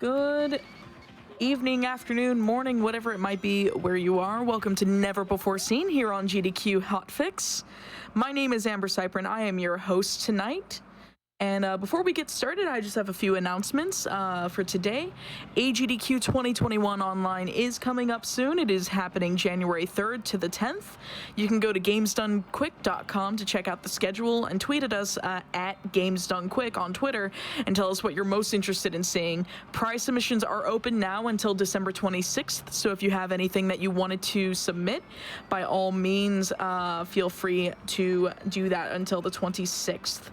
Good evening, afternoon, morning, whatever it might be where you are. Welcome to Never Before Seen here on GDQ Hotfix. My name is AmberCyprian. I am your host tonight. And before we get started, I just have a few announcements for today. AGDQ 2021 online is coming up soon. It is happening January 3rd to the 10th. You can go to gamesdonequick.com to check out the schedule and tweet at us at gamesdonequick on Twitter and tell us what you're most interested in seeing. Prize submissions are open now until December 26th, so if you have anything that you wanted to submit, by all means, feel free to do that until the 26th.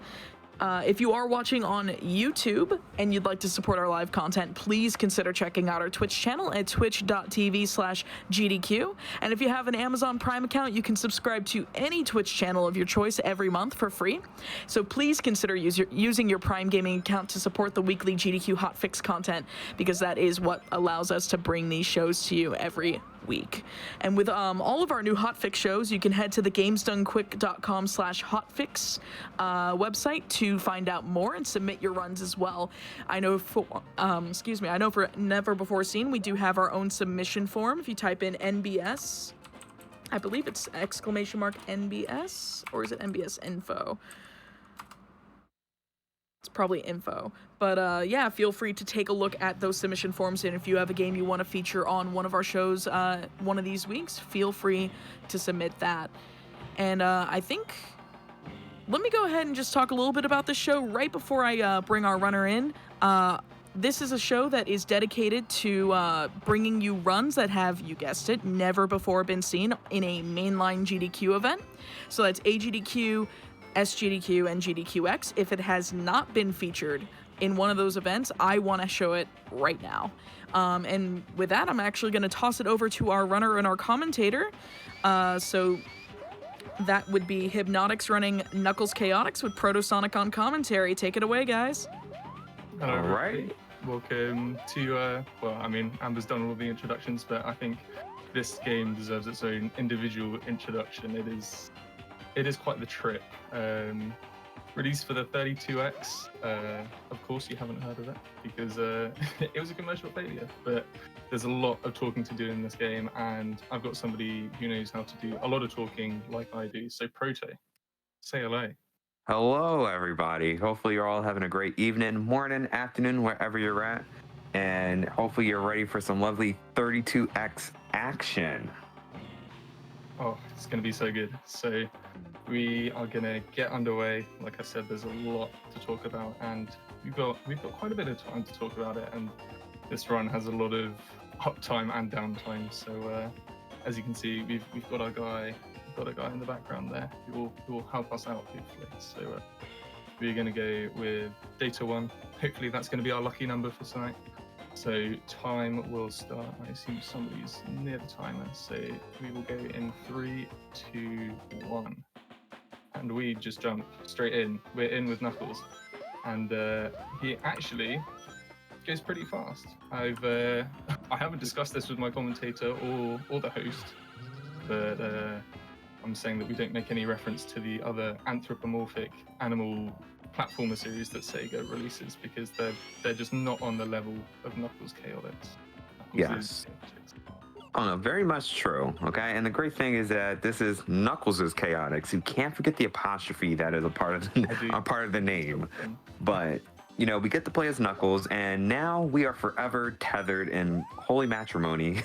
If you are watching on YouTube and you'd like to support our live content, please consider checking out our Twitch channel at twitch.tv/GDQ. And if you have an Amazon Prime account, you can subscribe to any Twitch channel of your choice every month for free. So please consider using your Prime Gaming account to support the weekly GDQ Hotfix content, because that is what allows us to bring these shows to you every week. And with all of our new Hotfix shows, you can head to the gamesdonequick.com/hotfix website to find out more and submit your runs as well. I know for Never Before Seen, we do have our own submission form. If you type in NBS, I believe it's !NBS, or is it NBS info? It's probably info, but yeah, feel free to take a look at those submission forms, and if you have a game you want to feature on one of our shows one of these weeks, feel free to submit that. And I think, let me go ahead and just talk a little bit about the show right before I bring our runner in. This is a show that is dedicated to bringing you runs that have, you guessed it, never before been seen in a mainline GDQ event. So that's AGDQ, SGDQ, and GDQx. If it has not been featured in one of those events, I want to show it right now. And with that, I'm actually going to toss it over to our runner and our commentator. So that would be Hypnotics running Knuckles Chaotix with Protosonic on commentary. Take it away, guys. Hello, all right. Welcome to, Amber's done all the introductions, but I think this game deserves its own individual introduction. It is quite the trip. Released for the 32X. Of course, you haven't heard of it because it was a commercial failure. But there's a lot of talking to do in this game, and I've got somebody who knows how to do a lot of talking like I do. So, Proto, say hello. Hello, everybody. Hopefully, you're all having a great evening, morning, afternoon, wherever you're at, and hopefully, you're ready for some lovely 32X action. Oh, it's going to be so good. So we are going to get underway. Like I said, there's a lot to talk about, and we've got quite a bit of time to talk about it. And this run has a lot of uptime and downtime. So as you can see, we've got a guy in the background there who will help us out hopefully. So we're going to go with data 1. Hopefully that's going to be our lucky number for tonight. So time will start. I assume somebody's near the timer. So we will go in 3, 2, 1. And we just jump straight in. We're in with Knuckles. And he actually goes pretty fast. I haven't discussed this with my commentator or the host, but I'm saying that we don't make any reference to the other anthropomorphic animal platformer series that Sega releases, because they're just not on the level of Knuckles Chaotix. Yes. Oh no, very much true. Okay, and the great thing is that this is Knuckles' Chaotix. You can't forget the apostrophe that is a part of the name. But you know, we get to play as Knuckles, and now we are forever tethered in holy matrimony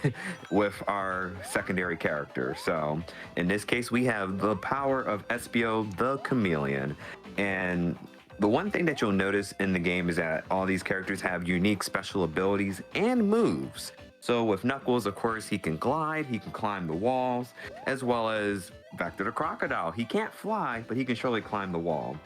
with our secondary character. So in this case, we have the power of Espio the Chameleon. And the one thing that you'll notice in the game is that all these characters have unique special abilities and moves. So with Knuckles, of course, he can glide, he can climb the walls, as well as Vector the Crocodile. He can't fly, but he can surely climb the wall.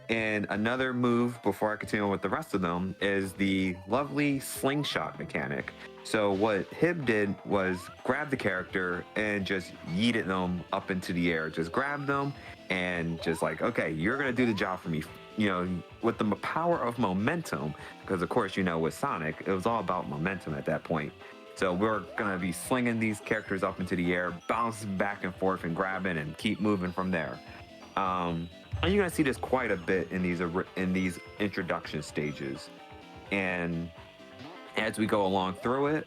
And another move, before I continue with the rest of them, is the lovely slingshot mechanic. So what Hib did was grab the character and just yeeted them up into the air. Just grab them and just like, okay, you're going to do the job for me. You know, with the power of momentum, because of course, you know, with Sonic, it was all about momentum at that point. So we're going to be slinging these characters up into the air, bouncing back and forth and grabbing and keep moving from there. And you're going to see this quite a bit in these introduction stages. And as we go along through it,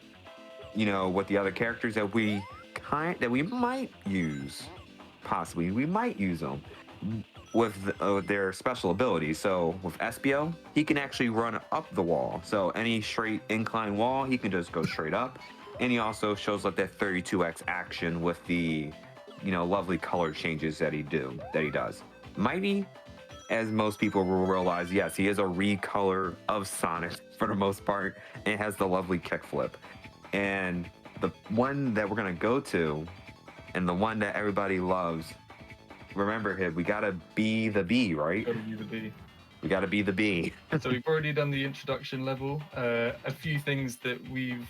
you know, with the other characters that we might use, possibly we might use them with their special abilities. So with SBO, he can actually run up the wall. So any straight incline wall, he can just go straight up. And he also shows like that 32x action with the, you know, lovely color changes that he does. Mighty, as most people will realize, yes, he is a recolor of Sonic for the most part, and has the lovely kickflip. And the one that we're gonna go to, and the one that everybody loves, remember, Hib, we gotta be the bee, right? Gotta be the bee. We gotta be the bee. So we've already done the introduction level. A few things that we've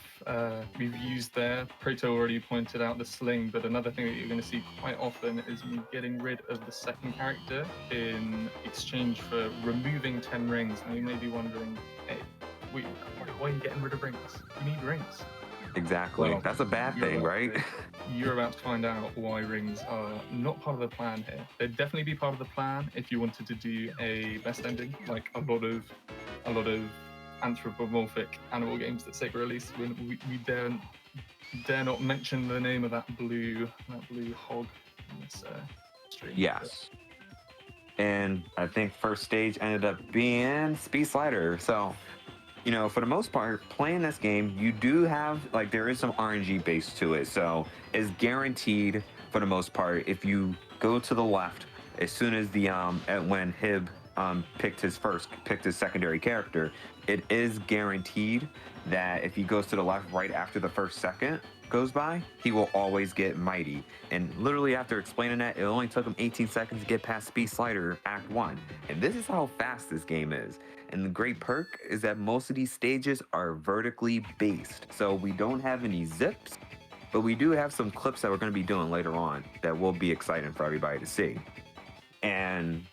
used there. Proto already pointed out the sling, but another thing that you're going to see quite often is me getting rid of the second character in exchange for removing 10 rings. Now you may be wondering, hey, why are you getting rid of rings? You need rings. Exactly. Well, that's a bad thing, right? You're about to find out why rings are not part of the plan here. They'd definitely be part of the plan if you wanted to do a best ending, like a lot of anthropomorphic animal games that Sega released. We dare not mention the name of that blue hog in this stream. Yes. And I think first stage ended up being Speed Slider. So, you know, for the most part, playing this game, you do have, like, there is some RNG base to it. So it's guaranteed for the most part. If you go to the left, as soon as the, when Hib picked his secondary character, it is guaranteed that if he goes to the left right after the first second goes by, he will always get Mighty. And literally after explaining that, it only took him 18 seconds to get past Speed Slider Act 1. And this is how fast this game is. And the great perk is that most of these stages are vertically based. So we don't have any zips, but we do have some clips that we're going to be doing later on that will be exciting for everybody to see. And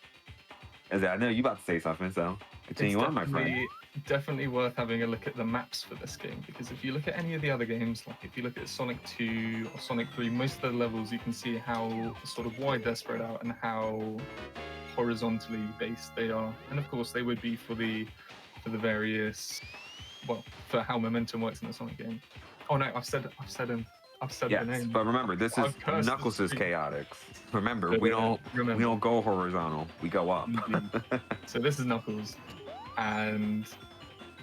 as I know you're about to say something, so continue on, my friend. Definitely worth having a look at the maps for this game, because if you look at any of the other games, like if you look at Sonic 2 or Sonic 3, most of the levels you can see how sort of wide they're spread out and how horizontally based they are. And of course they would be for the various, well, for how momentum works in the Sonic game. Oh no, I've said yes, the name. But remember, this is Knuckles' Chaotix. Remember, we don't go horizontal, we go up. So this is Knuckles, and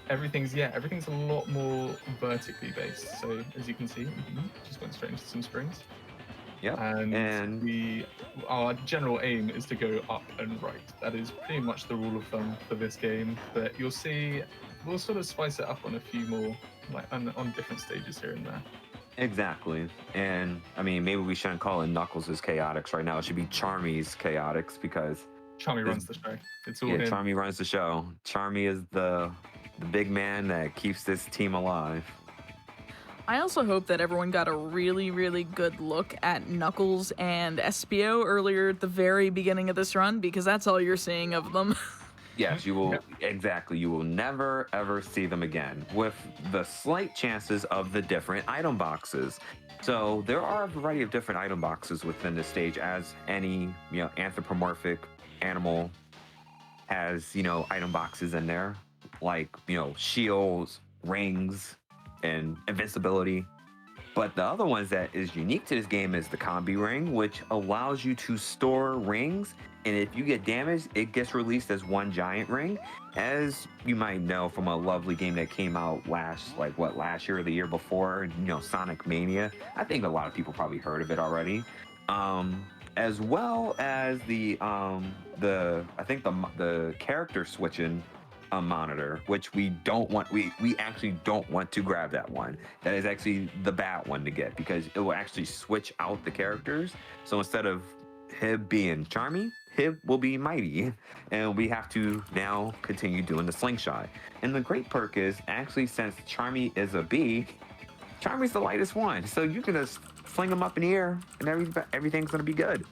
everything's a lot more vertically based. So as you can see, just went straight into some springs. Yeah. And our general aim is to go up and right. That is pretty much the rule of thumb for this game. But you'll see, we'll sort of spice it up on a few more, like on different stages here and there. Exactly. And I mean, maybe we shouldn't call it Knuckles' Chaotix right now. It should be Charmy's Chaotix, because Charmy runs the show. It's all him. Charmy runs the show. Charmy is the big man that keeps this team alive. I also hope that everyone got a really, really good look at Knuckles and SBO earlier at the very beginning of this run, because that's all you're seeing of them. Yes, you will. Exactly. You will never, ever see them again, with the slight chances of the different item boxes. So there are a variety of different item boxes within the stage, as any, you know, anthropomorphic animal has, you know, item boxes in there, like, you know, shields, rings, and invincibility. But the other ones that is unique to this game is the combi ring, which allows you to store rings, and if you get damaged, it gets released as one giant ring. As you might know from a lovely game that came out last year or the year before, you know, Sonic Mania. I think a lot of people probably heard of it already. As well as the character switching monitor, which we actually don't want to grab that one. That is actually the bad one to get, because it will actually switch out the characters. So instead of Hib being Charmy, Hib will be Mighty, and we have to now continue doing the slingshot. And the great perk is, actually, since Charmy is a bee, Charmy's the lightest one, so you can just fling them up in the air and everything's gonna be good.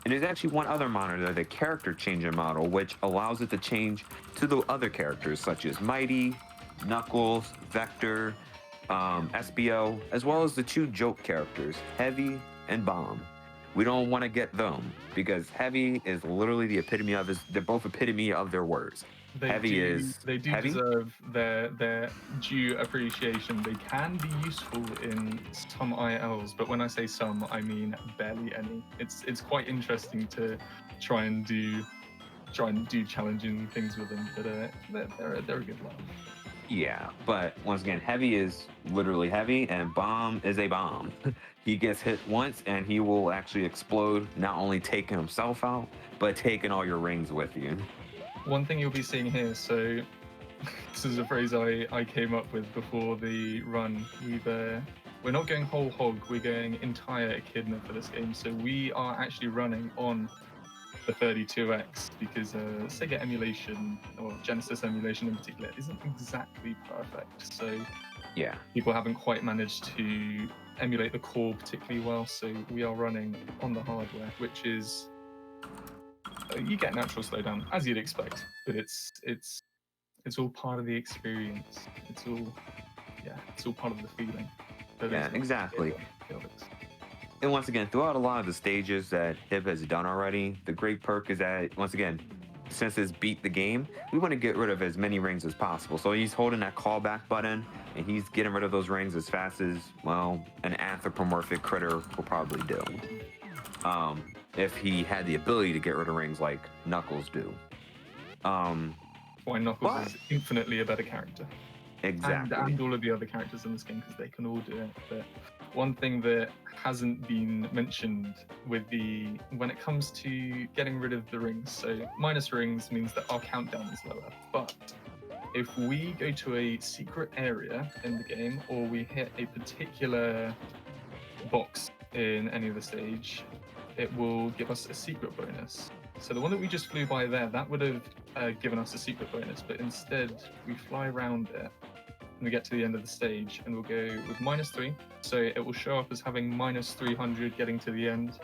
And there's actually one other monitor, the character changer model, which allows it to change to the other characters such as Mighty, Knuckles, Vector, SBO, as well as the two joke characters, Heavy and Bomb. we don't want to get them because heavy is literally the epitome of his. They're both epitome of their words. They heavy do, is they do heavy. deserve their due appreciation. They can be useful in some ILs, but when I say some, I mean barely any. It's quite interesting to try and do challenging things with them, but they're a good laugh. Yeah, but once again, heavy is literally heavy, and bomb is a bomb. He gets hit once, and he will actually explode, not only taking himself out, but taking all your rings with you. One thing you'll be seeing here, so this is a phrase I came up with before the run. We're not going whole hog, we're going entire echidna for this game. So we are actually running on the 32X because Sega emulation, or Genesis emulation in particular, isn't exactly perfect. So yeah, people haven't quite managed to emulate the core particularly well. So we are running on the hardware, which is you get natural slowdown as you'd expect, but it's all part of the experience. It's all part of the feeling. Yeah, exactly. And once again, throughout a lot of the stages that Hib has done already, the great perk is that, once again, since it's beat the game, we want to get rid of as many rings as possible. So he's holding that callback button, and he's getting rid of those rings as fast as, well, an anthropomorphic critter will probably do. If he had the ability to get rid of rings like Knuckles do. Why Knuckles is infinitely a better character. Exactly. And all of the other characters in this game, because they can all do it. But one thing that hasn't been mentioned when it comes to getting rid of the rings, so minus rings means that our countdown is lower. But if we go to a secret area in the game, or we hit a particular box in any of the stage, it will give us a secret bonus. So the one that we just flew by there, that would have given us a secret bonus, but instead we fly around it and we get to the end of the stage and we'll go with -3. So it will show up as having -300 getting to the end.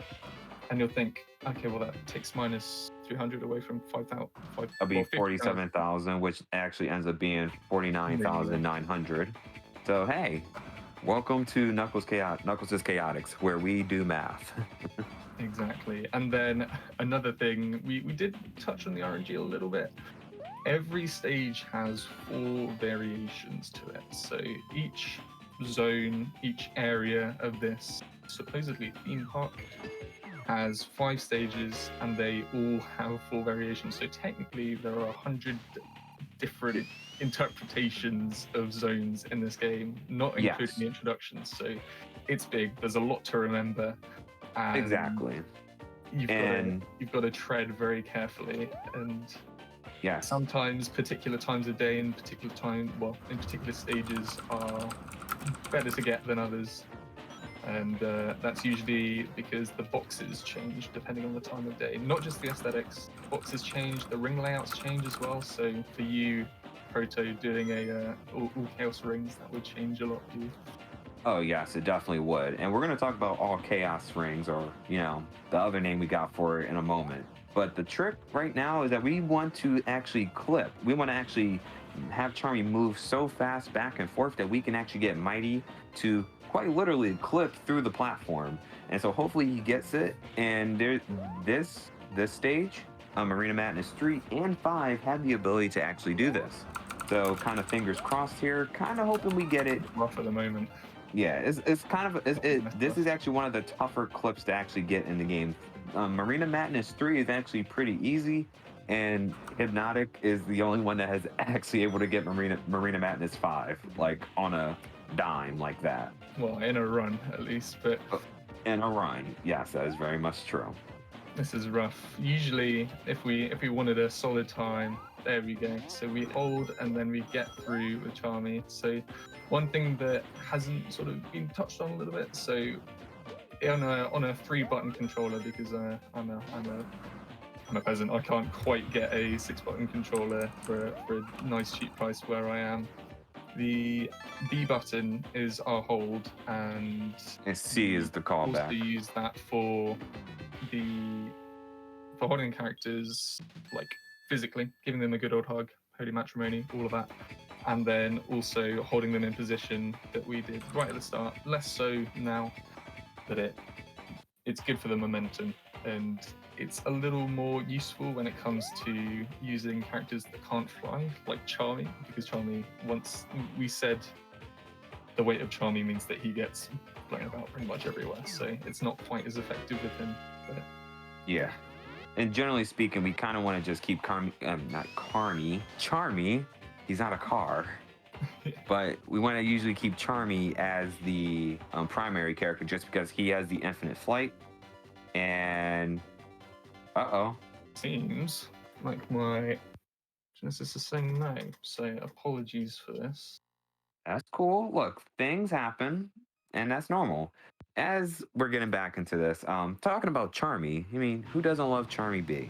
And you'll think, okay, well that takes -300 away from 5,000. It'll be 47,000, which actually ends up being 49,900. So hey, welcome to Knuckles' Chaotix, where we do math. Exactly. And then another thing, we did touch on the RNG a little bit. Every stage has 4 variations to it. So each zone, each area of this supposedly theme park has 5 stages, and they all have 4 variations. So technically there are 100 different interpretations of zones in this game, not including the introductions. So it's big. There's a lot to remember. Exactly. You've got to tread very carefully, and sometimes particular times of day in particular stages are better to get than others, and that's usually because the boxes change depending on the time of day. Not just the aesthetics, boxes change, the ring layouts change as well. So for you, Proto, doing all chaos rings, that would change a lot for you. Oh yes, it definitely would. And we're going to talk about all chaos rings, or the other name we got for it, in a moment. But the trick right now is that we want to actually clip. We want to actually have Charmy move so fast back and forth that we can actually get Mighty to quite literally clip through the platform. And so hopefully he gets it. And this stage, Marina Madness 3 and 5 have the ability to actually do this. So kind of fingers crossed here, kind of hoping we get it. Rough at the moment. Yeah, it's kind of this is actually one of the tougher clips to actually get in the game. Marina Madness 3 is actually pretty easy, and Hypnotic is the only one that has actually able to get Marina Madness 5 like on a dime like that. Well, in a run at least, but in a run, yes, that is very much true. This is rough. Usually, if we wanted a solid time, there we go. So we hold and then we get through with Charmy. So one thing that hasn't sort of been touched on a little bit. So on a 3-button controller, because I'm a peasant, I can't quite get a 6-button controller for a nice cheap price where I am. The B button is our hold, and C is the callback. Also use that for holding characters, like physically, giving them a good old hug, holy matrimony, all of that. And then also holding them in position that we did right at the start. Less so now that it it's good for the momentum, and it's a little more useful when it comes to using characters that can't fly, like Charmy, because Charmy, once we said the weight of Charmy means that he gets blown about pretty much everywhere, so it's not quite as effective with him. But... Yeah. And generally speaking, we kind of want to just keep Charmy. He's not a car. But we want to usually keep Charmy as the primary character just because he has the infinite flight. And seems like my Genesis is saying no, so apologies for this. That's cool. Look, things happen, and that's normal. As we're getting back into this, talking about Charmy, I mean, who doesn't love Charmy B?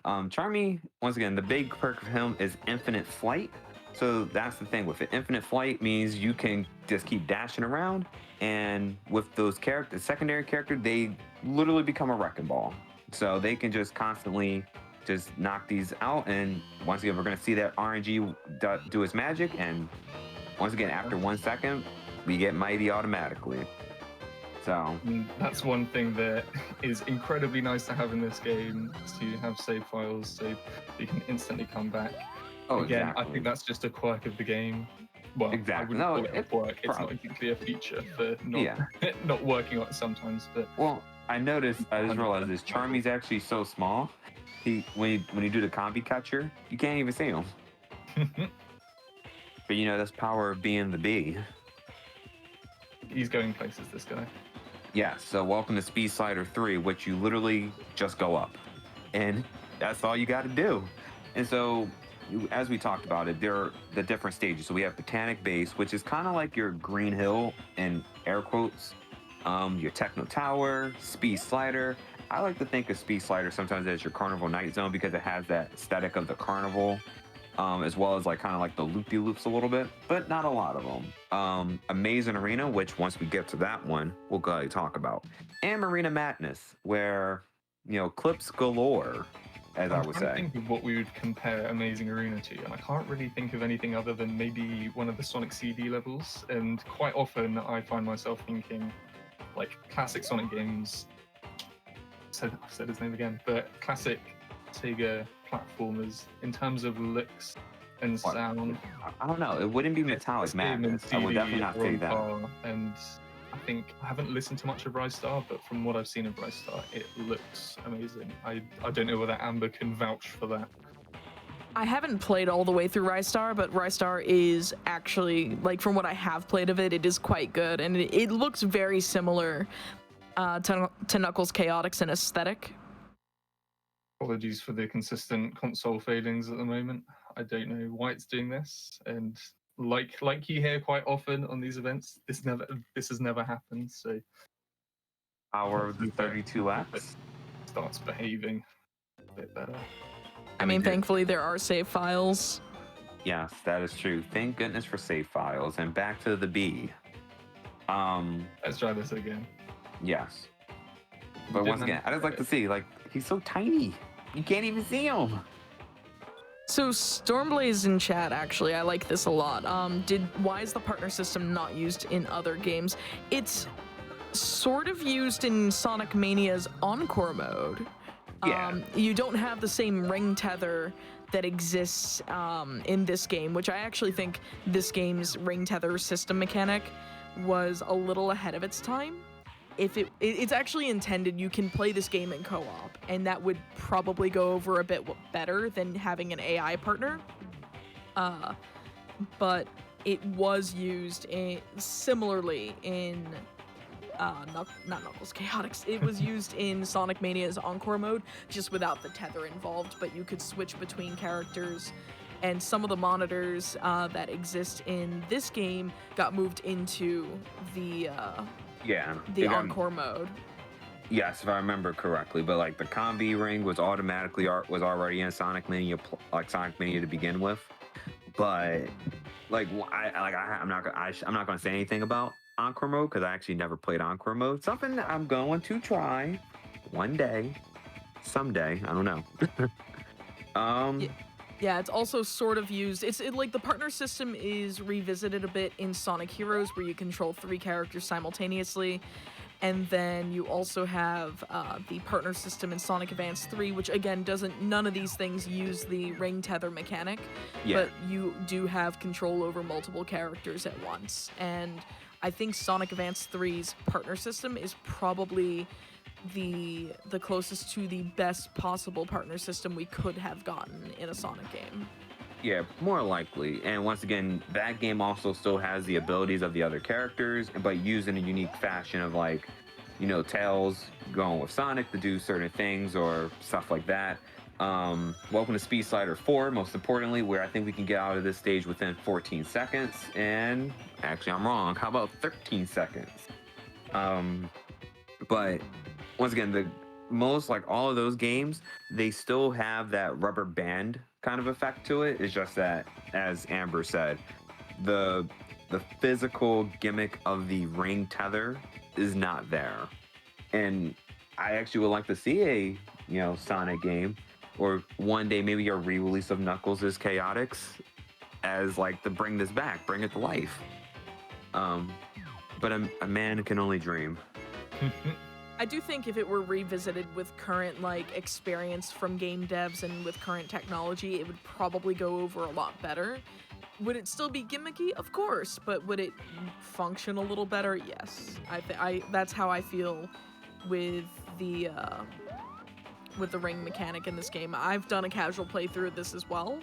Charmy, once again, the big perk of him is infinite flight. So that's the thing with it. Infinite flight means you can just keep dashing around, and with those characters, secondary character, they literally become a wrecking ball. So they can just constantly just knock these out, and once again, we're going to see that RNG do its magic, and once again, after 1 second, we get mighty automatically. So that's one thing that is incredibly nice to have in this game, to have save files so you can instantly come back. Oh, again, exactly. I think that's just a quirk of the game. Well, exactly. I wouldn't call it a quirk. It's not exactly a feature for not working on it sometimes. But well, I just realized this. Charmy's actually so small. When you do the combi catcher, you can't even see him. But that's power of being the bee. He's going places, this guy. Yeah, so welcome to Speed Slider 3, which you literally just go up. And that's all you got to do. And so, as we talked about it, there are the different stages. So we have Botanic Base, which is kind of like your Green Hill in air quotes. Your Techno Tower, Speed Slider. I like to think of Speed Slider sometimes as your Carnival Night Zone because it has that aesthetic of the carnival. As well as kind of like the loop-de-loops a little bit, but not a lot of them. Amazing Arena, which once we get to that one, we'll go ahead and talk about. And Marina Madness, where, clips galore, as I would say. I'm trying to think of what we would compare Amazing Arena to, and I can't really think of anything other than maybe one of the Sonic CD levels, and quite often I find myself thinking, like, classic Sonic games, I've said his name again, but classic Sega platformers in terms of looks and sound. I don't know. It wouldn't be Metallic Madness. I would definitely not say that. And I think I haven't listened to much of Rise Star, but from what I've seen of Rise Star, it looks amazing. I don't know whether Amber can vouch for that. I haven't played all the way through Rise Star, but Rise Star is actually, from what I have played of it, it is quite good, and it looks very similar to Knuckles Chaotix in aesthetic. Apologies for the consistent console failings at the moment. I don't know why it's doing this, and like you hear quite often on these events, this has never happened. So power of the 32X starts behaving a bit better. I mean, thankfully there are save files. Yes, that is true. Thank goodness for save files. And back to the B. Let's try this again. Yes. But once again, I just like to see, he's so tiny. You can't even see him. So Stormblaze in chat, actually, I like this a lot. Why is the partner system not used in other games? It's sort of used in Sonic Mania's Encore mode. Yeah. You don't have the same ring tether that exists in this game, which I actually think this game's ring tether system mechanic was a little ahead of its time. If it's actually intended, you can play this game in co-op, and that would probably go over a bit better than having an AI partner. But it was used similarly in not Knuckles Chaotix. It was used in Sonic Mania's Encore mode, just without the tether involved, but you could switch between characters, and some of the monitors that exist in this game got moved into the Encore mode. Yes, if I remember correctly, but the combi ring was already in Sonic Mania, Sonic Mania to begin with. But I'm not gonna say anything about Encore mode because I actually never played Encore mode. Something that I'm going to try one day, someday. I don't know. Yeah, it's also sort of used. The partner system is revisited a bit in Sonic Heroes, where you control 3 characters simultaneously. And then you also have the partner system in Sonic Advance 3, which again none of these things use the ring tether mechanic, but you do have control over multiple characters at once. And I think Sonic Advance 3's partner system is probably the closest to the best possible partner system we could have gotten in a Sonic game. Yeah, more likely. And once again, that game also still has the abilities of the other characters, but used in a unique fashion of like, Tails going with Sonic to do certain things or stuff like that. Welcome to Speed Slider 4, most importantly, where I think we can get out of this stage within 14 seconds. And actually, I'm wrong. How about 13 seconds? But once again, all of those games, they still have that rubber band kind of effect to it. It's just that, as Amber said, the physical gimmick of the ring tether is not there. And I actually would like to see a Sonic game, or one day maybe a re-release of Knuckles' Chaotix, as like to bring this back, bring it to life. But a man can only dream. I do think if it were revisited with current experience from game devs and with current technology, it would probably go over a lot better. Would it still be gimmicky? Of course, but would it function a little better? Yes. That's how I feel with the ring mechanic in this game. I've done a casual playthrough of this as well,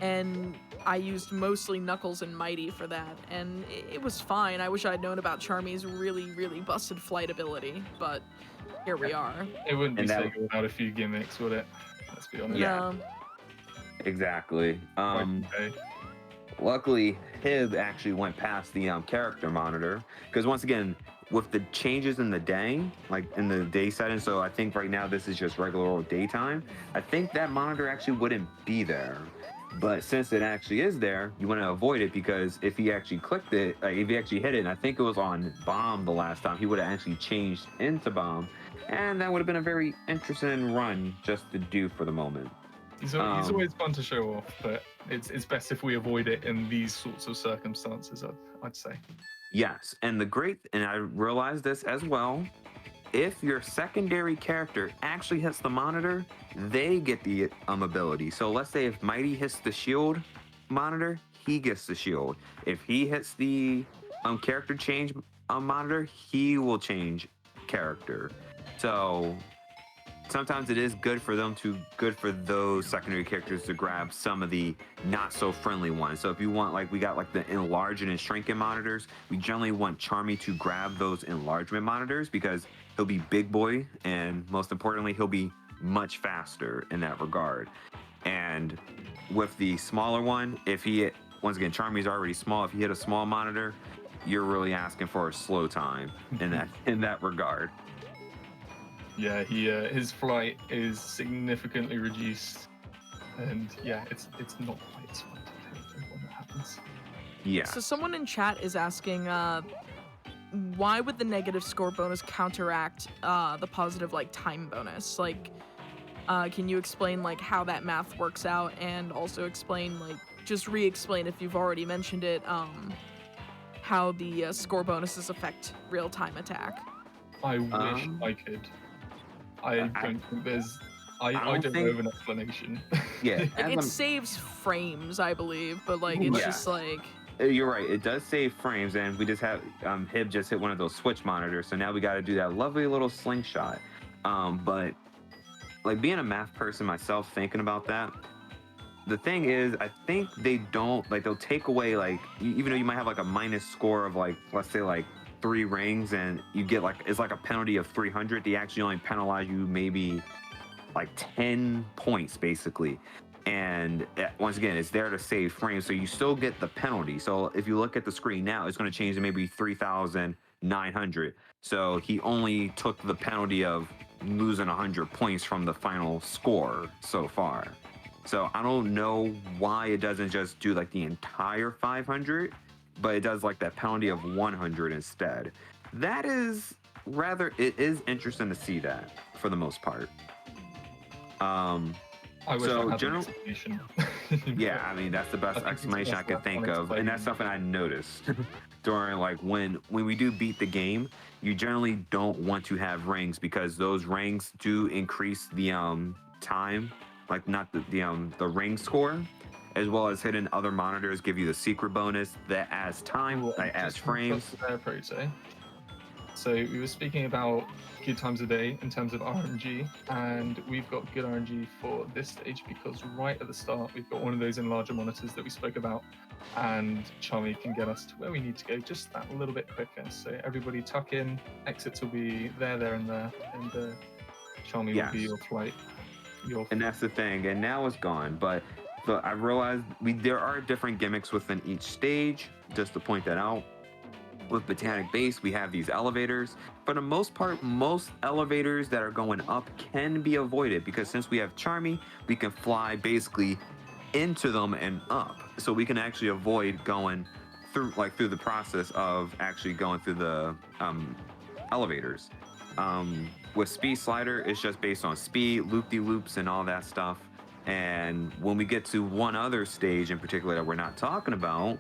and I used mostly Knuckles and Mighty for that, and it was fine. I wish I'd known about Charmy's really, really busted flight ability, but here we are. It wouldn't be Sega without a few gimmicks, would it? Let's be honest. Yeah, exactly. Luckily, Hib actually went past the character monitor, because once again, with the changes in the day, like in the day setting, so I think right now this is just regular old daytime, I think that monitor actually wouldn't be there. But since it actually is there, you want to avoid it, because if he actually clicked it, if he actually hit it, and I think it was on Bomb the last time, he would have actually changed into Bomb, and that would have been a very interesting run just to do for the moment. He's always fun to show off, but it's best if we avoid it in these sorts of circumstances, I'd say. Yes, and I realized this as well, if your secondary character actually hits the monitor, they get the ability. So let's say if Mighty hits the shield monitor, he gets the shield. If he hits the character change monitor, he will change character. So sometimes it is good for those secondary characters to grab some of the not so friendly ones. So if you want, we got the enlarging and shrinking monitors, we generally want Charmy to grab those enlargement monitors, because he'll be big boy, and most importantly, he'll be much faster in that regard. And with the smaller one, once again, Charmy's already small. If you hit a small monitor, you're really asking for a slow time in that regard. Yeah, his flight is significantly reduced, and yeah, it's not quite as fun to play when that happens. Yeah. So someone in chat is asking, why would the negative score bonus counteract the positive time bonus? Can you explain how that math works out, and also explain just re-explain, if you've already mentioned it, how the score bonuses affect real-time attack? I wish I could. I don't think there's. I don't know of an explanation. Yeah, it saves frames, I believe, but it's just You're right. It does save frames, and we just have Hib just hit one of those switch monitors, so now we got to do that lovely little slingshot. But being a math person myself, thinking about that, the thing is, I think they don't they'll take away even though you might have a minus score of let's say 3 rings, and you get it's a penalty of 300. They actually only penalize you maybe 10 points basically. And once again, it's there to save frames, so you still get the penalty. So if you look at the screen now, it's going to change to maybe 3,900. So he only took the penalty of losing 100 points from the final score so far. So I don't know why it doesn't just do the entire 500, but it does that penalty of 100 instead. It is interesting to see that for the most part. I wish So I had general- an explanation. Yeah, I mean that's the best I think it's explanation I just could left think on of, and that's explain. something I noticed during like when we do beat the game. You generally don't want to have rings because those rings do increase the time, like not the ring score, as well as hidden other monitors give you the secret bonus that adds time, Ooh, that adds just frames. there, Proto. So we were speaking about good times a day in terms of RNG, and we've got good RNG for this stage because right at the start we've got one of those enlarger monitors that we spoke about, and Charmy can get us to where we need to go just that little bit quicker. So everybody tuck in, exits will be there, and Charmy will be Yes. your flight. And that's the thing. And now it's gone. But so I realized there are different gimmicks within each stage. Just to point that out. With Botanic Base, we have these elevators. For the most part, most elevators that are going up can be avoided because since we have Charmy, we can fly basically into them and up. So we can actually avoid going through the process of actually going through the elevators. With Speed Slider, it's just based on speed, loop-de-loops, and all that stuff. And when we get to one other stage in particular that we're not talking about,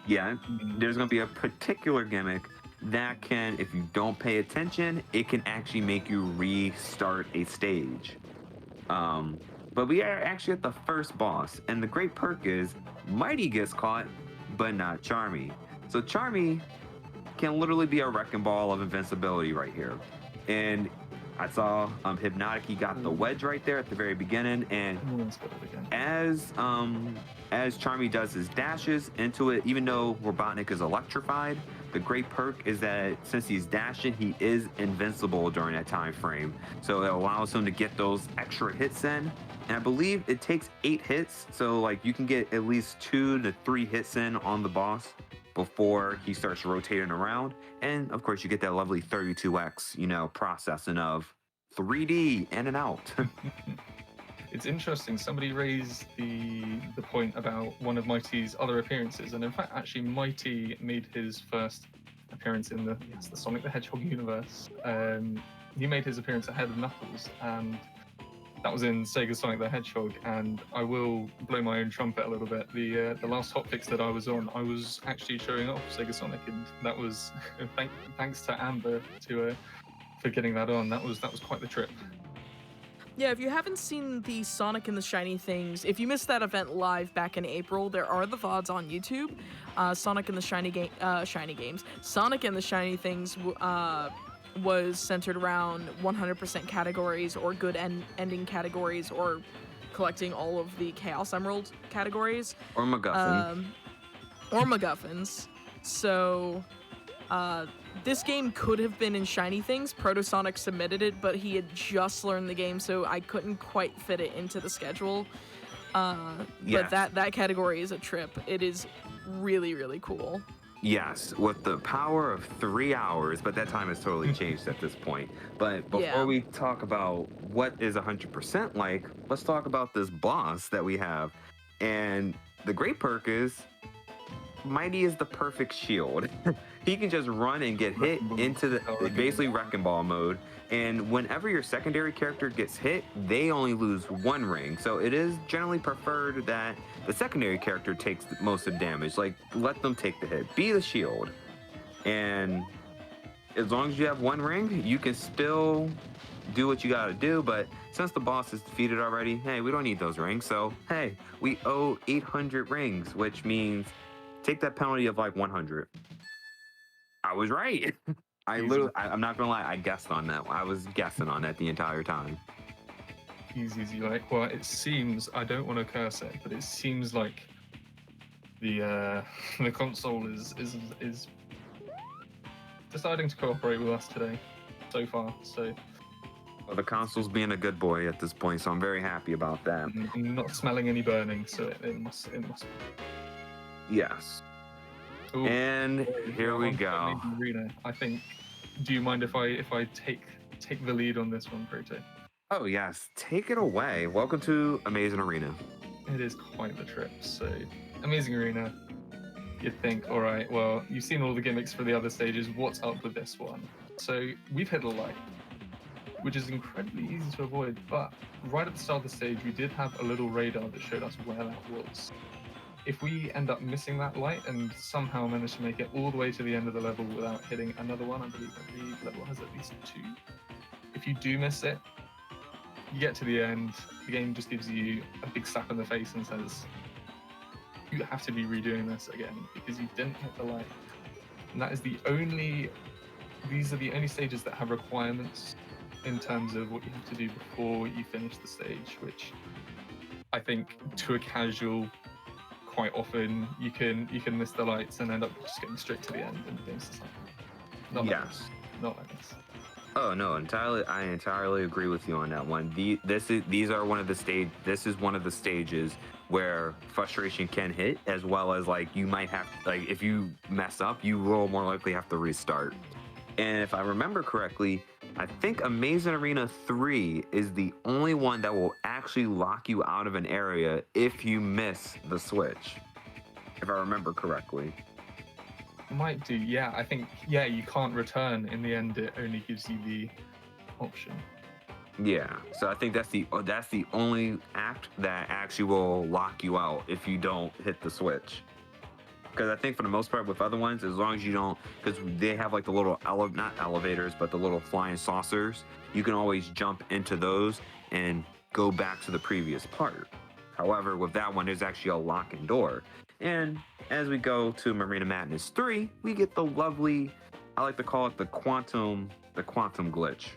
there's going to be a particular gimmick that can, if you don't pay attention, it can actually make you restart a stage. But we are actually at the first boss, and the great perk is Mighty gets caught, but not Charmy. So Charmy can literally be a wrecking ball of invincibility right here. And I saw Hypnotic, he got the wedge right there at the very beginning, and as Charmy does his dashes into it, even though Robotnik is electrified, the great perk is that since he's dashing, he is invincible during that time frame. So it allows him to get those extra hits in. And I believe it takes 8 hits, so like you can get at least 2 to 3 hits in on the boss before he starts rotating around. And of course you get that lovely 32x, processing of 3D in and out. It's interesting. Somebody raised the point about one of Mighty's other appearances, and in fact, actually, Mighty made his first appearance in the Sonic the Hedgehog universe. He made his appearance ahead of Knuckles, and that was in Sega Sonic the Hedgehog. And I will blow my own trumpet a little bit. The last hotfix that I was on, I was actually showing off Sega Sonic, and that was thanks to Amber for getting that on. That was quite the trip. Yeah, if you haven't seen the Sonic and the Shiny Things, if you missed that event live back in April, there are the VODs on YouTube. Sonic and the Shiny Games. Sonic and the Shiny Things was centered around 100% categories or good ending categories or collecting all of the Chaos Emerald categories. Or MacGuffin. Or MacGuffins. So... this game could have been in Shiny Things. Protosonic submitted it, but he had just learned the game, so I couldn't quite fit it into the schedule. But that category is a trip. It is really, really cool. Yes, with the power of 3 hours, but that time has totally changed at this point. But before we talk about what is 100% like, let's talk about this boss that we have. And the great perk is Mighty is the perfect shield. He can just run and get hit into the basically Wrecking Ball mode. And whenever your secondary character gets hit, they only lose 1 ring. So it is generally preferred that the secondary character takes most of the damage. Like, let them take the hit. Be the shield. And as long as you have 1 ring, you can still do what you gotta do. But since the boss is defeated already, hey, we don't need those rings. So, hey, we owe 800 rings, which means take that penalty of like 100. I was right. I'm not gonna lie, I guessed on that. I was guessing on that the entire time. Easy. Like, well, it seems, I don't want to curse it, but it seems like the console is deciding to cooperate with us today, so far. So. Well, the console's being a good boy at this point, so I'm very happy about that. I'm not smelling any burning, so it must. Yes. Ooh. And here we go. Arena. I think. Do you mind if I take the lead on this one, Proto? Oh yes, take it away. Welcome to Amazing Arena. It is quite the trip. So, Amazing Arena. You'd think, all right, well, you've seen all the gimmicks for the other stages. What's up with this one? So we've hit a light. which is incredibly easy to avoid. But right at the start of the stage, we did have a little radar that showed us where that was. If we end up missing that light and somehow manage to make it all the way to the end of the level without hitting another one, I believe every level has at least 2. If you do miss it, you get to the end, the game just gives you a big slap in the face and says, you have to be redoing this again because you didn't hit the light. And that is these are the only stages that have requirements in terms of what you have to do before you finish the stage, which I think to a casual, quite often you can miss the lights and end up just getting straight to the end and things like that. Not like this. Not like this. Oh no, I entirely agree with you on that one. This is one of the stages where frustration can hit, as well as like you might have, like, if you mess up, you will more likely have to restart. And if I remember correctly, I think Amazing Arena 3 is the only one that will actually lock you out of an area if you miss the switch, if I remember correctly. Might do, yeah. I think, yeah, you can't return. In the end, it only gives you the option. Yeah, so I think that's the only act that actually will lock you out if you don't hit the switch. Because I think for the most part with other ones, as long as you don't, because they have like the little not elevators, but the little flying saucers, you can always jump into those and go back to the previous part. However, with that one, there's actually a lock and door. And as we go to Marina Madness 3, we get the lovely, I like to call it the quantum glitch.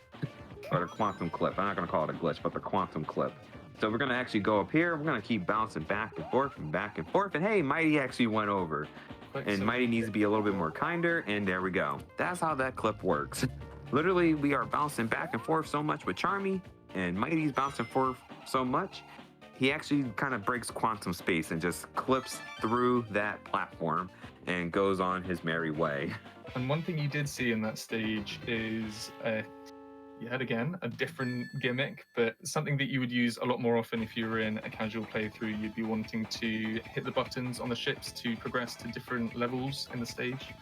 Or the quantum clip. I'm not going to call it a glitch, but the quantum clip. So we're going to actually go up here. We're going to keep bouncing back and forth and back and forth. And hey, Mighty actually went over. And Mighty needs to be a little bit more kinder. And there we go. That's how that clip works. Literally, we are bouncing back and forth so much with Charmy. And Mighty's bouncing forth so much. He actually kind of breaks quantum space and just clips through that platform and goes on his merry way. And one thing you did see in that stage is yet again, a different gimmick, but something that you would use a lot more often if you were in a casual playthrough. You'd be wanting to hit the buttons on the ships to progress to different levels in the stage.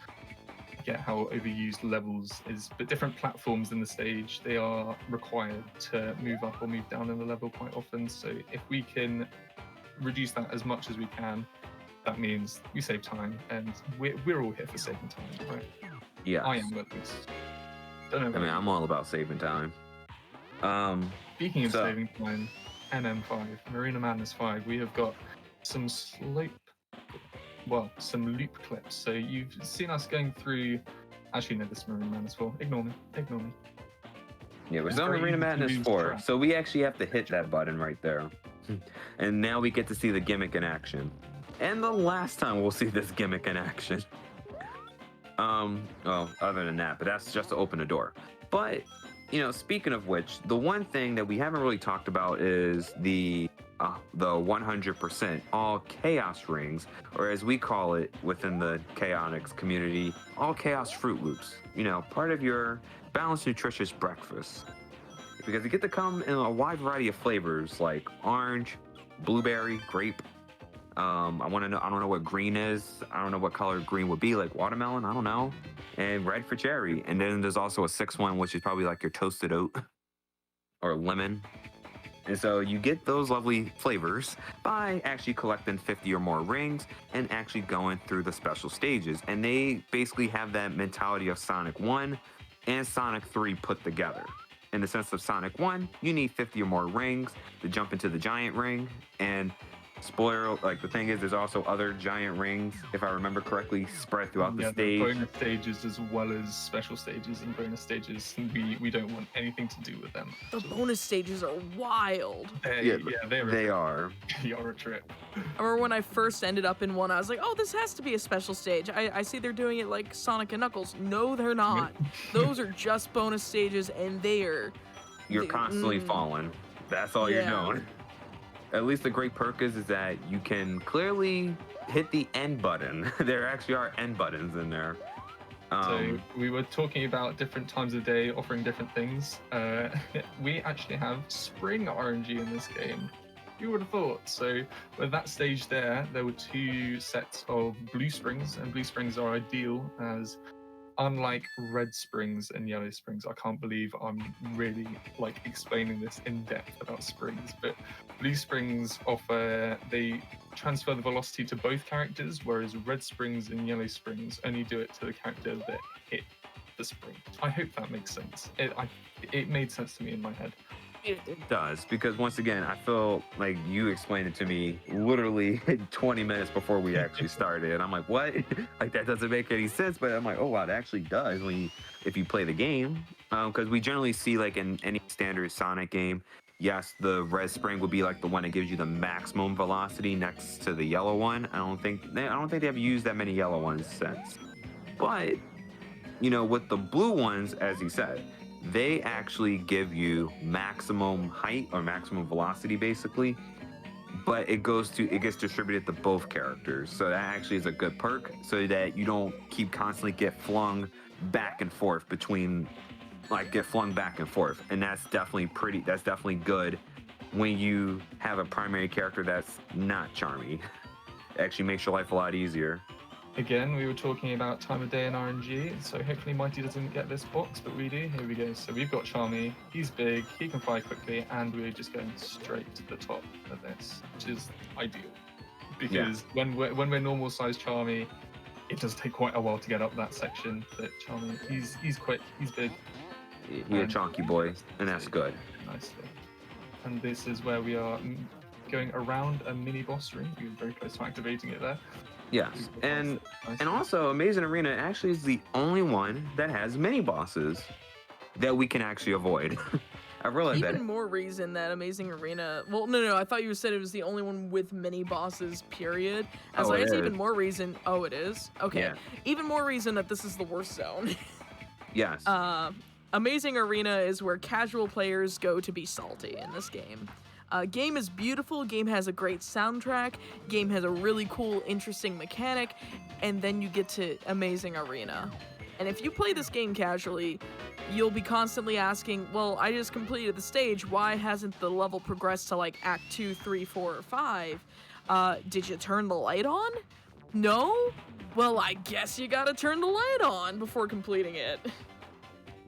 I get how overused levels is, but different platforms in the stage, they are required to move up or move down in the level quite often. So if we can reduce that as much as we can, that means we save time, and we're all here for saving time, right? Yeah. I am at least. I'm all about saving time. Speaking of saving time, MM5, Marina Madness 5, we have got some loop clips. So you've seen us going through. Actually, no, this is Marina Madness 4. Ignore me. Yeah, we're still Marina Madness 4, so we actually have to hit that button right there. And now we get to see the gimmick in action. And the last time we'll see this gimmick in action. Well, other than that, but that's just to open the door. But, speaking of which, the one thing that we haven't really talked about is the 100% all chaos rings, or as we call it within the Chaotix community, all chaos Fruit Loops. Part of your balanced, nutritious breakfast. Because you get to come in a wide variety of flavors like orange, blueberry, grape. I don't know what green is. I don't know what color green would be, like watermelon, I don't know. And red for cherry. And then there's also a 6th one, which is probably like your toasted oat or lemon. And so you get those lovely flavors by actually collecting 50 or more rings and actually going through the special stages. And they basically have that mentality of Sonic 1 and Sonic 3 put together. In the sense of Sonic 1, you need 50 or more rings to jump into the giant ring. And spoiler, the thing is, there's also other giant rings, if I remember correctly, spread throughout the stage. Bonus stages as well as special stages, and bonus stages, we don't want anything to do with them. The bonus stages are wild. They are. They are a trip. I remember when I first ended up in one, I was like, oh, this has to be a special stage. I see they're doing it like Sonic and Knuckles. No, they're not. Those are just bonus stages, and you're constantly falling. That's all you're doing. At least the great perk is that you can clearly hit the end button. There actually are end buttons in there. So we were talking about different times of day offering different things. We actually have spring RNG in this game. Who would have thought? So with that stage there were 2 sets of blue springs, and blue springs are ideal as unlike red springs and yellow springs, I can't believe I'm really like explaining this in depth about springs, but blue springs they transfer the velocity to both characters, whereas red springs and yellow springs only do it to the character that hit the spring. I hope that makes sense. It made sense to me in my head. It does, because once again, I feel like you explained it to me literally 20 minutes before we actually started. And I'm like, what? Like, that doesn't make any sense. But I'm like, oh, wow, it actually does if you play the game. Because we generally see, like, in any standard Sonic game, yes, the red spring would be like the one that gives you the maximum velocity next to the yellow one. I don't think they have used that many yellow ones since. But, with the blue ones, as he said, they actually give you maximum height or maximum velocity, basically, but it gets distributed to both characters. So that actually is a good perk, so that you don't keep constantly get flung back and forth, and that's definitely good when you have a primary character that's not charmy. It actually makes your life a lot easier. Again, we were talking about time of day and RNG, so hopefully Mighty doesn't get this box, but we do. Here we go. So we've got Charmy, he's big, he can fly quickly, and we're just going straight to the top of this, which is ideal. Because when we're normal size Charmy, it does take quite a while to get up that section, but Charmy, he's quick, he's big. He's a chunky boy, and that's good. Nicely. And this is where we are going around a mini boss ring. We're very close to activating it there. Yes, and also Amazing Arena actually is the only one that has mini bosses that we can actually avoid. I realized that. Even more reason that Amazing Arena. Well, no, I thought you said it was the only one with mini bosses. Period. It's even more reason. Oh, it is. Okay. Yeah. Even more reason that this is the worst zone. Yes. Amazing Arena is where casual players go to be salty in this game. Game is beautiful, game has a great soundtrack, game has a really cool, interesting mechanic, and then you get to Amazing Arena. And if you play this game casually, you'll be constantly asking, well, I just completed the stage, why hasn't the level progressed to like Act 2, 3, 4, or 5? Did you turn the light on? No? Well, I guess you gotta turn the light on before completing it.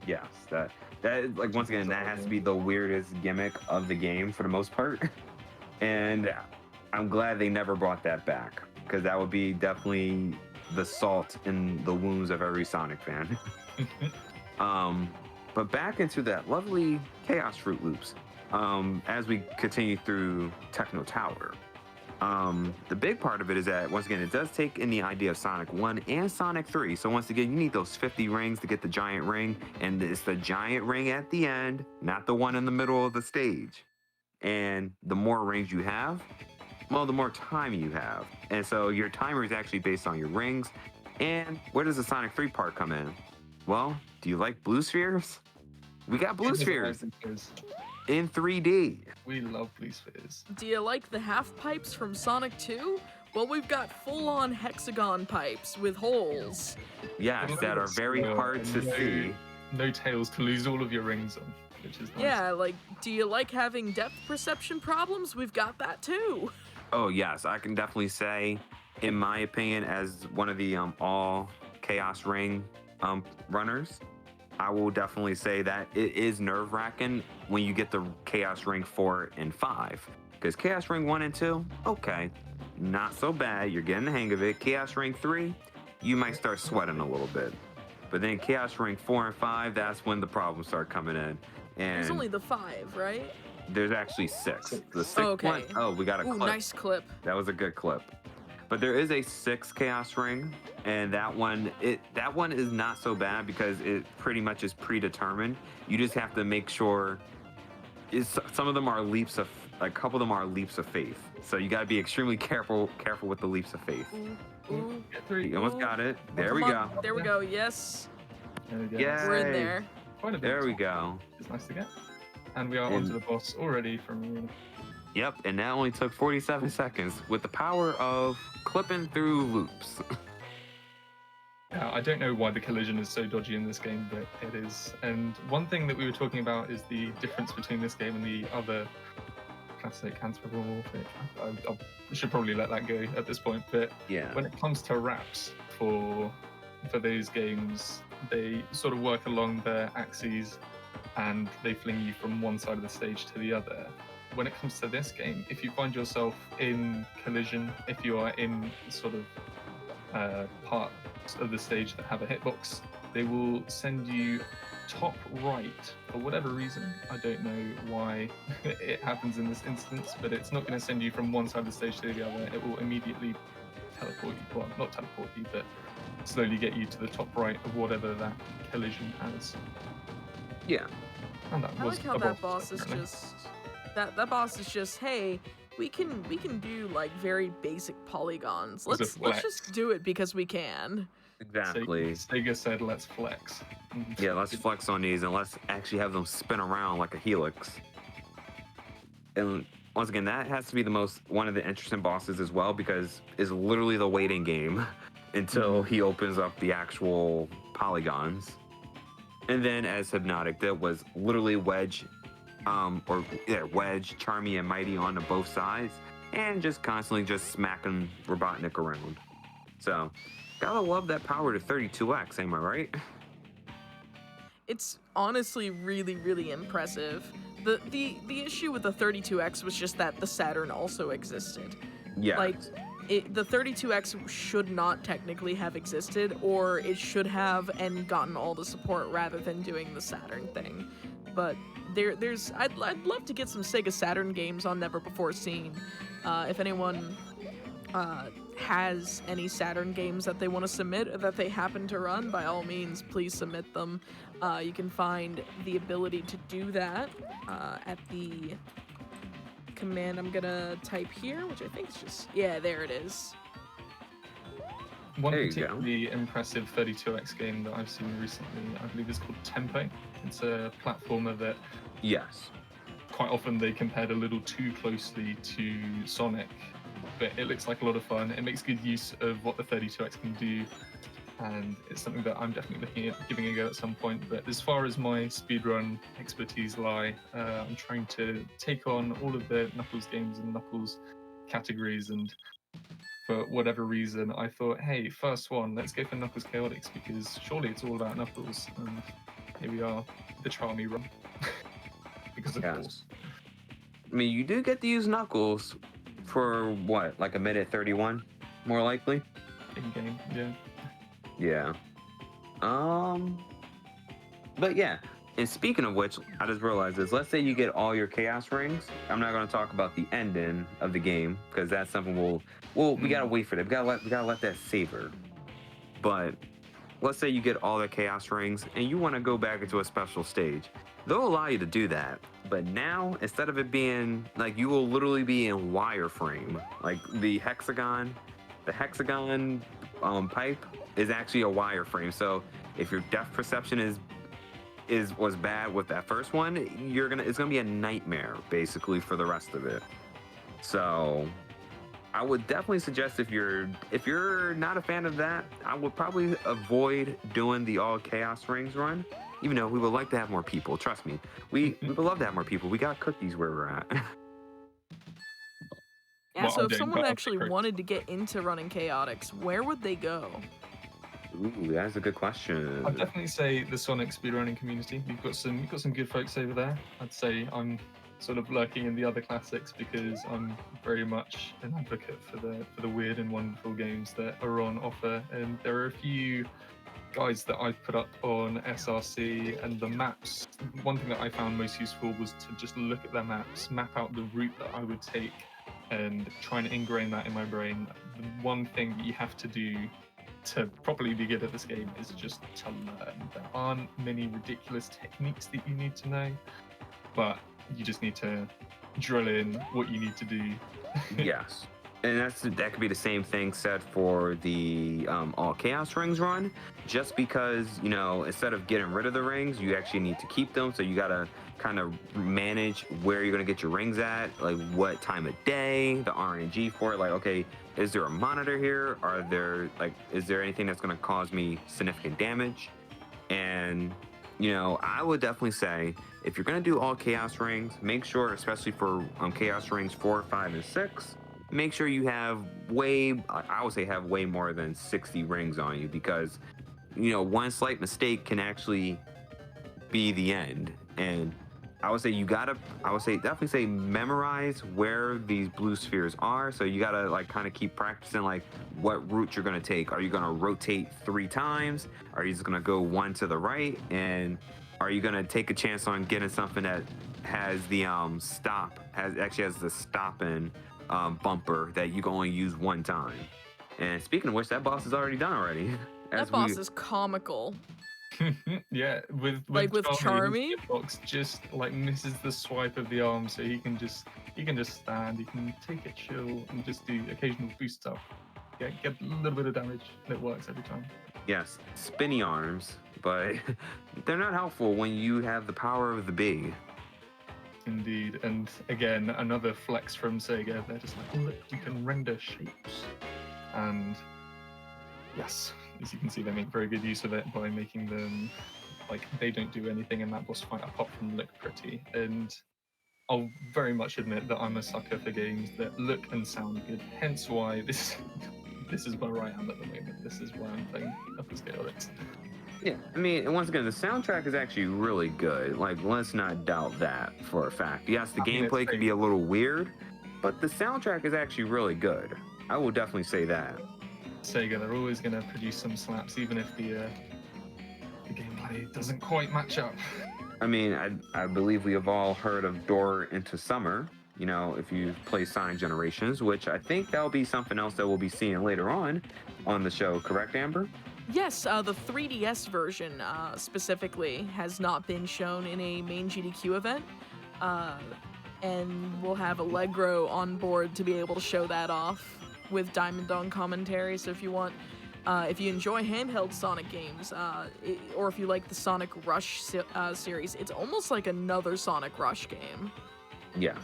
Yes, that like, once again, that has to be the weirdest gimmick of the game for the most part. And I'm glad they never brought that back, because that would be definitely the salt in the wounds of every Sonic fan. But back into that lovely Chaos Fruit Loops, as we continue through Techno Tower. The big part of it is that, once again, it does take in the idea of Sonic 1 and Sonic 3. So once again, you need those 50 rings to get the giant ring, and it's the giant ring at the end, not the one in the middle of the stage. And the more rings you have, well, the more time you have. And so your timer is actually based on your rings. And where does the Sonic 3 part come in? Well, do you like blue spheres? We got blue spheres in 3D. We love blue spheres. Do you like the half pipes from Sonic 2? Well, we've got full-on hexagon pipes with holes. Yes, that are very hard to see. No tails to lose all of your rings on, which is nice. Yeah, like, do you like having depth perception problems? We've got that too. Oh, yes, I can definitely say, in my opinion, as one of the all Chaos Ring runners, I will definitely say that it is nerve-wracking when you get the Chaos Ring 4 and 5. Because Chaos Ring 1 and 2, okay, not so bad. You're getting the hang of it. Chaos Ring 3, you might start sweating a little bit. But then Chaos Ring 4 and 5, that's when the problems start coming in. And there's only the 5, right? There's actually 6. The 6th one, oh, we got a clip. Nice clip. That was a good clip. But there is a 6th Chaos Ring, and that one is not so bad because it pretty much is predetermined. You just have to make sure. Some of them are leaps of, a couple of them are leaps of faith. So you got to be extremely careful with the leaps of faith. Ooh. You almost got it. There we go. There we go. Yes. There we go. Yay. We're in there. There we go. It's nice to get. And we are onto the boss already from Arena. Yep, and that only took 47 seconds with the power of clipping through loops. I don't know why the collision is so dodgy in this game, but it is. And one thing that we were talking about is the difference between this game and the other classic anthropomorphic. I should probably let that go at this point, but yeah, when it comes to raps for for those games, they sort of work along their axes and they fling you from one side of the stage to the other. When it comes to this game, if you find yourself in collision, if you are in sort of parts of the stage that have a hitbox, they will send you top right for whatever reason. I don't know why it happens in this instance, but it's not going to send you from one side of the stage to the other. It will immediately teleport you, well, not teleport you, but slowly get you to the top right of whatever that collision has. Yeah. And that I was like how a that boss is apparently. just that boss is just, hey, we can do like very basic polygons. It's a Let's flex. just do it because we can. Exactly. Sega said, let's flex. Yeah, let's flex on these and let's actually have them spin around like a helix. And once again, that has to be one of the interesting bosses as well, because it's literally the waiting game until he opens up the actual polygons. And then as Hypnotic, that was literally Wedge, Wedge, Charmy, and Mighty on to both sides, and just constantly just smacking Robotnik around. So, gotta love that power to 32x, am I right? It's honestly really, really impressive. The issue with the 32X was just that the Saturn also existed. Yeah. Like, the 32X should not technically have existed, or it should have and gotten all the support rather than doing the Saturn thing. But I'd love to get some Sega Saturn games on Never Before Seen. If anyone has any Saturn games that they want to submit or that they happen to run, by all means, please submit them. You can find the ability to do that at the command I'm gonna type here, which I think is just, yeah, there it is. One There you particularly impressive 32x game that I've seen recently, I believe, is called Tempo. It's a platformer that Yes. quite often they compared a little too closely to Sonic, but it looks like a lot of fun. It makes good use of what the 32x can do, and it's something that I'm definitely looking at giving a go at some point. But as far as my speedrun expertise lie, I'm trying to take on all of the Knuckles games and Knuckles categories, and for whatever reason, I thought, hey, first one, let's go for Knuckles Chaotix, because surely it's all about Knuckles, and here we are, the Charmy run. Because of course. I mean, you do get to use Knuckles for what, like a minute 31, more likely? In-game, yeah. Yeah. But yeah, and speaking of which, I just realized this. Let's say you get all your Chaos Rings. I'm not going to talk about the ending of the game, because that's something we got to wait for that. We gotta let that savor. But let's say you get all the Chaos Rings and you want to go back into a special stage. They'll allow you to do that. But now, instead of it being, like, you will literally be in wireframe. Like, the hexagon pipe is actually a wireframe. So if your depth perception was bad with that first one, it's gonna be a nightmare basically for the rest of it. So I would definitely suggest, if you're not a fan of that, I would probably avoid doing the all Chaos Rings run. Even though we would like to have more people, trust me, we would love to have more people. We got cookies where we're at. Yeah, Well, so I'm if doing someone that, actually Chris. wanted to get into running Chaotix, where would they go? Ooh, that's a good question. I'd definitely say the Sonic speedrunning community. You've got some good folks over there. I'd say I'm sort of lurking in the other classics because I'm very much an advocate for the weird and wonderful games that are on offer. And there are a few guides that I've put up on SRC, and the maps. One thing that I found most useful was to just look at their maps, map out the route that I would take, and try and ingrain that in my brain. The one thing that you have to do to properly be good at this game is just to learn. There aren't many ridiculous techniques that you need to know, but you just need to drill in what you need to do. Yes. And that could be the same thing said for the all Chaos Rings run. Just because, instead of getting rid of the rings, you actually need to keep them. So you gotta kind of manage where you're gonna get your rings at, like what time of day, the RNG for it. Like, okay, is there a monitor here? Is there anything that's gonna cause me significant damage? And I would definitely say, if you're gonna do all Chaos Rings, make sure, especially for Chaos Rings 4, 5, and 6, make sure you have way more than 60 rings on you, because one slight mistake can actually be the end. And I would say definitely say memorize where these blue spheres are. So you gotta like kind of keep practicing like what route you're gonna take. Are you gonna rotate 3 times? Are you just gonna go 1 to the right? And are you gonna take a chance on getting something that has the has the stopping bumper that you can only use 1 time? And speaking of which, that boss is already done already. That boss is comical. Yeah, with Charmy, his hitbox just like misses the swipe of the arm, so he can just stand, he can take it chill and just do occasional boosts up. Yeah, get a little bit of damage, and it works every time. Yes, spinny arms, but they're not helpful when you have the power of the big. Indeed, and again, another flex from Sega. They're just like, look, you can render shapes, and yes, as you can see, they make very good use of it by making them like they don't do anything in that boss fight apart from look pretty. And I'll very much admit that I'm a sucker for games that look and sound good. Hence why this is where I am at the moment. This is why I'm playing Knuckles Chaotix. Yeah, I mean, once again, the soundtrack is actually really good. Like, let's not doubt that for a fact. Yes, the gameplay can be a little weird, but the soundtrack is actually really good. I will definitely say that. Sega, they're always going to produce some slaps, even if the gameplay doesn't quite match up. I mean, I believe we have all heard of Door into Summer, if you play Sonic Generations, which I think that'll be something else that we'll be seeing later on the show, correct, Amber? Yes, the 3DS version specifically has not been shown in a main GDQ event, and we'll have Allegro on board to be able to show that off with Diamond on commentary. So if you enjoy handheld Sonic games, or if you like the Sonic Rush series, it's almost like another Sonic Rush game. Yeah.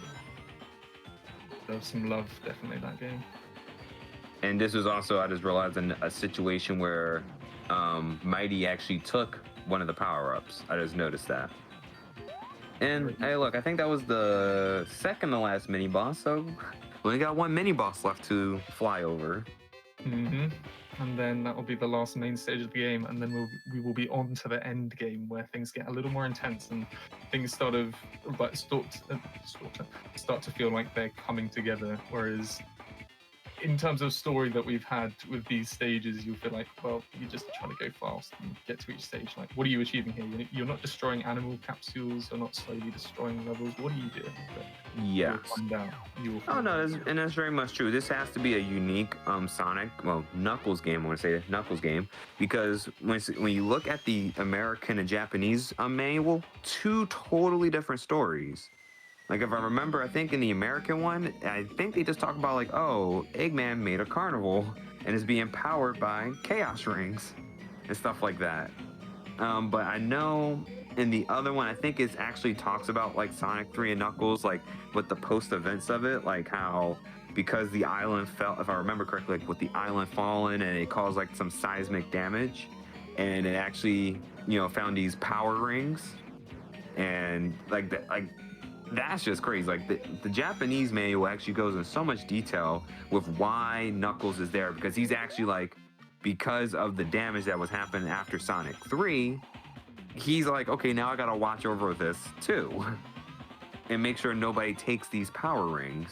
There's some love, definitely, that game. And this was also, I just realized, a situation where Mighty actually took one of the power-ups. I just noticed that. And hey, look, I think that was the second to last mini-boss, so we only got 1 mini-boss left to fly over. Mm-hmm. And then that will be the last main stage of the game, and then we will be on to the end game where things get a little more intense and things start to feel like they're coming together. Whereas in terms of story that we've had with these stages, you'll feel like, well, you're just trying to go fast and get to each stage. Like, what are you achieving here? You're not destroying animal capsules. You're not slowly destroying levels. What are you doing? But yes. You'll find out. And that's very much true. This has to be a unique Knuckles game. I want to say Knuckles game, because when you look at the American and Japanese manual, 2 totally different stories. Like, if I remember, I think in the American one, I think they just talk about, like, oh, Eggman made a carnival and is being powered by chaos rings and stuff like that. But I know in the other one, I think it actually talks about, like, Sonic 3 and Knuckles, like, with the post-events of it, like how because the island fell, if I remember correctly, like, with the island falling and it caused, like, some seismic damage, and it actually, found these power rings, and, that's just crazy. Like, the Japanese manual actually goes in so much detail with why Knuckles is there, because he's actually, like, because of the damage that was happening after Sonic 3, he's like, okay, now I gotta watch over this too and make sure nobody takes these power rings.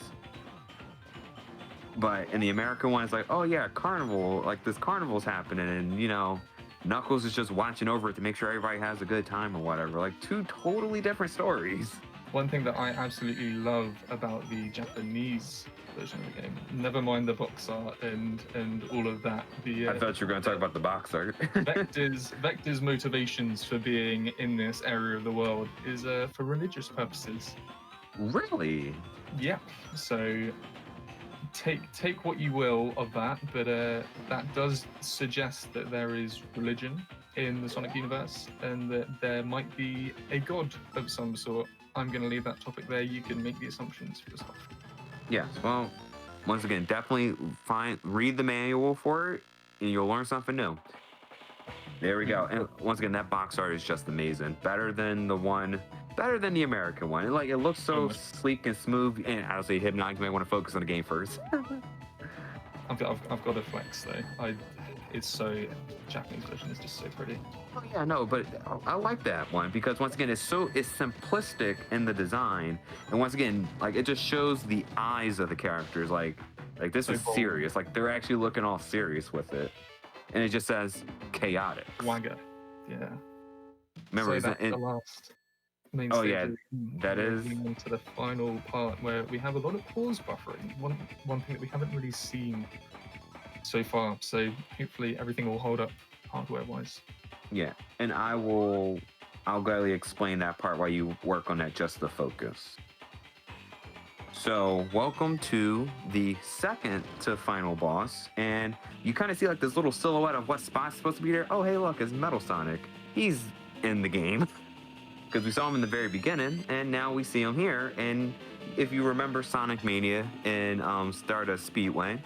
But in the American one, it's like, oh yeah, carnival, like this carnival's happening, and Knuckles is just watching over it to make sure everybody has a good time or whatever. Like, 2 totally different stories. One thing that I absolutely love about the Japanese version of the game, never mind the box art and all of that. I thought you were going to talk about the box art. Vector's motivations for being in this area of the world is for religious purposes. Really? Yeah. So take what you will of that, but that does suggest that there is religion in the Sonic universe and that there might be a god of some sort. I'm going to leave that topic there. You can make the assumptions for yourself. Yes, well, once again, definitely read the manual for it, and you'll learn something new. There we go. And once again, that box art is just amazing. Better than the American one. It looks so sleek and smooth. And I'll say, Hypnotic, you might want to focus on the game first. I've got a flex though. it's so Japanese version is just so pretty. Oh yeah, no, but I like that one because once again, it's simplistic in the design, and once again, like it just shows the eyes of the characters. Like this So is bold. serious. Like they're actually looking all serious with it, and it just says Chaotix. Wagger. Yeah. Remember, so that's the last main Oh, stage. yeah, that we're is- moving into the final part where we have a lot of pause buffering. One thing that we haven't really seen so far. So hopefully everything will hold up hardware-wise. Yeah, and I'll gladly explain that part while you work on that just the focus. So welcome to the second to final boss, and you kind of see like this little silhouette of what spot's supposed to be there. Oh, hey, look, it's Metal Sonic. He's in the game because we saw him in the very beginning, and now we see him here. And if you remember Sonic Mania in Stardust Speedway,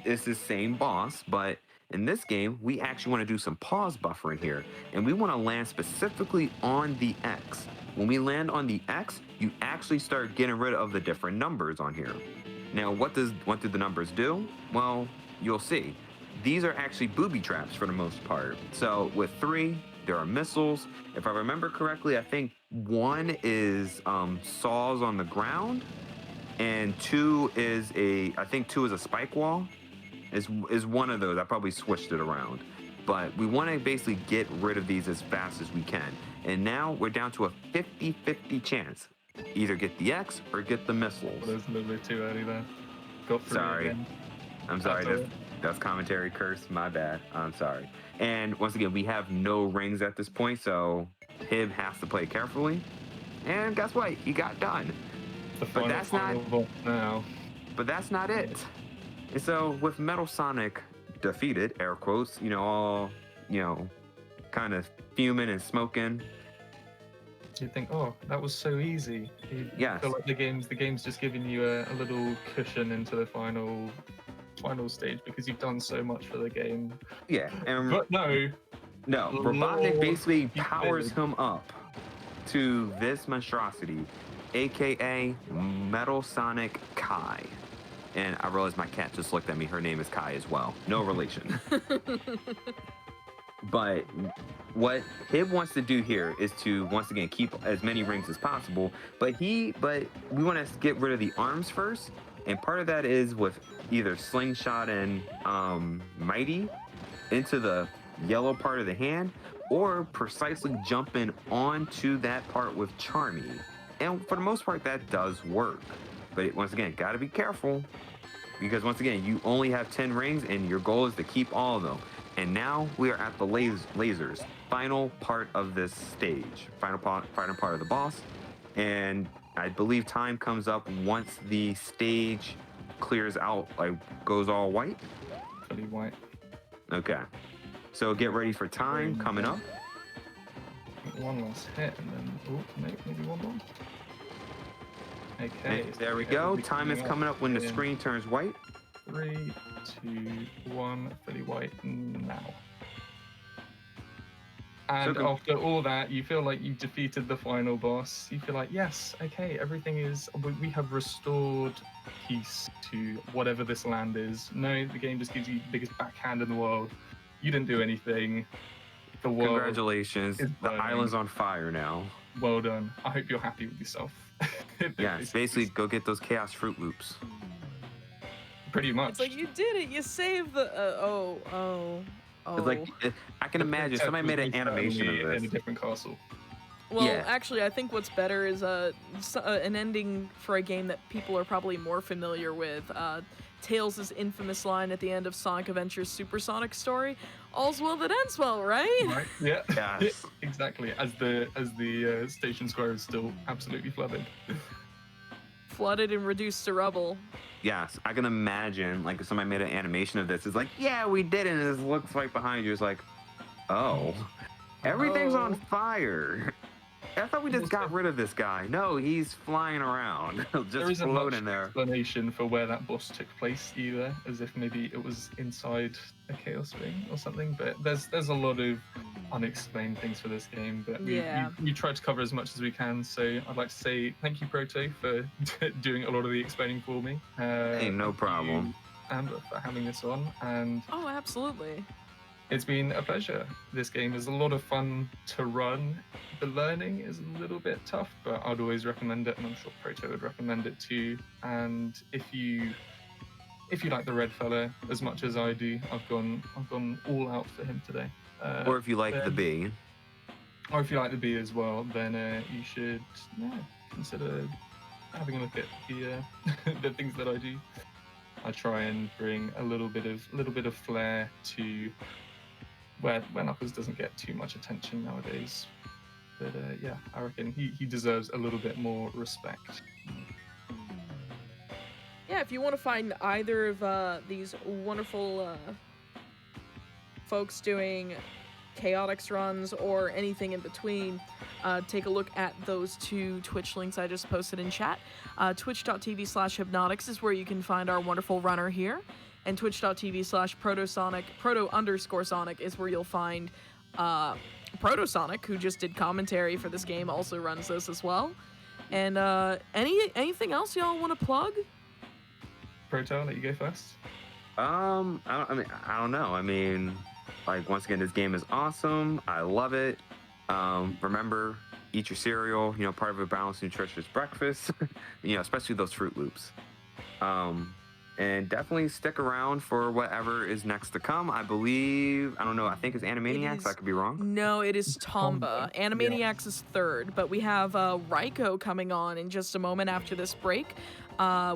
it's the same boss, but in this game, we actually want to do some pause buffering here, and we want to land specifically on the X. When we land on the X, you actually start getting rid of the different numbers on here. Now, what do the numbers do? Well, you'll see. These are actually booby traps for the most part. So with 3, there are missiles. If I remember correctly, I think 1 is saws on the ground, and 2 is a spike wall. Is one of those. I probably switched it around. But we want to basically get rid of these as fast as we can. And now we're down to a 50-50 chance. Either get the X or get the missiles. That was a little bit too early there. Got through Sorry. Again. I'm sorry. That's all right. That's commentary curse. My bad. I'm sorry. And once again, we have no rings at this point, so Hib has to play carefully. And guess what? He got done. The final boss now. But that's not it. And so with Metal Sonic defeated, air quotes, all, kind of fuming and smoking. You think, oh, that was so easy. You Yes. feel like the game's just giving you a little cushion into the final stage because you've done so much for the game. Yeah, and But no, Robotnik basically he powers failed. him up to this monstrosity, aka Metal Sonic Kai. And I realized my cat just looked at me. Her name is Kai as well. No relation. But what Hib wants to do here is to once again keep as many rings as possible. But we want to get rid of the arms first, and part of that is with either Slingshot and Mighty into the yellow part of the hand, or precisely jumping onto that part with Charmy. And for the most part, that does work. But once again, gotta be careful, because once again, you only have 10 rings, and your goal is to keep all of them. And now we are at the lasers, final part of this stage, final part of the boss. And I believe time comes up once the stage clears out, like goes all white. Fully white. Okay, so get ready for time coming up. One last hit, and then maybe one more. Okay. And there we go. Time is coming up when the screen turns white. 3, 2, 1, fully white now. And So after all that, you feel like you've defeated the final boss. You feel like, yes, okay, everything is. We have restored peace to whatever this land is. No, the game just gives you the biggest backhand in the world. You didn't do anything. The world. Congratulations. is The burning. island's on fire now. Well done. I hope you're happy with yourself. Yes, basically go get those Chaos Fruit Loops. Pretty much. It's like you did it. You saved the. It's like I can imagine somebody made an animation of in a this. different castle. Well, Yeah. actually, I think what's better is an ending for a game that people are probably more familiar with. Tails' infamous line at the end of Sonic Adventure's Supersonic story: "All's well that ends well," right? Right? Yeah. Yes. Exactly. As the station square is still absolutely flooded. Flooded and reduced to rubble. Yes, I can imagine like if somebody made an animation of this. It's like, yeah, we did it, and it looks right behind you. It's like, oh, everything's on fire. I thought we just got rid of this guy. No, he's flying around, There just isn't much floating there. explanation for where that boss took place either, as if maybe it was inside a Chaos Ring or something. But there's a lot of unexplained things for this game, but we tried to cover as much as we can. So I'd like to say thank you, Proto, for doing a lot of the explaining for me. Hey, no problem. Amber, for having this on, and Oh, absolutely. It's been a pleasure. This game is a lot of fun to run. The learning is a little bit tough, but I'd always recommend it, and I'm sure Proto would recommend it too. And if you like the red fella as much as I do, I've gone all out for him today. Or if you like the bee. Or if you like the bee as well, then you should consider having a look at the the things that I do. I try and bring a little bit of flair to where Knuckles doesn't get too much attention nowadays. But yeah, I reckon he deserves a little bit more respect. Yeah, if you want to find either of these wonderful folks doing Chaotix runs or anything in between, take a look at those two Twitch links I just posted in chat. Twitch.tv/Hypnotix is where you can find our wonderful runner here, and Twitch.tv/Protosonic, Proto_Sonic is where you'll find Protosonic, who just did commentary for this game, also runs this as well. And anything else y'all want to plug? Proto, I'll let you go first. I don't know. I mean, like, once again, this game is awesome. I love it. Remember, eat your cereal. You know, part of a balanced, nutritious breakfast. You know, especially those Fruit Loops. And definitely stick around for whatever is next to come. I believe, I don't know, I think it's Animaniacs. I could be wrong. No, it is Tomba. Animaniacs is third, but we have Raiko coming on in just a moment after this break.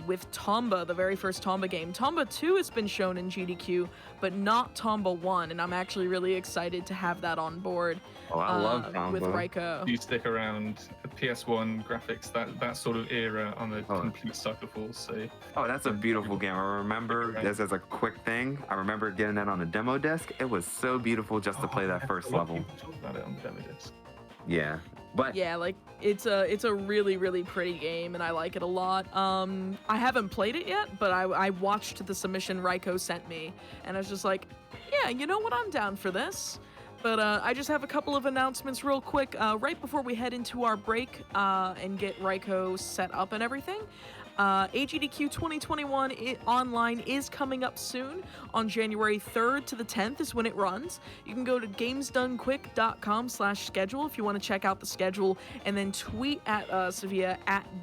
With Tomba, the very first Tomba game. Tomba 2 has been shown in GDQ, but not Tomba 1, and I'm actually really excited to have that on board. Oh, I love Tomba. With Raiko. You stick around PS1 graphics, that sort of era, I'm a complete sucker for. So. Oh, that's a beautiful game. I remember, just as a quick thing, I remember getting that on a demo disc. It was so beautiful just to play that first level. People talk about it on the demo disc. Yeah. But yeah, like it's a really, really pretty game, and I like it a lot. I haven't played it yet, but I watched the submission Raiko sent me, and I was just like, yeah, you know what, I'm down for this. But I just have a couple of announcements real quick right before we head into our break and get Raiko set up and everything. AGDQ 2021 online is coming up soon. On January 3rd to the 10th is when it runs. You can go to gamesdonequick.com/schedule if you want to check out the schedule, and then tweet at us via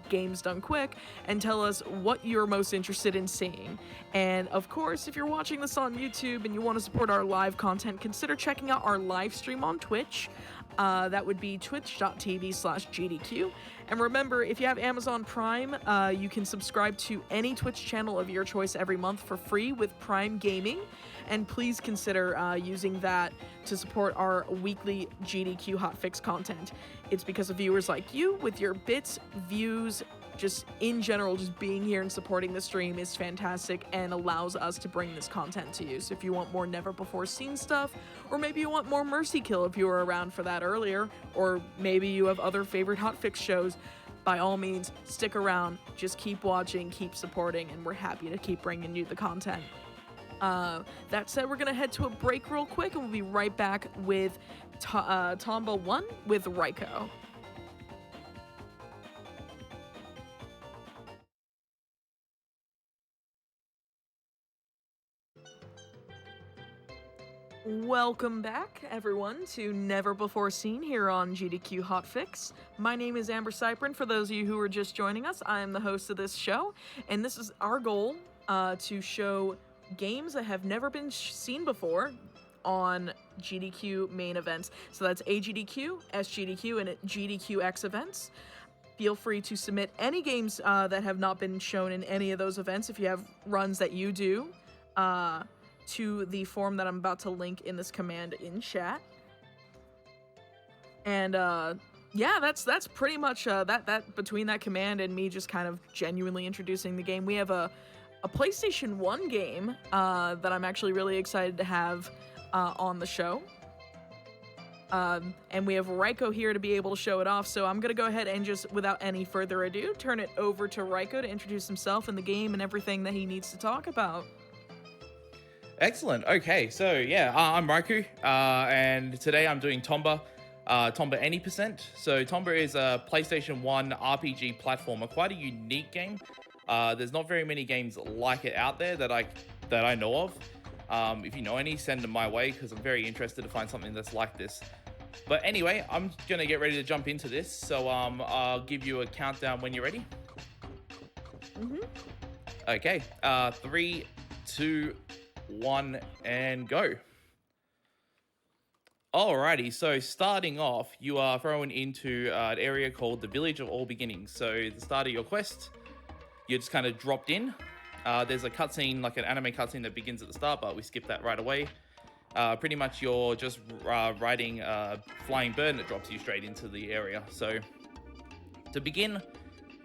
@gamesdonequick and tell us what you're most interested in seeing. And of course, if you're watching this on YouTube and you want to support our live content, consider checking out our live stream on Twitch. That would be twitch.tv/GDQ. And remember, if you have Amazon Prime, you can subscribe to any Twitch channel of your choice every month for free with Prime Gaming. And please consider using that to support our weekly GDQ hotfix content. It's because of viewers like you. With your bits, views, just in general, just being here and supporting the stream is fantastic and allows us to bring this content to you. So if you want more never before seen stuff, or maybe you want more Mercy Kill if you were around for that earlier, or maybe you have other favorite hotfix shows, by all means, stick around, just keep watching, keep supporting, and we're happy to keep bringing you the content. That said, we're gonna head to a break real quick, and we'll be right back with Tomba 1 with Raiko. Welcome back, everyone, to Never Before Seen here on GDQ Hotfix. My name is AmberCyprian. For those of you who are just joining us, I am the host of this show, and this is our goal to show games that have never been seen before on GDQ main events. So that's AGDQ, SGDQ, and GDQx events. Feel free to submit any games that have not been shown in any of those events if you have runs that you do. To the form that I'm about to link in this command in chat. And yeah, that's pretty much that between that command and me just kind of genuinely introducing the game. We have a PlayStation 1 game that I'm actually really excited to have on the show. And we have Raiko here to be able to show it off, so I'm gonna go ahead and just, without any further ado, turn it over to Raiko to introduce himself and the game and everything that he needs to talk about. Excellent. Okay, so yeah, I'm Raiko, and today I'm doing Tomba, Tomba Any %. So Tomba is a PlayStation 1 RPG platformer, quite a unique game. There's not very many games like it out there that I know of. If you know any, send them my way because I'm very interested to find something that's like this. But anyway, I'm gonna get ready to jump into this. So I'll give you a countdown when you're ready. Okay, 3, 2, 1, and go. Alrighty, so starting off, you are thrown into an area called the Village of All Beginnings. So at the start of your quest, you're just kind of dropped in. There's a cutscene, like an anime cutscene that begins at the start, but we skip that right away. Pretty much you're just riding a flying bird and it drops you straight into the area. So to begin,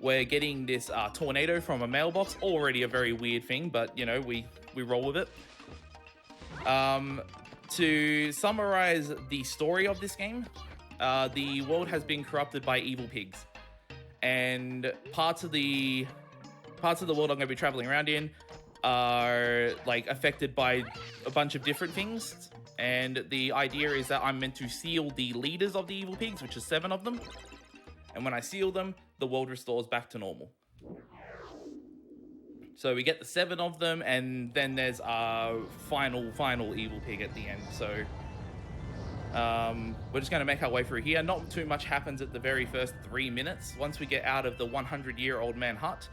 we're getting this tornado from a mailbox. Already a very weird thing, but you know, we roll with it. To summarize the story of this game, the world has been corrupted by evil pigs, and parts of the world I'm going to be traveling around in are like affected by a bunch of different things. And the idea is that I'm meant to seal the leaders of the evil pigs, which is 7 of them. And when I seal them, the world restores back to normal. So we get the 7 of them, and then there's a final evil pig at the end. So we're just going to make our way through here. Not too much happens at the very first 3 minutes. Once we get out of the 100-year-old man hut,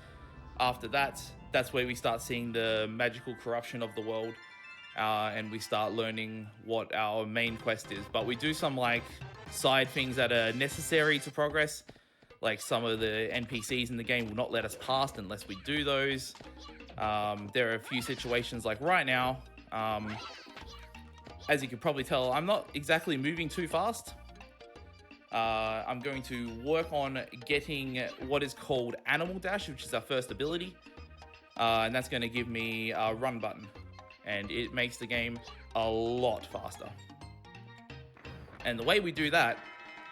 after that's where we start seeing the magical corruption of the world, and we start learning what our main quest is. But we do some like side things that are necessary to progress. Like some of the NPCs in the game will not let us past unless we do those. There are a few situations like right now, as you can probably tell, I'm not exactly moving too fast. I'm going to work on getting what is called Animal Dash, which is our first ability. And that's going to give me a run button. And it makes the game a lot faster. And the way we do that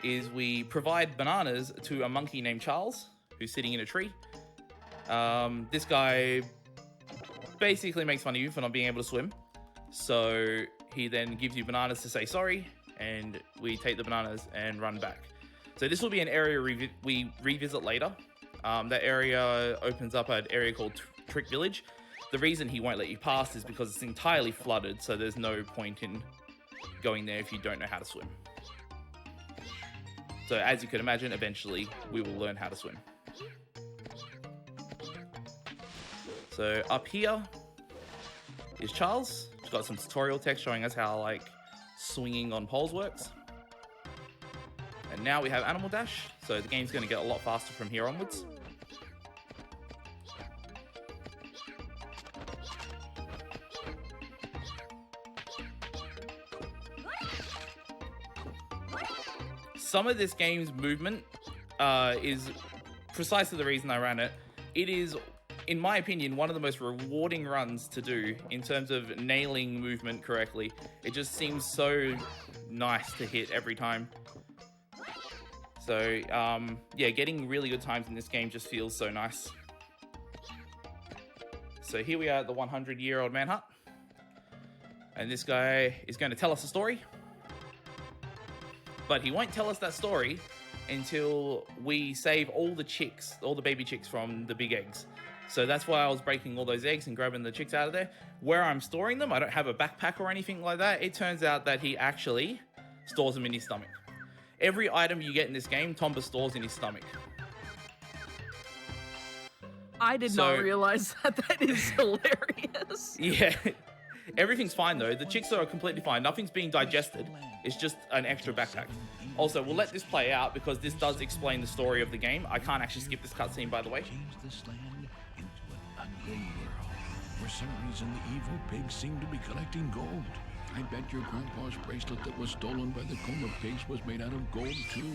is we provide bananas to a monkey named Charles, who's sitting in a tree. This guy basically makes fun of you for not being able to swim. So he then gives you bananas to say sorry, and we take the bananas and run back. So this will be an area we revisit later. That area opens up an area called Trick Village. The reason he won't let you pass is because it's entirely flooded, so there's no point in going there if you don't know how to swim. So as you can imagine, eventually we will learn how to swim. So up here is Charles. He's got some tutorial text showing us how like swinging on poles works. And now we have Animal Dash, so the game's going to get a lot faster from here onwards. Some of this game's movement is precisely the reason I ran it. It is, in my opinion, one of the most rewarding runs to do in terms of nailing movement correctly. It just seems so nice to hit every time. So, yeah, getting really good times in this game just feels so nice. So here we are at the 100-year-old man hut. And this guy is going to tell us a story. But he won't tell us that story until we save all the chicks, all the baby chicks from the big eggs. So that's why I was breaking all those eggs and grabbing the chicks out of there. Where I'm storing them, I don't have a backpack or anything like that. It turns out that he actually stores them in his stomach. Every item you get in this game, Tomba stores in his stomach. I did not realize that. That is hilarious. Yeah. Everything's fine though. The chicks are completely fine. Nothing's being digested. It's just an extra backpack. Also, we'll let this play out because this does explain the story of the game. I can't actually skip this cutscene, by the way. Change this land into an ugly world. For some reason, the evil pigs seem to be collecting gold. I bet your grandpa's bracelet that was stolen by the Tomba pigs was made out of gold too.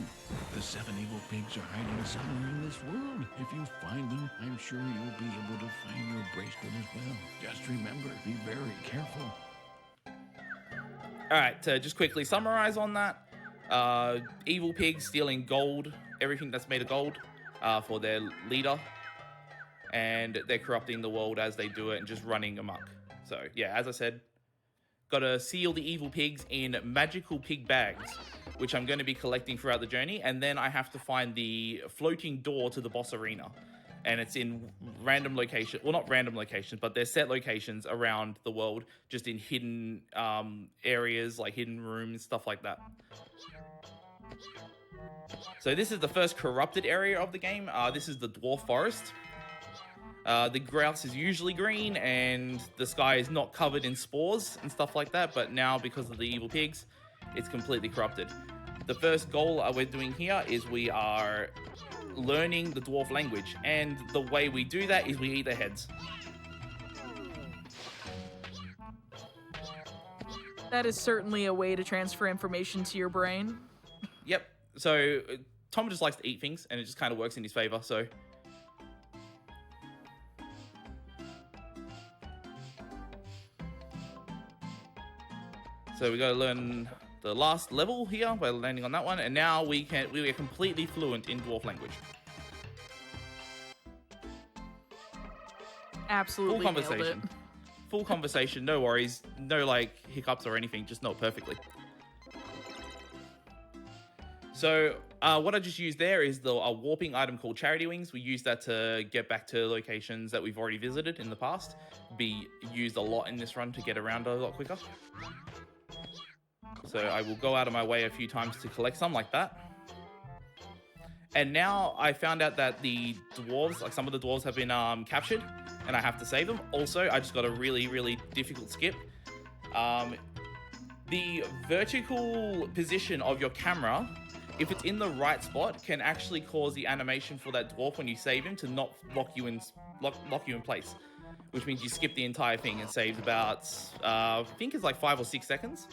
The 7 evil pigs are hiding somewhere in this world. If you find them, I'm sure you'll be able to find your bracelet as well. Just remember, be very careful. All right, to just quickly summarize on that. Evil pigs stealing gold, everything that's made of gold, for their leader. And they're corrupting the world as they do it and just running amok. So yeah, as I said, gotta seal the evil pigs in magical pig bags, which I'm going to be collecting throughout the journey. And then I have to find the floating door to the boss arena. and it's in random location. Well, not random locations, but they're set locations around the world, just in hidden areas, like hidden rooms, stuff like that. So this is the first corrupted area of the game. This is the Dwarf Forest. The grass is usually green and the sky is not covered in spores and stuff like that, but now because of the evil pigs, it's completely corrupted. The first goal we're doing here is we are learning the dwarf language, and the way we do that is we eat their heads. That is certainly a way to transfer information to your brain. Yep. So Tom just likes to eat things, and it just kind of works in his favor, so... So we got to learn the last level here by landing on that one, and now we are completely fluent in dwarf language. Absolutely Full conversation. nailed it. Full conversation, no worries, no like hiccups or anything, just not perfectly. So what I just used there is a warping item called Charity Wings. We use that to get back to locations that we've already visited in the past. Be used a lot in this run to get around a lot quicker. So I will go out of my way a few times to collect some like that. And now I found out that the dwarves, like some of the dwarves have been captured, and I have to save them. Also, I just got a really, really difficult skip. The vertical position of your camera, if it's in the right spot, can actually cause the animation for that dwarf when you save him to not lock you in place, which means you skip the entire thing and saves about, I think it's like 5 or 6 seconds.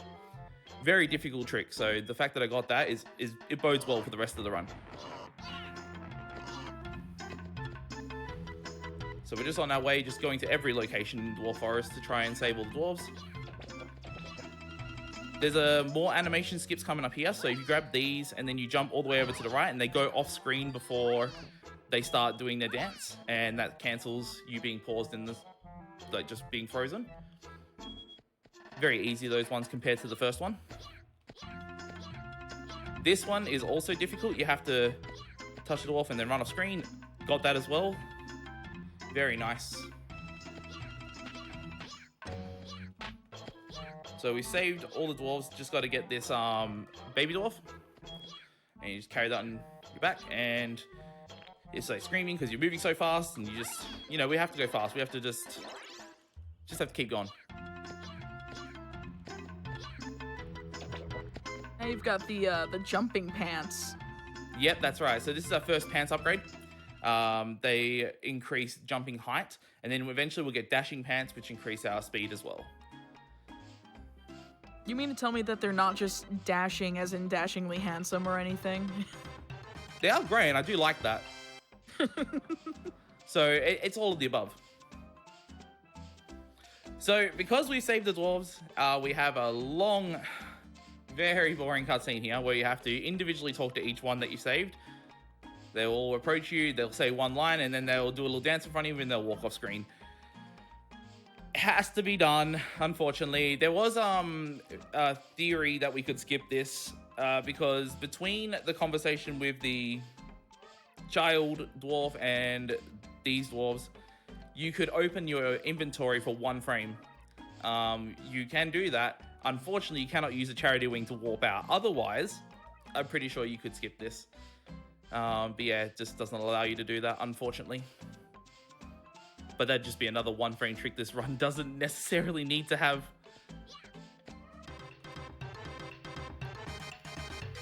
Very difficult trick. So the fact that I got that is it bodes well for the rest of the run. So we're just on our way, just going to every location in Dwarf Forest to try and save all the dwarves. There's more animation skips coming up here. So if you grab these and then you jump all the way over to the right, and they go off screen before they start doing their dance, and that cancels you being paused in this, like just being frozen. Very easy, those ones, compared to the first one. This one is also difficult. You have to touch the dwarf and then run off screen. Got that as well. Very nice. So we saved all the dwarves. Just got to get this baby dwarf. And you just carry that on your back. And it's like screaming because you're moving so fast. And you just, you know, we have to go fast. We have to just have to keep going. Now you've got the jumping pants. Yep, that's right. So this is our first pants upgrade. They increase jumping height, and then eventually we'll get dashing pants, which increase our speed as well. You mean to tell me that they're not just dashing as in dashingly handsome or anything? They are grey, and I do like that. So it's all of the above. So because we saved the dwarves, we have a long, very boring cutscene here where you have to individually talk to each one that you saved. They will approach you, they'll say one line, and then they'll do a little dance in front of you, and they'll walk off screen. It has to be done, unfortunately. There was a theory that we could skip this because between the conversation with the child dwarf and these dwarves, you could open your inventory for 1 frame. You can do that. Unfortunately, you cannot use a charity wing to warp out. Otherwise, I'm pretty sure you could skip this. But yeah, it just doesn't allow you to do that, unfortunately. But that'd just be another 1 frame trick this run doesn't necessarily need to have.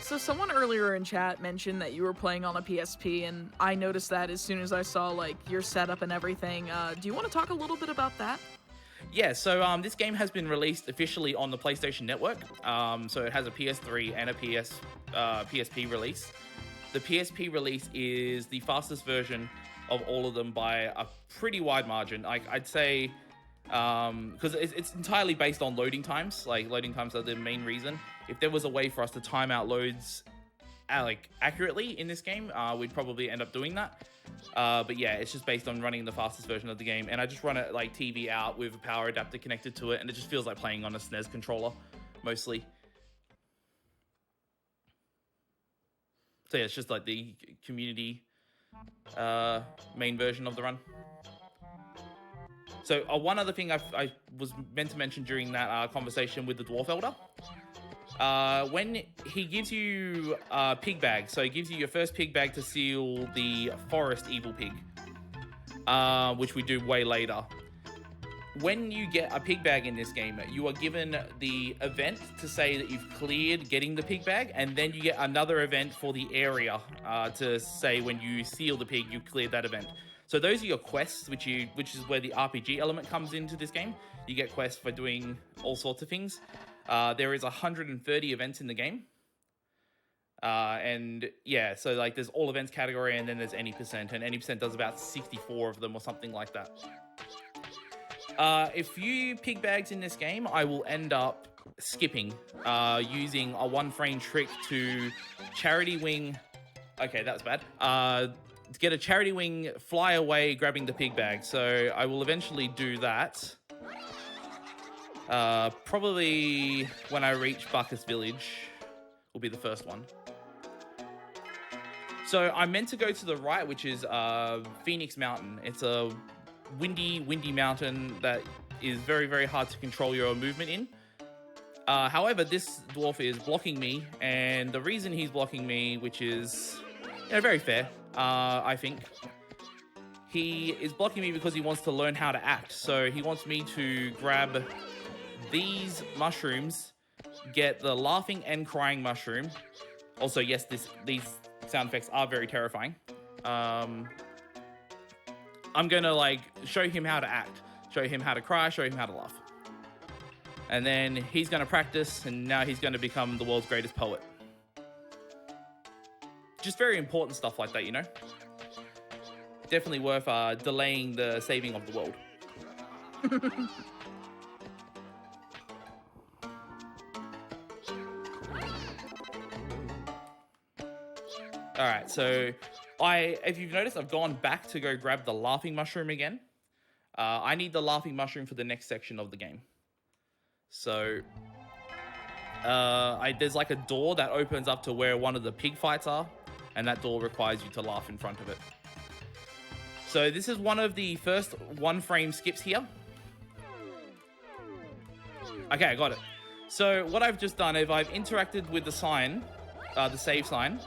So someone earlier in chat mentioned that you were playing on a PSP, and I noticed that as soon as I saw like your setup and everything. Do you want to talk a little bit about that? Yeah, so this game has been released officially on the PlayStation Network. So it has a PS3 and a PSP release. The PSP release is the fastest version of all of them by a pretty wide margin. I'd say, because it's entirely based on loading times. Like, loading times are the main reason. If there was a way for us to time out loads accurately in this game, we'd probably end up doing that. But yeah, it's just based on running the fastest version of the game. And I just run it like TV out with a power adapter connected to it, and it just feels like playing on a SNES controller, mostly. So yeah, it's just like the community main version of the run. So one other thing I was meant to mention during that conversation with the Dwarf Elder, when he gives you a pig bag, so he gives you your first pig bag to seal the forest evil pig, which we do way later. When you get a pig bag in this game, you are given the event to say that you've cleared getting the pig bag, and then you get another event for the area to say when you seal the pig, you cleared that event. So those are your quests, which is where the RPG element comes into this game. You get quests for doing all sorts of things. There is 130 events in the game. And yeah, so like there's all events category, and then there's any percent, and any percent does about 64 of them or something like that. A few pig bags in this game, I will end up skipping, using a 1-frame trick to charity wing. Okay, that was bad. To get a charity wing, fly away, grabbing the pig bag. So I will eventually do that. Probably when I reach Buckus Village will be the first one. So I'm meant to go to the right, which is Phoenix Mountain. It's a windy mountain that is very, very hard to control your movement in. However, this dwarf is blocking me, and the reason he's blocking me, which is very fair, I think, he is blocking me because he wants to learn how to act. So he wants me to grab these mushrooms, get the laughing and crying mushroom. Also, yes, these sound effects are very terrifying. I'm gonna like show him how to act, show him how to cry, show him how to laugh. And then he's gonna practice, and now he's gonna become the world's greatest poet. Just very important stuff like that, you know? Definitely worth delaying the saving of the world. Alright, so if you've noticed, I've gone back to go grab the laughing mushroom again. I need the laughing mushroom for the next section of the game. So there's like a door that opens up to where one of the pig fights are, and that door requires you to laugh in front of it. So this is one of the first 1-frame skips here. Okay, I got it. So what I've just done is I've interacted with the sign, the save sign,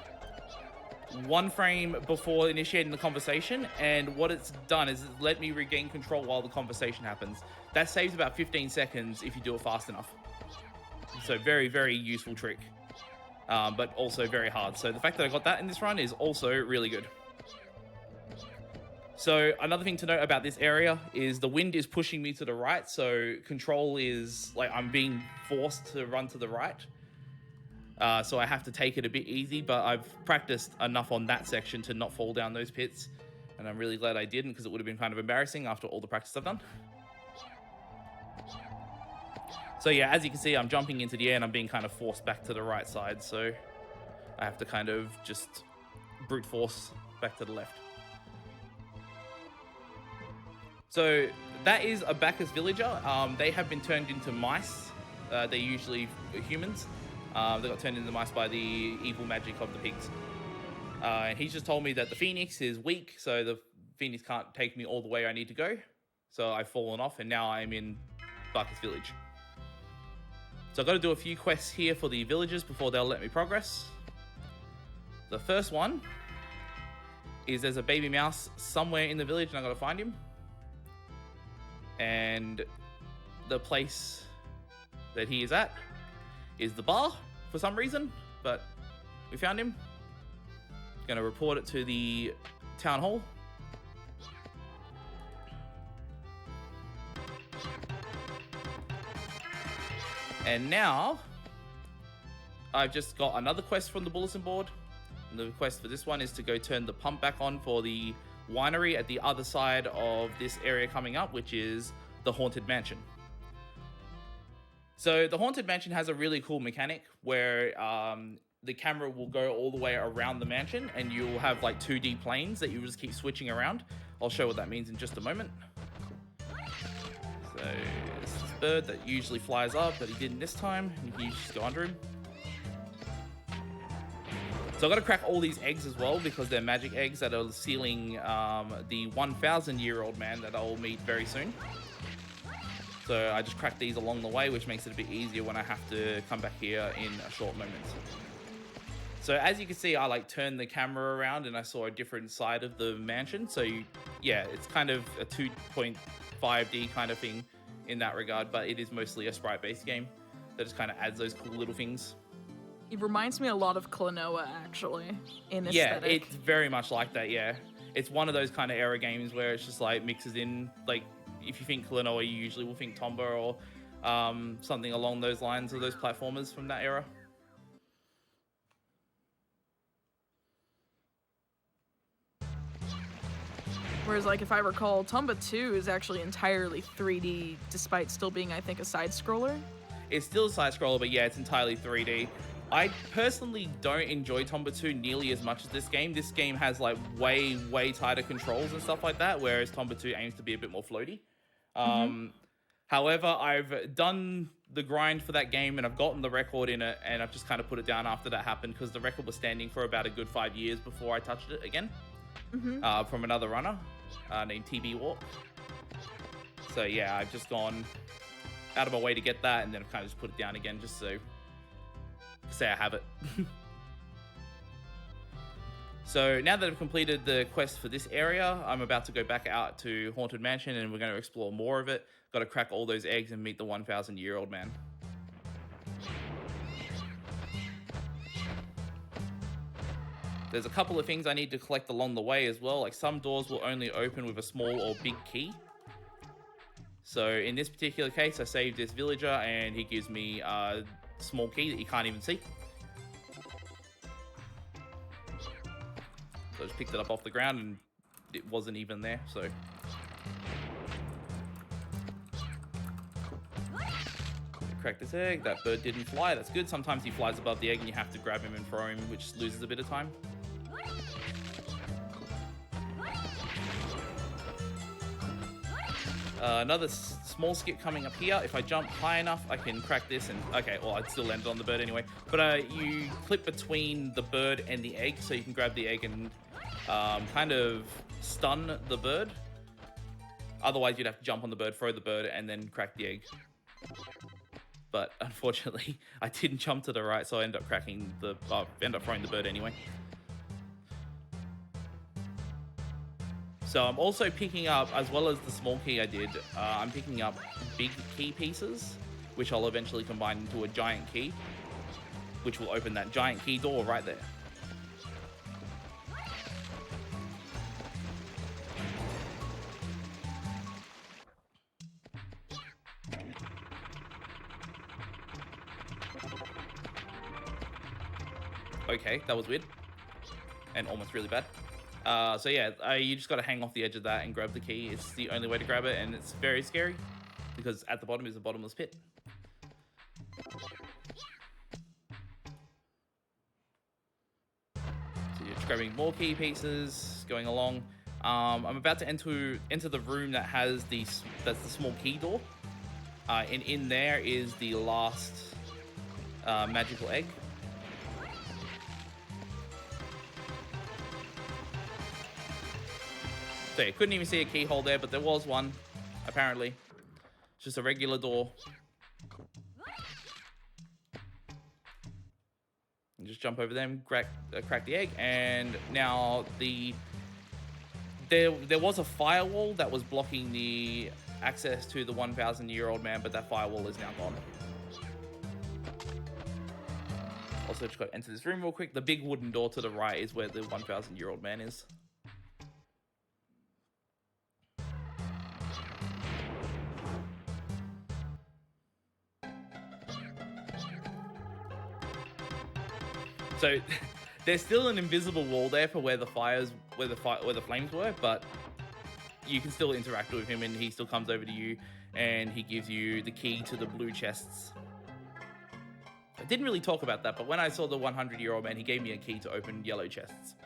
1 frame before initiating the conversation, and what it's done is it's let me regain control while the conversation happens. That saves about 15 seconds if you do it fast enough. So very, very useful trick, but also very hard. So the fact that I got that in this run is also really good. So another thing to note about this area is the wind is pushing me to the right, so control is like I'm being forced to run to the right. So I have to take it a bit easy, but I've practiced enough on that section to not fall down those pits. And I'm really glad I didn't, because it would have been kind of embarrassing after all the practice I've done. So yeah, as you can see, I'm jumping into the air and I'm being kind of forced back to the right side. So I have to kind of just brute force back to the left. So that is a Bacchus villager. They have been turned into mice. They're usually humans. They got turned into mice by the evil magic of the pigs. And he's just told me that the phoenix is weak, so the phoenix can't take me all the way I need to go. So I've fallen off, and now I'm in Bacchus village. So I've got to do a few quests here for the villagers before they'll let me progress. The first one is there's a baby mouse somewhere in the village, and I've got to find him. And the place that he is at is the bar for some reason, but we found him. Gonna report it to the town hall. And now I've just got another quest from the bulletin board. And the quest for this one is to go turn the pump back on for the winery at the other side of this area coming up, which is the Haunted Mansion. So the Haunted Mansion has a really cool mechanic where the camera will go all the way around the mansion, and you'll have like 2D planes that you just keep switching around. I'll show what that means in just a moment. So this is bird that usually flies up, but he didn't this time. You can just go under him. So I've got to crack all these eggs as well because they're magic eggs that are sealing the 1,000-year-old man that I'll meet very soon. So I just cracked these along the way, which makes it a bit easier when I have to come back here in a short moment. So as you can see, I like turned the camera around and I saw a different side of the mansion. So yeah, it's kind of a 2.5D kind of thing in that regard, but it is mostly a sprite-based game that just kind of adds those cool little things. It reminds me a lot of Klonoa, actually, in aesthetic. Yeah, it's very much like that, yeah. It's one of those kind of era games where it's just like mixes in, like, if you think Klonoa, you usually will think Tomba or something along those lines of those platformers from that era. Whereas, like, if I recall, Tomba 2 is actually entirely 3D, despite still being, I think, a side-scroller. It's still a side-scroller, but yeah, it's entirely 3D. I personally don't enjoy Tomba 2 nearly as much as this game. This game has, like, way tighter controls and stuff like that, whereas Tomba 2 aims to be a bit more floaty. However, I've done the grind for that game and I've gotten the record in it, and I've just kind of put it down after that happened because the record was standing for about a good 5 years before I touched it again. From another runner named TB Walk. So yeah, I've just gone out of my way to get that, and then I've kind of just put it down again just so say I have it. So now that I've completed the quest for this area, I'm about to go back out to Haunted Mansion and we're going to explore more of it. Got to crack all those eggs and meet the 1,000-year-old man. There's a couple of things I need to collect along the way as well. Like some doors will only open with a small or big key. So in this particular case, I saved this villager and he gives me a small key that you can't even see. So I just picked it up off the ground and it wasn't even there, so. Crack this egg, that bird didn't fly, that's good. Sometimes he flies above the egg and you have to grab him and throw him, which loses a bit of time. Another small skip coming up here. If I jump high enough, I can crack this and... Okay, well, I'd still landed on the bird anyway. But you clip between the bird and the egg, so you can grab the egg and kind of stun the bird. Otherwise, you'd have to jump on the bird, throw the bird, and then crack the egg. But unfortunately, I didn't jump to the right, so I ended up cracking the... end up throwing the bird anyway. So I'm also picking up, as well as the small key I did, I'm picking up big key pieces, which I'll eventually combine into a giant key, which will open that giant key door right there. Okay, that was weird. And almost really bad. So yeah, you just got to hang off the edge of that and grab the key. It's the only way to grab it, and it's very scary because at the bottom is a bottomless pit. So you're just grabbing more key pieces, going along. I'm about to enter the room that has that's the small key door, and in there is the last magical egg. So you couldn't even see a keyhole there, but there was one, apparently. It's just a regular door. And just jump over them, crack the egg, and now there was a firewall that was blocking the access to the 1,000-year-old man, but that firewall is now gone. Also, just got to enter this room real quick. The big wooden door to the right is where the 1,000-year-old man is. So there's still an invisible wall there for where the flames were, but you can still interact with him and he still comes over to you and he gives you the key to the blue chests. I didn't really talk about that, but when I saw the 100-year-old man, he gave me a key to open yellow chests.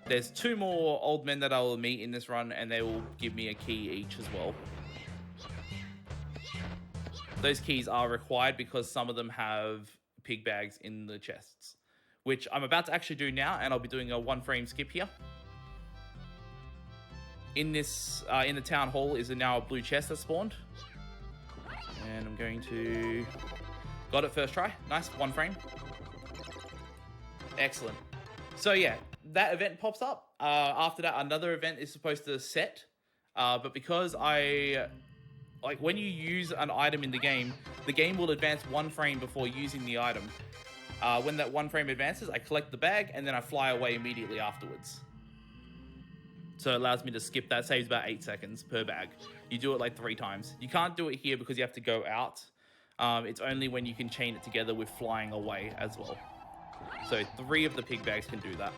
There's 2 more old men that I will meet in this run and they will give me a key each as well. Those keys are required because some of them have pig bags in the chests, which I'm about to actually do now, and I'll be doing a 1 frame skip here. In this, in the town hall is now a blue chest that spawned. And I'm going to... Got it first try. Nice, 1 frame. Excellent. So yeah, that event pops up. After that, another event is supposed to set. But because like when you use an item in the game will advance 1 frame before using the item. When that 1 frame advances, I collect the bag and then I fly away immediately afterwards. So it allows me to skip that, saves about 8 seconds per bag. You do it like 3 times. You can't do it here because you have to go out. It's only when you can chain it together with flying away as well. So 3 of the pig bags can do that.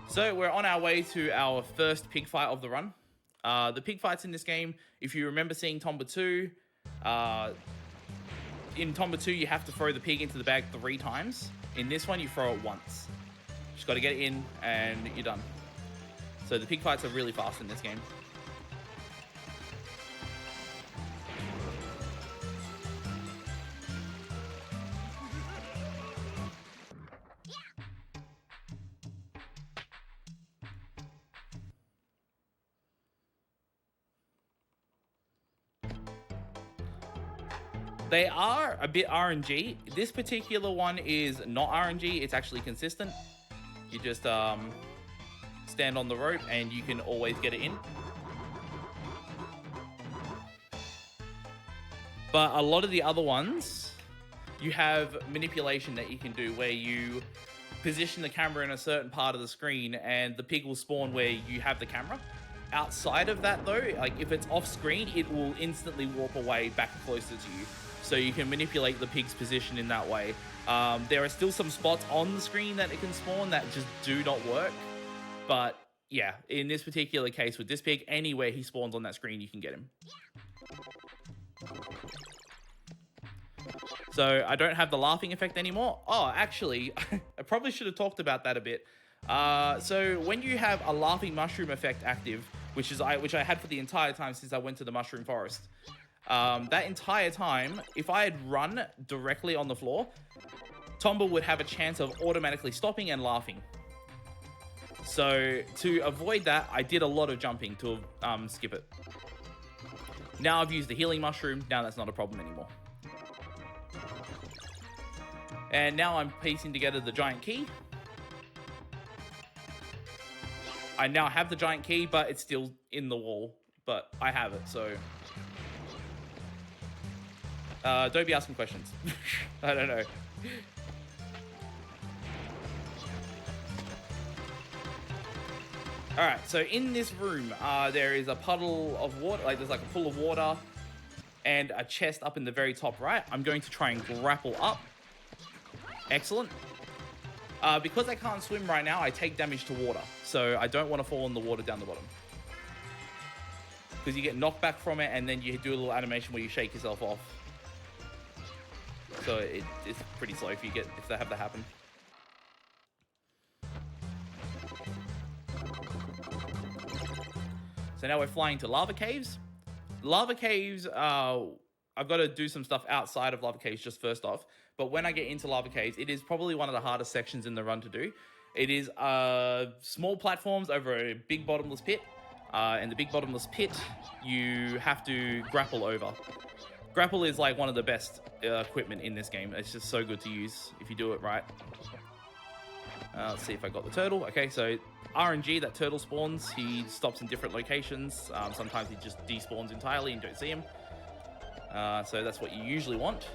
So we're on our way to our first pig fight of the run. The pig fights in this game, if you remember seeing Tomba 2, in Tomba 2 you have to throw the pig into the bag 3 times. In this one, you throw it once. Just got to get it in, and you're done. So the pig fights are really fast in this game. They are a bit RNG. This particular one is not RNG. It's actually consistent. You just stand on the rope and you can always get it in. But a lot of the other ones, you have manipulation that you can do where you position the camera in a certain part of the screen and the pig will spawn where you have the camera. Outside of that though, like if it's off screen, it will instantly warp away back closer to you. So you can manipulate the pig's position in that way. There are still some spots on the screen that it can spawn that just do not work. But yeah, in this particular case with this pig, anywhere he spawns on that screen, you can get him. So I don't have the laughing effect anymore. Oh, actually, I probably should have talked about that a bit. So when you have a laughing mushroom effect active, which I had for the entire time since I went to the mushroom forest, that entire time, if I had run directly on the floor, Tomba would have a chance of automatically stopping and laughing. So to avoid that, I did a lot of jumping to skip it. Now I've used the healing mushroom. Now that's not a problem anymore. And now I'm piecing together the giant key. I now have the giant key, but it's still in the wall. But I have it, so... don't be asking questions. I don't know. Alright, so in this room, there is a puddle of water, like there's like a pool of water and a chest up in the very top right. I'm going to try and grapple up. Excellent. Because I can't swim right now, I take damage to water. So I don't want to fall in the water down the bottom. Because you get knocked back from it and then you do a little animation where you shake yourself off. So it's pretty slow if they have that happen. So now we're flying to lava caves. Lava caves, I've got to do some stuff outside of lava caves just first off. But when I get into lava caves, it is probably one of the hardest sections in the run to do. It is small platforms over a big bottomless pit. And the big bottomless pit, you have to grapple over. Grapple is like one of the best equipment in this game. It's just so good to use if you do it right. Let's see if I got the turtle. Okay, so RNG, that turtle spawns. He stops in different locations. Sometimes he just despawns entirely and you don't see him. So that's what you usually want.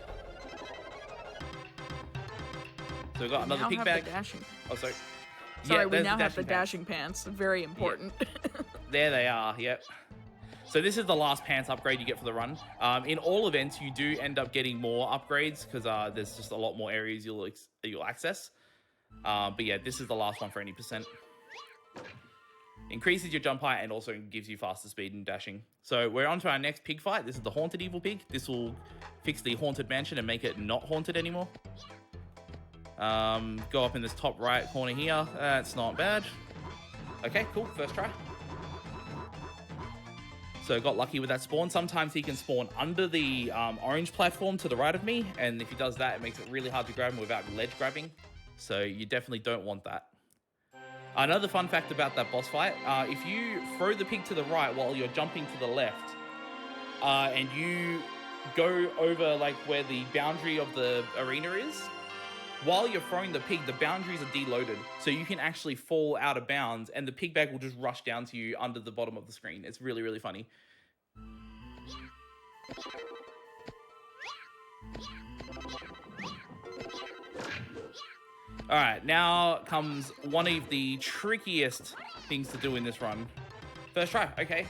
So we've got another pig bag. Oh, sorry. Sorry, we now have the dashing pants. Very important. Yeah. There they are, yep. So this is the last pants upgrade you get for the run. In all events, you do end up getting more upgrades because there's just a lot more areas you'll access. But yeah, this is the last one for any percent. Increases your jump height and also gives you faster speed and dashing. So we're on to our next pig fight. This is the haunted evil pig. This will fix the haunted mansion and make it not haunted anymore. Go up in this top right corner here. That's not bad. Okay, cool. First try. So got lucky with that spawn. Sometimes he can spawn under the orange platform to the right of me, and if he does that, it makes it really hard to grab him without ledge grabbing. So you definitely don't want that. Another fun fact about that boss fight, if you throw the pig to the right while you're jumping to the left, and you go over like where the boundary of the arena is, while you're throwing the pig, the boundaries are deloaded, so you can actually fall out of bounds, and the pig bag will just rush down to you under the bottom of the screen. It's really, really funny. All right, now comes one of the trickiest things to do in this run. First try, okay.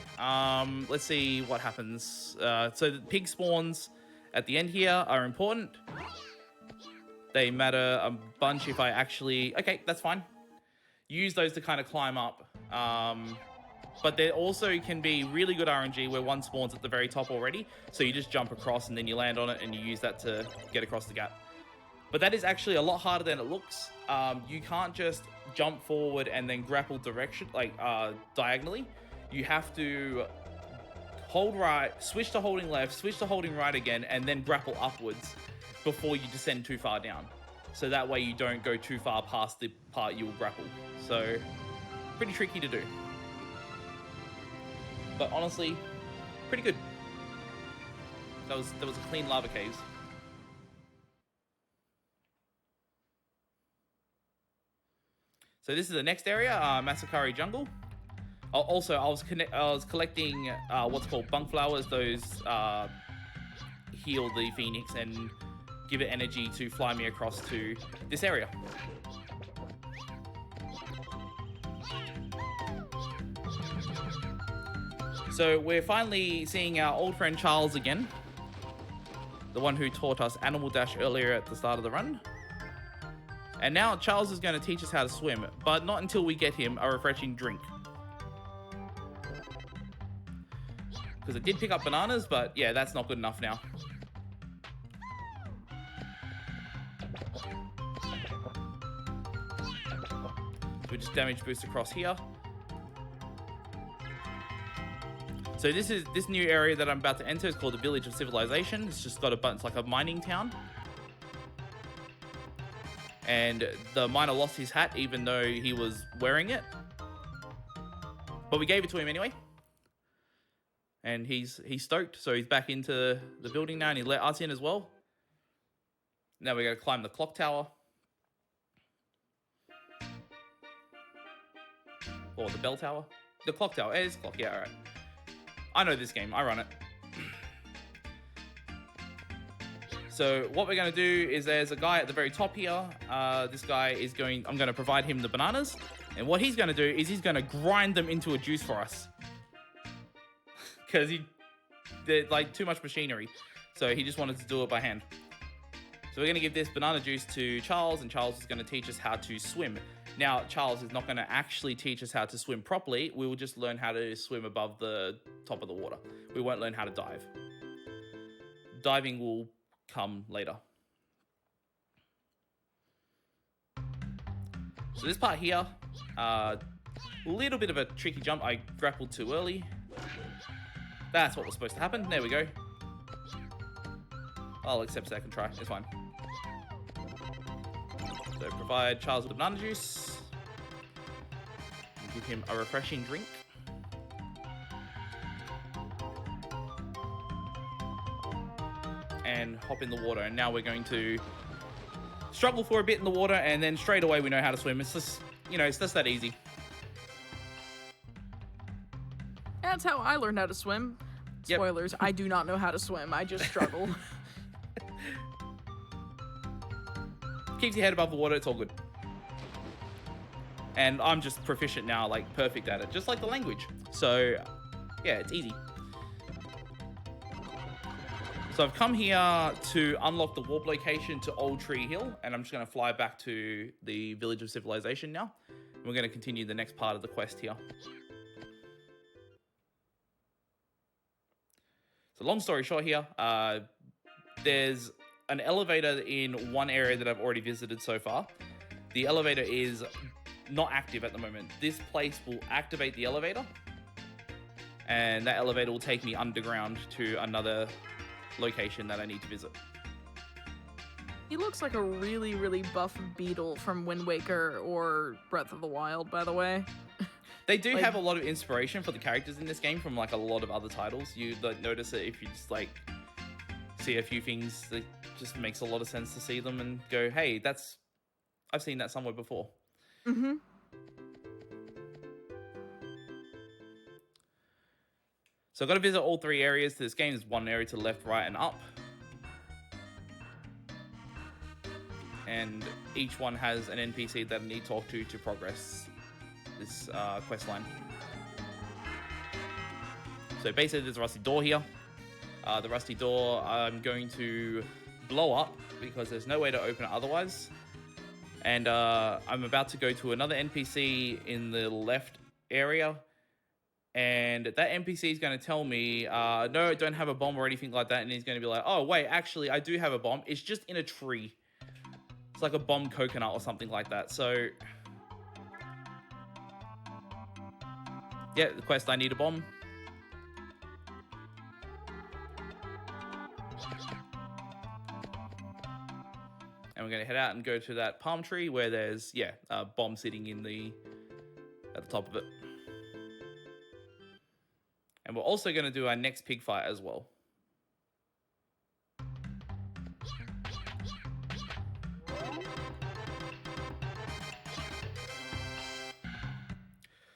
Let's see what happens. So the pig spawns at the end here are important. They matter a bunch if I actually... Okay, that's fine. Use those to kind of climb up. But there also can be really good RNG where one spawns at the very top already. So you just jump across and then you land on it and you use that to get across the gap. But that is actually a lot harder than it looks. You can't just jump forward and then grapple direction, like diagonally. You have to hold right, switch to holding left, switch to holding right again, and then grapple upwards before you descend too far down. So that way you don't go too far past the part you will grapple. So pretty tricky to do. But honestly, pretty good. That was a clean lava caves. So this is the next area, Masakari Jungle. Also, I was collecting what's called bunk flowers. Those heal the Phoenix and give it energy to fly me across to this area. So we're finally seeing our old friend Charles again. The one who taught us Animal Dash earlier at the start of the run. And now Charles is going to teach us how to swim, but not until we get him a refreshing drink. Because it did pick up bananas, but yeah, that's not good enough now. So we just damage boost across here. So this new area that I'm about to enter is called the Village of Civilization. It's just got a bunch, like a mining town. And the miner lost his hat even though he was wearing it. But we gave it to him anyway. And he's stoked, so he's back into the building now, and he let us in as well. Now we gotta climb the clock tower. Or the bell tower. The clock tower. It is clock, yeah, alright. I know this game, I run it. So what we're gonna do is there's a guy at the very top here. This guy is I'm gonna provide him the bananas. And what he's gonna do is he's gonna grind them into a juice for us. Because they're like too much machinery. So he just wanted to do it by hand. So we're going to give this banana juice to Charles, and Charles is going to teach us how to swim. Now, Charles is not going to actually teach us how to swim properly. We will just learn how to swim above the top of the water. We won't learn how to dive. Diving will come later. So this part here, a little bit of a tricky jump. I grappled too early. That's what was supposed to happen. There we go. I'll accept second try. It's fine. So provide Charles with banana juice. And give him a refreshing drink. And hop in the water. And now we're going to struggle for a bit in the water, and then straight away we know how to swim. It's just, it's just that easy. That's how I learned how to swim. Yep. Spoilers, I do not know how to swim. I just struggle. Keeps your head above the water, it's all good. And I'm just proficient now, like perfect at it, just like the language. So, yeah, it's easy. So I've come here to unlock the warp location to Old Tree Hill, and I'm just going to fly back to the Village of Civilization now. And we're going to continue the next part of the quest here. So long story short here, there's an elevator in one area that I've already visited so far. The elevator is not active at the moment. This place will activate the elevator. and that elevator will take me underground to another location that I need to visit. He looks like a really, really buff beetle from Wind Waker or Breath of the Wild, by the way. They do have a lot of inspiration for the characters in this game from like a lot of other titles. You notice it if you just like see a few things that just makes a lot of sense to see them and go, hey, I've seen that somewhere before. Mm-hmm. So I've got to visit all 3 areas. This game is 1 area to the left, right, and up. And each one has an NPC that I need to talk to progress this quest line. So basically there's a rusty door here. The rusty door I'm going to blow up because there's no way to open it otherwise. And I'm about to go to another NPC in the left area. And that NPC is going to tell me, no, I don't have a bomb or anything like that. And he's going to be like, oh, wait, actually, I do have a bomb. It's just in a tree. It's like a bomb coconut or something like that. So, yeah, the quest, I need a bomb. And we're going to head out and go to that palm tree where there's, yeah, a bomb sitting at the top of it. And we're also going to do our next pig fight as well.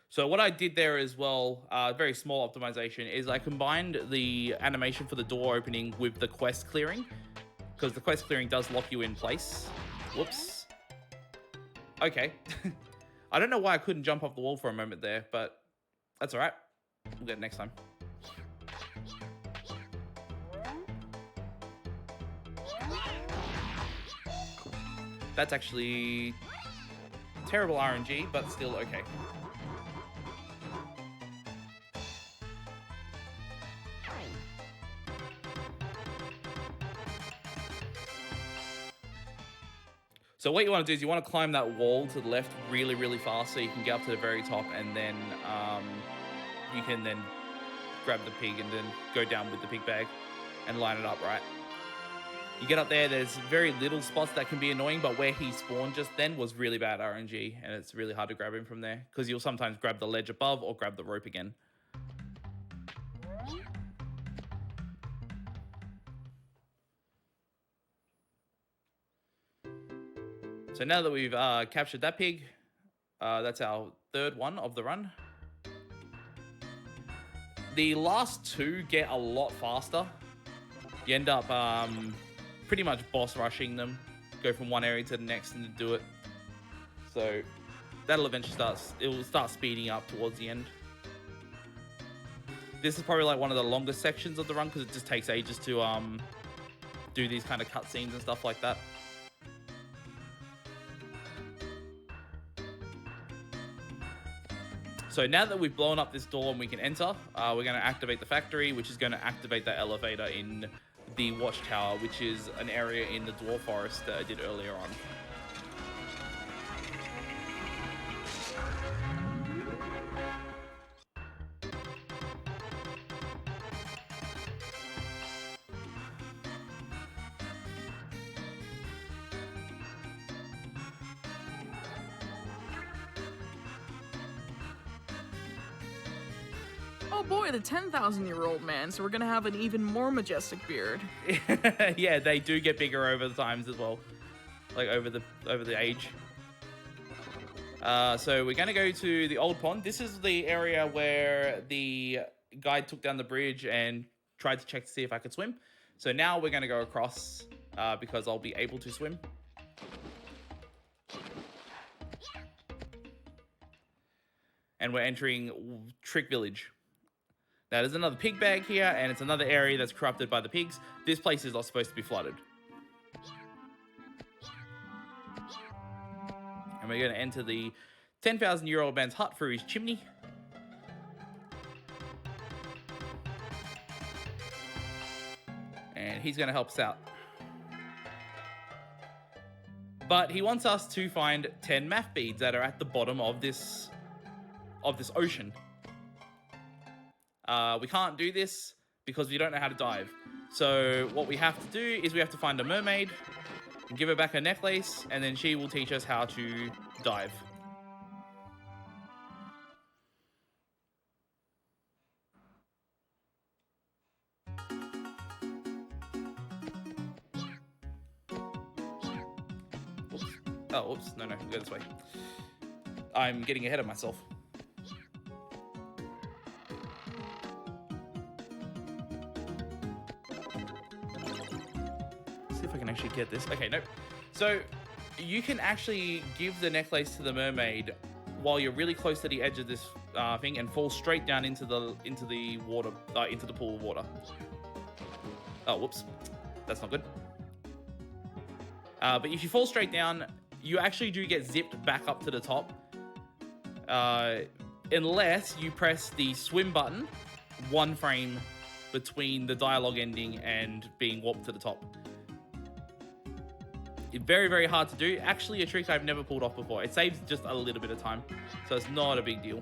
So what I did there as well, very small optimization, is I combined the animation for the door opening with the quest clearing, because the quest clearing does lock you in place. Whoops. Okay. I don't know why I couldn't jump off the wall for a moment there, but that's all right. We'll get it next time. That's actually terrible RNG, but still okay. So what you want to do is you want to climb that wall to the left really, really fast so you can get up to the very top, and then you can then grab the pig and then go down with the pig bag and line it up right. You get up there, there's very little spots that can be annoying, but where he spawned just then was really bad RNG, and it's really hard to grab him from there because you'll sometimes grab the ledge above or grab the rope again. So now that we've captured that pig, that's our 3rd one of the run. The last 2 get a lot faster. You end up pretty much boss rushing them, go from one area to the next and do it. So that'll eventually start speeding up towards the end. This is probably like one of the longest sections of the run because it just takes ages to do these kind of cutscenes and stuff like that. So now that we've blown up this door and we can enter, we're going to activate the factory, which is going to activate that elevator in the watchtower, which is an area in the dwarf forest that I did earlier on. Oh boy, the 10,000-year-old man, so we're gonna have an even more majestic beard. Yeah, they do get bigger over the times as well, like over the age. So we're gonna go to the old pond. This is the area where the guy took down the bridge and tried to check to see if I could swim. So now we're gonna go across because I'll be able to swim. And we're entering Trick Village. Now, there's another pig bag here, and it's another area that's corrupted by the pigs. This place is not supposed to be flooded. And we're going to enter the 10,000-year-old man's hut through his chimney. And he's going to help us out. But he wants us to find 10 math beads that are at the bottom of this ocean. We can't do this because we don't know how to dive. So what we have to do is we have to find a mermaid and give her back her necklace, and then she will teach us how to dive. Oops. Oh, oops. No, go this way. I'm getting ahead of myself. See if I can actually get this. Okay, nope. So you can actually give the necklace to the mermaid while you're really close to the edge of this thing and fall straight down into the water, into the pool of water. Oh, whoops. That's not good. But if you fall straight down, you actually do get zipped back up to the top. Unless you press the swim button 1 frame between the dialogue ending and being warped to the top. It's very, very hard to do. Actually, a trick I've never pulled off before. It saves just a little bit of time, so it's not a big deal.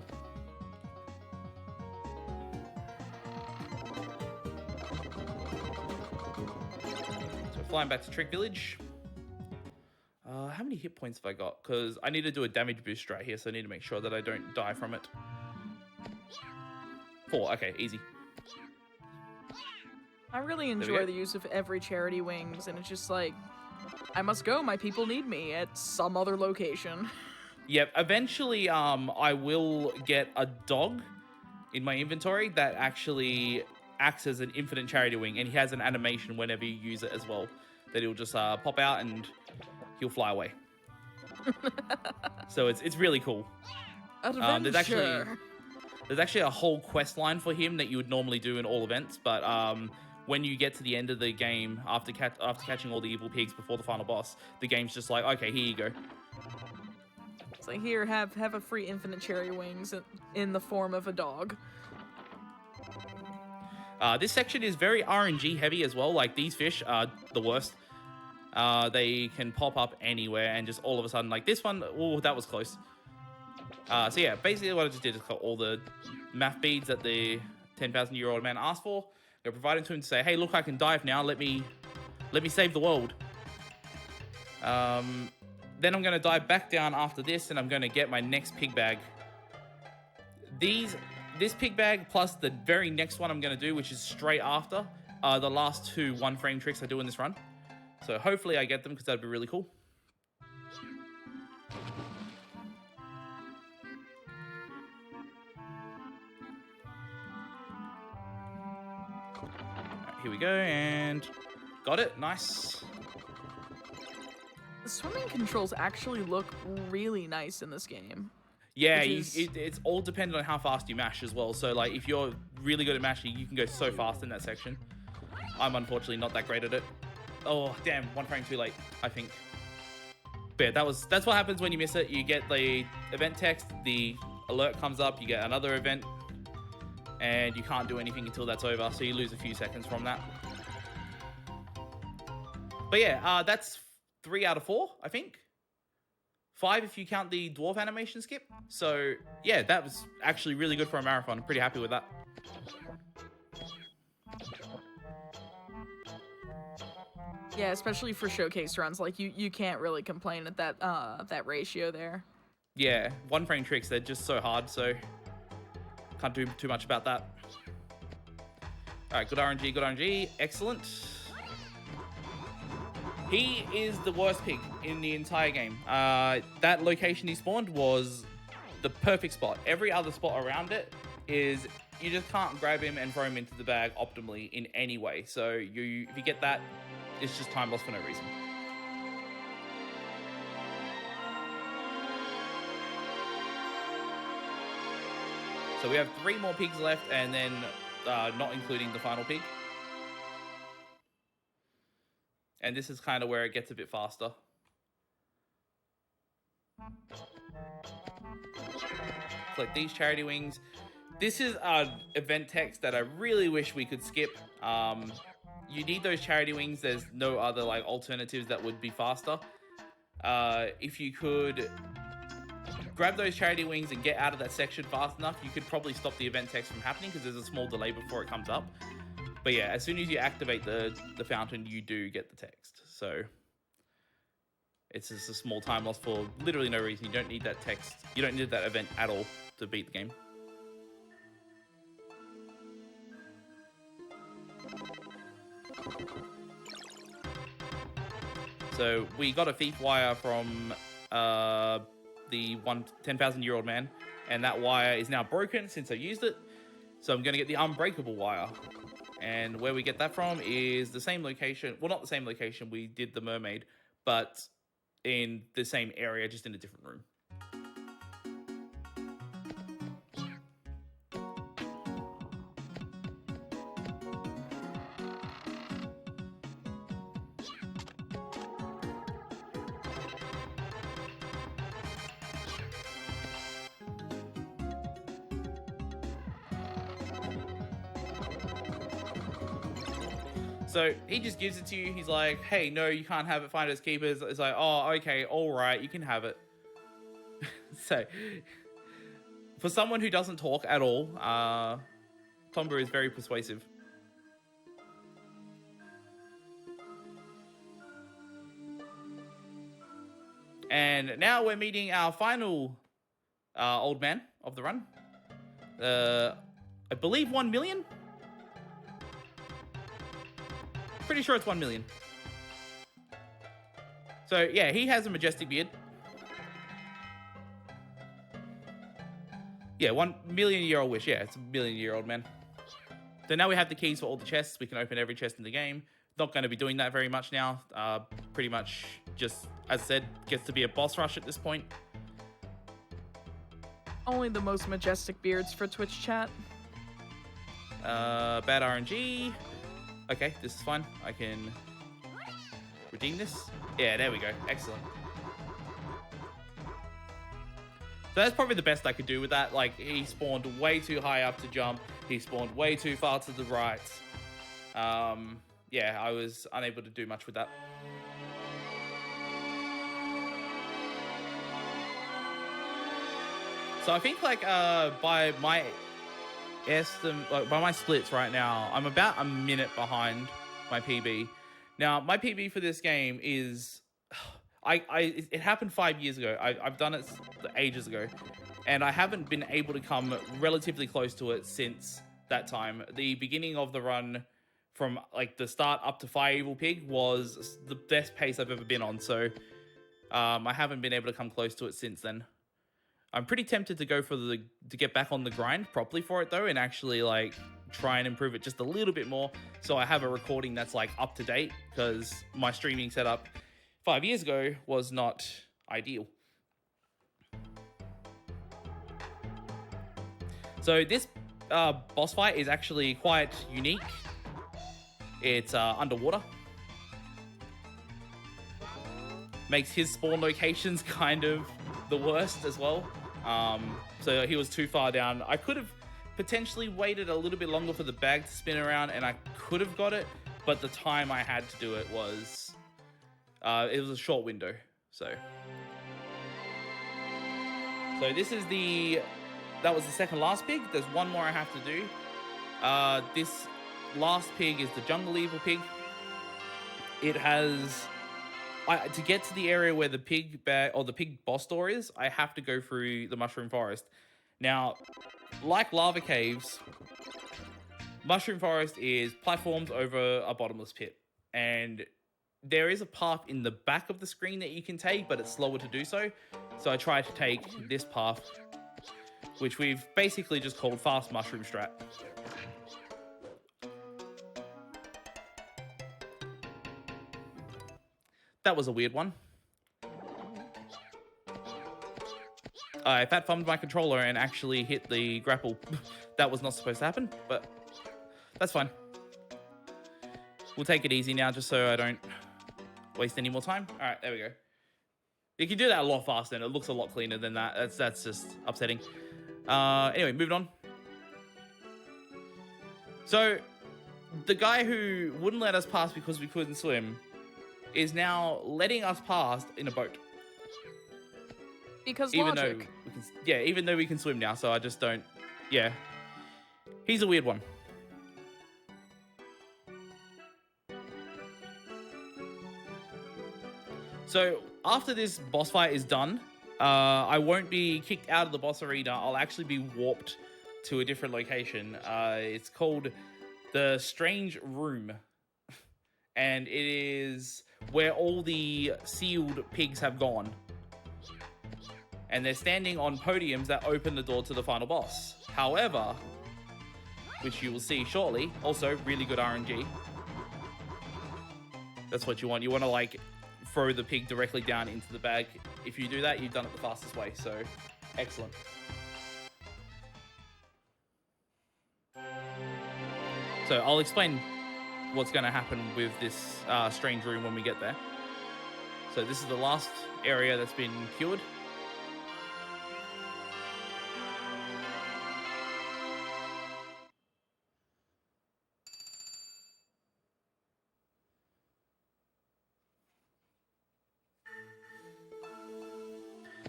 So flying back to Trick Village. How many hit points have I got? Because I need to do a damage boost right here, so I need to make sure that I don't die from it. 4, okay, easy. I really enjoy the use of every charity wings, and it's just like, I must go, my people need me at some other location. Yep, eventually I will get a dog in my inventory that actually acts as an infinite charity wing, and he has an animation whenever you use it as well, that he'll just pop out and he'll fly away. So it's really cool. There's actually a whole quest line for him that you would normally do in all events, but when you get to the end of the game, after catching all the evil pigs before the final boss, the game's just like, okay, here you go. It's like, here, have a free infinite cherry wings in the form of a dog. This section is very RNG heavy as well. Like, these fish are the worst. They can pop up anywhere and just all of a sudden, like this one, oh, that was close. So yeah, basically what I just did is got all the math beads that the 10,000-year-old man asked for. They provided to him to say, hey, look, I can dive now. Let me save the world. Then I'm going to dive back down after this, and I'm going to get my next pig bag. This pig bag plus the very next one I'm going to do, which is straight after, are the last 2 one-frame tricks I do in this run. So hopefully I get them, because that'd be really cool. Right, here we go, and got it. Nice. The swimming controls actually look really nice in this game. Yeah, it's all dependent on how fast you mash as well. So, like, if you're really good at mashing, you can go so fast in that section. I'm unfortunately not that great at it. Oh, damn, 1 frame too late, I think. But yeah, that's what happens when you miss it. You get the event text, the alert comes up, you get another event, and you can't do anything until that's over, so you lose a few seconds from that. But yeah, that's 3 out of 4, I think. 5 if you count the dwarf animation skip. So yeah, that was actually really good for a marathon. I'm pretty happy with that. Yeah, especially for showcase runs, like you can't really complain at that ratio there. Yeah, 1 frame tricks, they're just so hard, so can't do too much about that. All right, good RNG, excellent. He is the worst pig in the entire game. That location he spawned was the perfect spot. Every other spot around it is, you just can't grab him and throw him into the bag optimally in any way. So if you get that, it's just time lost for no reason. So we have 3 more pigs left, and then not including the final pig. And this is kind of where it gets a bit faster. Collect these charity wings. This is an event text that I really wish we could skip. You need those charity wings. There's no other like alternatives that would be faster. If you could grab those charity wings and get out of that section fast enough, you could probably stop the event text from happening because there's a small delay before it comes up. But yeah, as soon as you activate the fountain, you do get the text. So it's just a small time loss for literally no reason. You don't need that text. You don't need that event at all to beat the game. So we got a thief wire from the 10,000-year-old man, and that wire is now broken since I used it. So I'm going to get the unbreakable wire. And where we get that from is the same location. Well, not the same location. We did the mermaid, but in the same area, just in a different room. So he just gives it to you. He's like, hey, no, you can't have it. Finders keepers. It's like, oh, okay, all right, you can have it. So for someone who doesn't talk at all, Tomba is very persuasive. And now we're meeting our final old man of the run. I believe 1 million? Pretty sure it's 1 million. So yeah, he has a majestic beard. Yeah, 1 million-year-old wish. Yeah, it's a million-year-old man. So now we have the keys for all the chests. We can open every chest in the game. Not going to be doing that very much now. Pretty much just, as I said, gets to be a boss rush at this point. Only the most majestic beards for Twitch chat. Bad RNG. Okay, this is fine. I can redeem this. Yeah, there we go. Excellent. So that's probably the best I could do with that. Like, he spawned way too high up to jump. He spawned way too far to the right. Yeah, I was unable to do much with that. So I think, like, by my splits right now, I'm about a minute behind my PB. Now, my PB for this game is, it happened 5 years ago. I've done it ages ago, and I haven't been able to come relatively close to it since that time. The beginning of the run, from like the start up to Fire Evil Pig, was the best pace I've ever been on. So I haven't been able to come close to it since then. I'm pretty tempted to go to get back on the grind properly for it though, and actually like try and improve it just a little bit more, so I have a recording that's like up to date, because my streaming setup 5 years ago was not ideal. So this boss fight is actually quite unique. It's underwater. Makes his spawn locations kind of the worst as well. So he was too far down. I could have potentially waited a little bit longer for the bag to spin around, and I could have got it, but the time I had to do it was a short window. So this is that was the second last pig. There's one more I have to do. This last pig is the Jungle Evil Pig. It has, to get to the area where the pig boss door is, I have to go through the Mushroom Forest. Now, like lava caves, Mushroom Forest is platforms over a bottomless pit, and there is a path in the back of the screen that you can take, but it's slower to do so. So I tried to take this path, which we've basically just called Fast Mushroom Strat. That was a weird one. I fat thumbed my controller and actually hit the grapple. That was not supposed to happen, but that's fine. We'll take it easy now, just so I don't waste any more time. All right, there we go. You can do that a lot faster, and it looks a lot cleaner than that. That's just upsetting. Anyway, moving on. So, the guy who wouldn't let us pass because we couldn't swim is now letting us pass in a boat. Because even logic. Though we can, yeah, even though we can swim now, so I just don't, yeah. He's a weird one. So after this boss fight is done, I won't be kicked out of the boss arena. I'll actually be warped to a different location. It's called the Strange Room. And it is where all the sealed pigs have gone. And they're standing on podiums that open the door to the final boss. However, which you will see shortly, also really good RNG. That's what you want. You want to like throw the pig directly down into the bag. If you do that, you've done it the fastest way. So, excellent. So I'll explain what's going to happen with this strange room when we get there. So this is the last area that's been cured.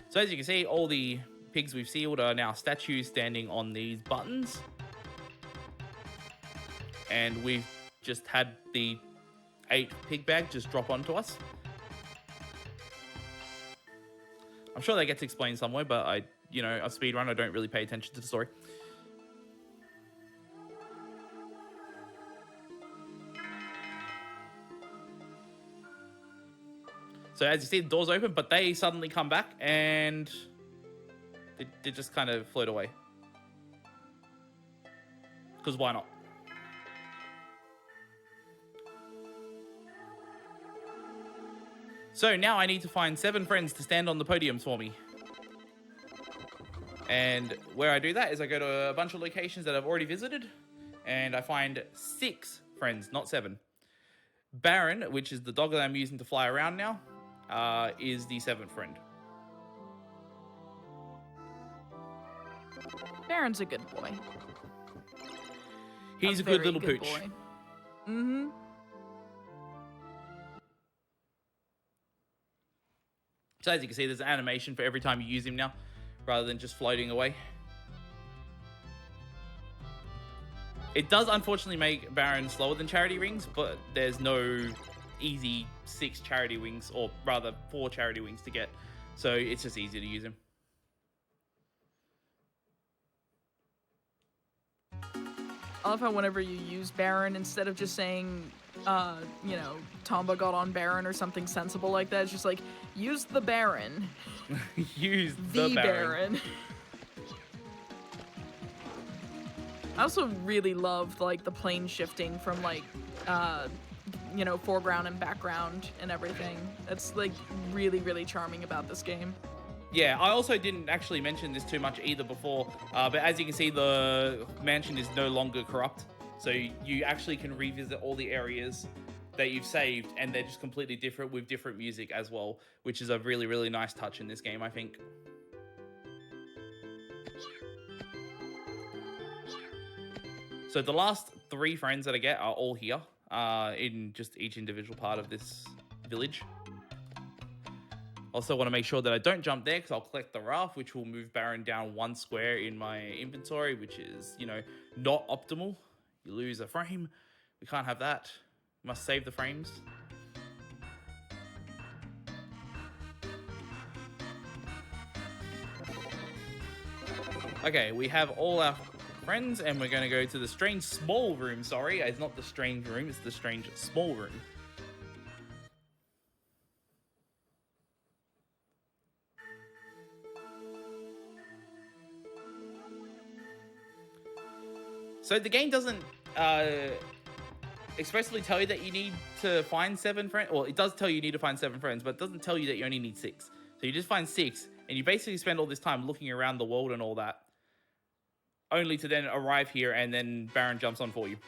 So as you can see, all the pigs we've sealed are now statues standing on these buttons. And we've just had the 8 pig bag just drop onto us. I'm sure that gets explained somewhere, but a speedrun, I don't really pay attention to the story. So as you see, the doors open, but they suddenly come back and they just kind of float away. Because why not? So now I need to find 7 friends to stand on the podiums for me. And where I do that is I go to a bunch of locations that I've already visited. And I find 6 friends, not 7. Baron, which is the dog that I'm using to fly around now, is the 7th friend. Baron's a good boy. He's a good little good pooch. Boy. Mm-hmm. So as you can see, there's an animation for every time you use him now, rather than just floating away. It does unfortunately make Baron slower than Charity Wings, but there's no easy 6 Charity Wings, or rather 4 Charity Wings to get. So it's just easier to use him. I love how whenever you use Baron, instead of just saying, Tomba got on Baron or something sensible like that, it's just like, use the Baron. Use the Baron. I also really loved, like, the plane shifting from, like, foreground and background and everything. That's, like, really, really charming about this game. Yeah, I also didn't actually mention this too much either before, but as you can see, the mansion is no longer corrupt. So you actually can revisit all the areas that you've saved, and they're just completely different with different music as well, which is a really, really nice touch in this game, I think. So the last 3 friends that I get are all here, in just each individual part of this village. Also want to make sure that I don't jump there, because I'll collect the raft, which will move Baron down 1 square in my inventory, which is, not optimal. You lose a frame. We can't have that. Must save the frames. Okay, we have all our friends, and we're going to go to the strange small room. Sorry, it's not the strange room, it's the strange small room. So the game doesn't expressly tell you that you need to find 7 friends. Well, it does tell you need to find 7 friends, but it doesn't tell you that you only need 6. So you just find 6, and you basically spend all this time looking around the world and all that, only to then arrive here, and then Baron jumps on for you.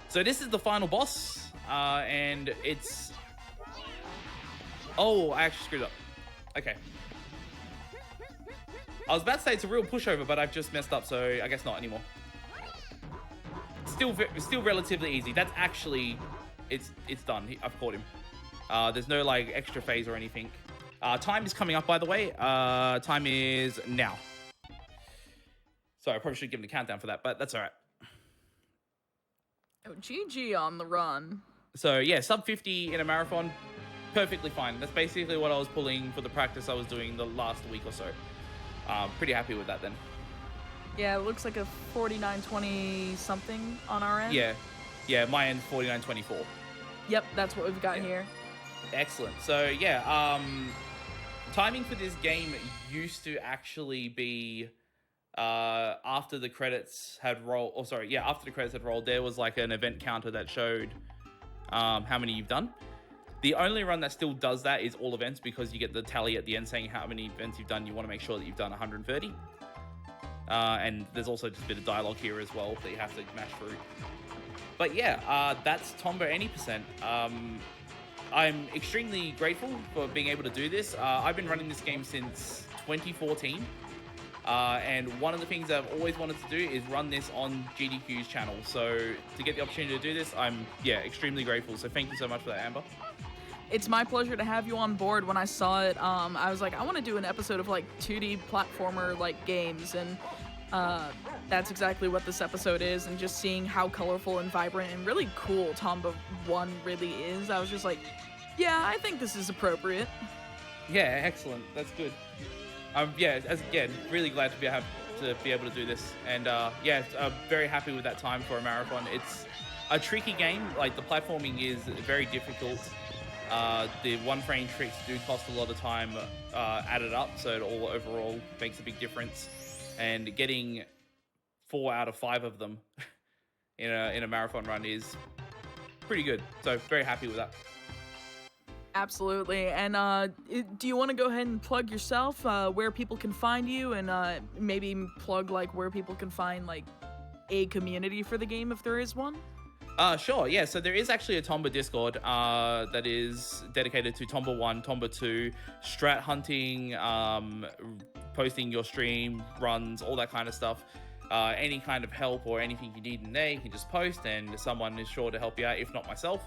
So this is the final boss, and it's... Oh, I actually screwed up. Okay. I was about to say it's a real pushover, but I've just messed up, so I guess not anymore. Still relatively easy. That's actually, it's done. I've caught him. There's no like extra phase or anything. Time is coming up, by the way. Time is now. Sorry, I probably should give him a countdown for that, but that's all right. Oh, GG on the run. So yeah, sub 50 in a marathon, perfectly fine. That's basically what I was pulling for the practice I was doing the last week or so. Pretty happy with that then. Yeah, it looks like a 49.20 something on our end. Yeah, my end's 49.24. Yep, that's what we've got here. Excellent. So yeah, timing for this game used to actually be after the credits had rolled. Oh, sorry, yeah, after the credits had rolled, there was like an event counter that showed how many you've done. The only run that still does that is all events, because you get the tally at the end saying how many events you've done. You want to make sure that you've done 130. And there's also just a bit of dialogue here as well that you have to mash through. But yeah, that's Tomba any %. I'm extremely grateful for being able to do this. I've been running this game since 2014. And one of the things I've always wanted to do is run this on GDQ's channel. So to get the opportunity to do this, I'm extremely grateful. So thank you so much for that, Amber. It's my pleasure to have you on board. When I saw it, I was like, I want to do an episode of like 2D platformer like games, and that's exactly what this episode is. And just seeing how colorful and vibrant and really cool Tomba 1 really is, I was just like, yeah, I think this is appropriate. Yeah, excellent. That's good. Really glad to be able to do this, and I'm very happy with that time for a marathon. It's a tricky game. Like, the platforming is very difficult. The one frame tricks do cost a lot of time added up, so it all overall makes a big difference. And getting 4 out of 5 of them in a marathon run is pretty good. So very happy with that. Absolutely. And do you want to go ahead and plug yourself, where people can find you, and maybe plug like where people can find like a community for the game if there is one? Sure, yeah. So there is actually a Tomba Discord that is dedicated to Tomba 1, Tomba 2, strat hunting, posting your stream, runs, all that kind of stuff. Any kind of help or anything you need in there, you can just post and someone is sure to help you out, if not myself.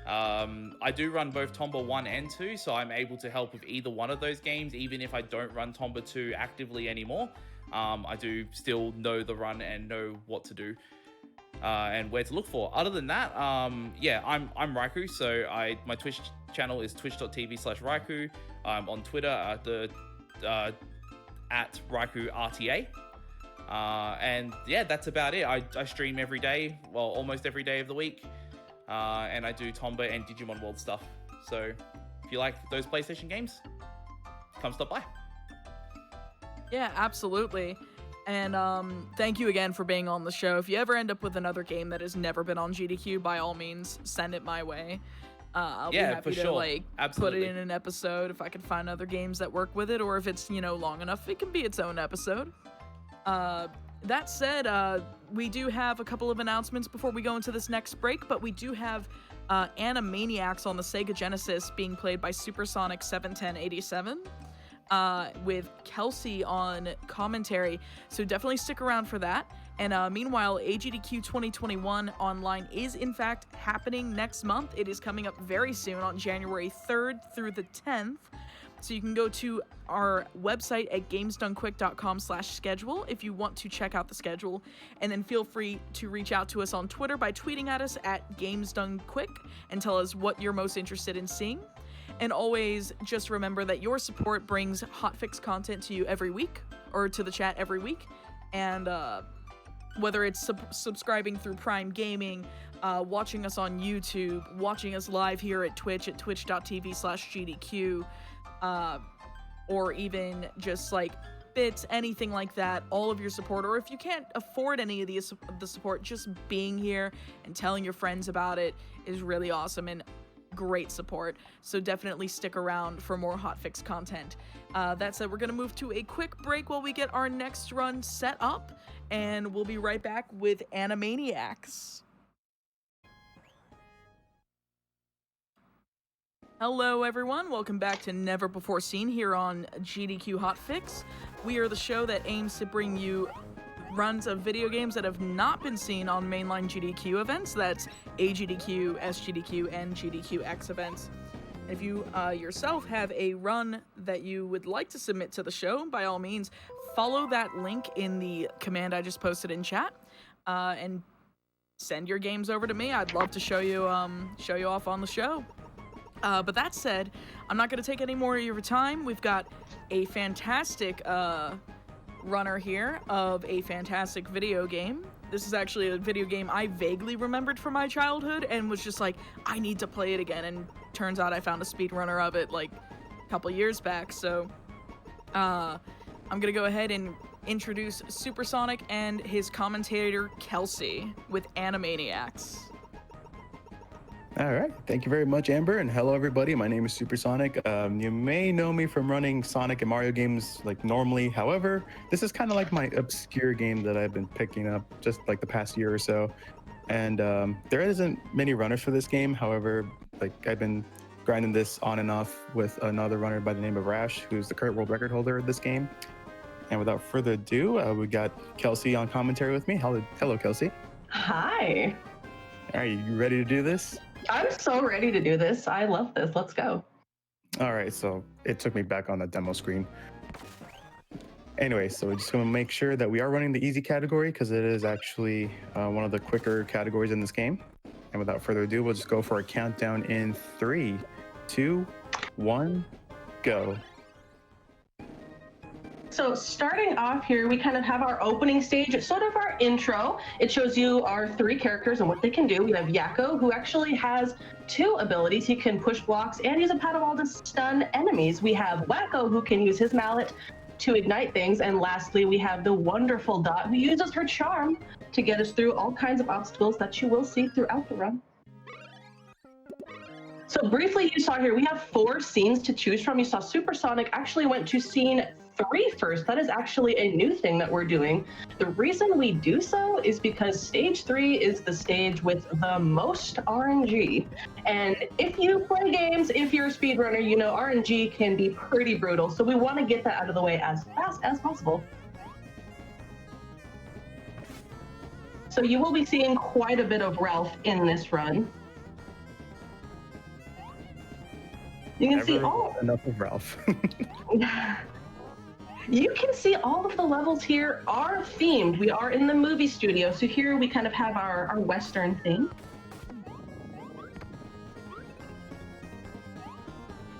I do run both Tomba 1 and 2, so I'm able to help with either one of those games, even if I don't run Tomba 2 actively anymore. I do still know the run and know what to do. And where to look for. Other than that, I'm Raikou, so my Twitch channel is twitch.tv/Raikou. I'm on Twitter at RaikouRTA. And yeah, that's about it. I stream every day, well, almost every day of the week. And I do Tomba and Digimon World stuff. So if you like those PlayStation games, come stop by. Yeah, absolutely. And thank you again for being on the show. If you ever end up with another game that has never been on GDQ, by all means, send it my way. I'll be happy to put it in an episode if I can find other games that work with it, or if it's, long enough, it can be its own episode. That said, we do have a couple of announcements before we go into this next break, but we do have Animaniacs on the Sega Genesis being played by Supersonic 71087. With Kelsey on commentary, so definitely stick around for that. And meanwhile, AGDQ 2021 online is in fact happening next month. It is coming up very soon on January 3rd through the 10th. So you can go to our website at gamesdonequick.com/schedule if you want to check out the schedule, and then feel free to reach out to us on Twitter by tweeting at us at gamesdonequick and tell us what you're most interested in seeing. And always just remember that your support brings hotfix content to you every week, or to the chat every week. And whether it's subscribing through Prime Gaming, watching us on YouTube, watching us live here at Twitch at twitch.tv/GDQ, or even just like bits, anything like that, all of your support, or if you can't afford any of the support, just being here and telling your friends about it is really awesome and great support. So definitely stick around for more hotfix content. That said, we're going to move to a quick break while we get our next run set up, and we'll be right back with Animaniacs. Hello everyone, welcome back to Never Before Seen here on GDQ Hotfix. We are the show that aims to bring you runs of video games that have not been seen on mainline GDQ events. That's AGDQ, SGDQ, and GDQx events. If you yourself have a run that you would like to submit to the show, by all means, follow that link in the command I just posted in chat, and send your games over to me. I'd love to show you off on the show. But that said, I'm not going to take any more of your time. We've got a fantastic runner here of a fantastic video game. This is actually a video game I vaguely remembered from my childhood and was just like, I need to play it again. And turns out I found a speedrunner of it like a couple years back. So I'm going to go ahead and introduce Supersonic and his commentator, Kelsey, with Animaniacs. All right, thank you very much, Amber, and hello everybody. My name is Supersonic. You may know me from running Sonic and Mario games like normally. However, this is kind of like my obscure game that I've been picking up just like the past year or so. And there isn't many runners for this game. However, like I've been grinding this on and off with another runner by the name of Rash, who's the current world record holder of this game. And without further ado, we got Kelsey on commentary with me. Hello, Kelsey. Hi. All right, you ready to do this? I'm so ready to do this. I love this. Let's go. All right, so it took me back on the demo screen. Anyway, so we're just going to make sure that we are running the easy category because it is actually one of the quicker categories in this game. And without further ado, we'll just go for a countdown in 3, 2, 1, go. So starting off here, we kind of have our opening stage. It's sort of our intro. It shows you our 3 characters and what they can do. We have Yakko, who actually has 2 abilities. He can push blocks and use a paddle wall to stun enemies. We have Wacko, who can use his mallet to ignite things. And lastly, we have the wonderful Dot, who uses her charm to get us through all kinds of obstacles that you will see throughout the run. So briefly, you saw here, we have 4 scenes to choose from. You saw Supersonic actually went to scene 3 first. That is actually a new thing that we're doing. The reason we do so is because stage 3 is the stage with the most RNG. And if you play games, if you're a speedrunner, you know RNG can be pretty brutal. So we want to get that out of the way as fast as possible. So you will be seeing quite a bit of Ralph in this run. You can see all enough of Ralph. You can see all of the levels here are themed. We are in the movie studio, so here we kind of have our Western theme.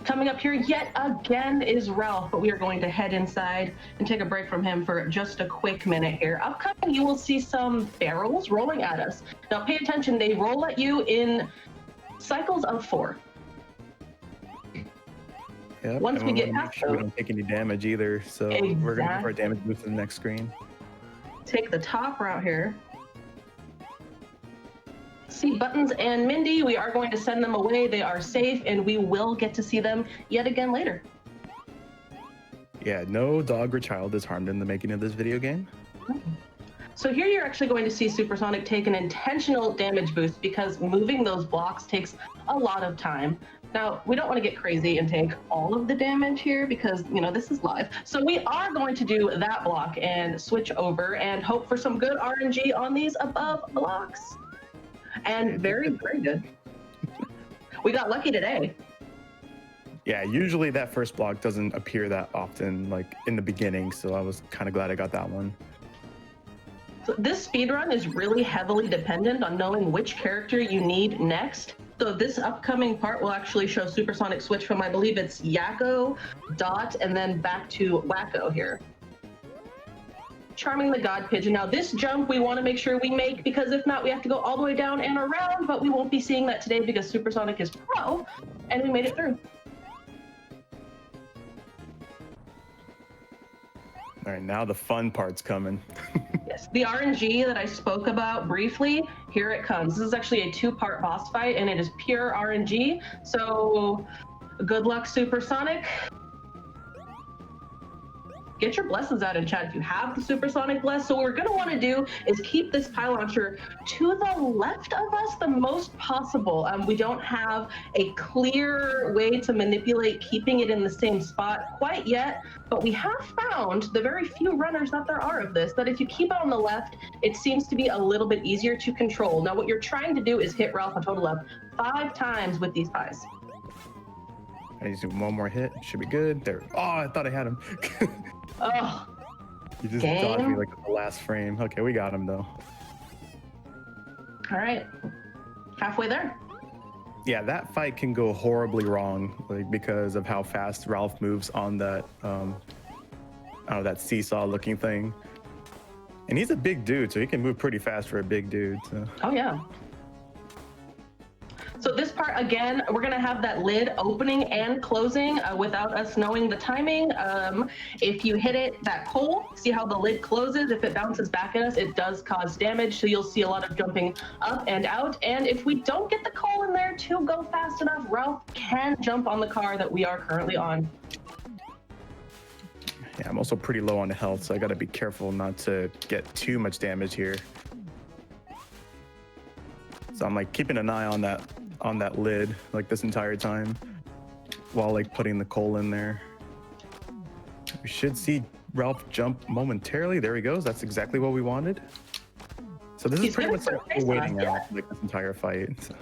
Coming up here yet again is Ralph, but we are going to head inside and take a break from him for just a quick minute here. Upcoming, you will see some barrels rolling at us. Now pay attention, they roll at you in cycles of 4. Yep. Once we get past sure we don't take any damage either, so we're going to go for a damage boost in the next screen. Take the top route here. See Buttons and Mindy, we are going to send them away. They are safe, and we will get to see them yet again later. Yeah, no dog or child is harmed in the making of this video game. So here you're actually going to see Supersonic take an intentional damage boost because moving those blocks takes a lot of time. Now, we don't want to get crazy and take all of the damage here because, you know, this is live. So we are going to do that block and switch over and hope for some good RNG on these above blocks. And very, very good. We got lucky today. Yeah, usually that first block doesn't appear that often, like in the beginning, so I was kind of glad I got that one. So this speedrun is really heavily dependent on knowing which character you need next. So this upcoming part will actually show Supersonic switch from, I believe it's Yakko, Dot, and then back to Wacko here. Charming the God Pigeon. Now this jump we want to make sure we make because if not we have to go all the way down and around, but we won't be seeing that today because Supersonic is pro and we made it through. All right, now the fun part's coming. Yes, the RNG that I spoke about briefly, here it comes. This is actually a 2-part boss fight and it is pure RNG. So good luck, Supersonic. Get your blessings out in chat if you have the Supersonic bless. So what we're going to want to do is keep this pile launcher to the left of us the most possible. We don't have a clear way to manipulate keeping it in the same spot quite yet, but we have found the very few runners that there are of this, that if you keep it on the left, it seems to be a little bit easier to control. Now what you're trying to do is hit Ralph a total of 5 times with these pies. I need to do one more hit. Should be good. There. Oh, I thought I had him. Oh, You just dodged me like at the last frame. Okay, we got him though. all right. Halfway there. Yeah, that fight can go horribly wrong, like because of how fast Ralph moves on that, I don't know, that seesaw-looking thing. And he's a big dude, so he can move pretty fast for a big dude. So. Oh yeah. So this part, again, we're gonna have that lid opening and closing without us knowing the timing. If you hit it, that coal, see how the lid closes? If it bounces back at us, it does cause damage. So you'll see a lot of jumping up and out. And if we don't get the coal in there to go fast enough, Ralph can jump on the car that we are currently on. Yeah, I'm also pretty low on health, so I gotta be careful not to get too much damage here. So I'm like keeping an eye on that lid like this entire time while like putting the coal in there. We should see Ralph jump momentarily. There he goes. That's exactly what we wanted. So this is pretty much what we're waiting at like this entire fight. So.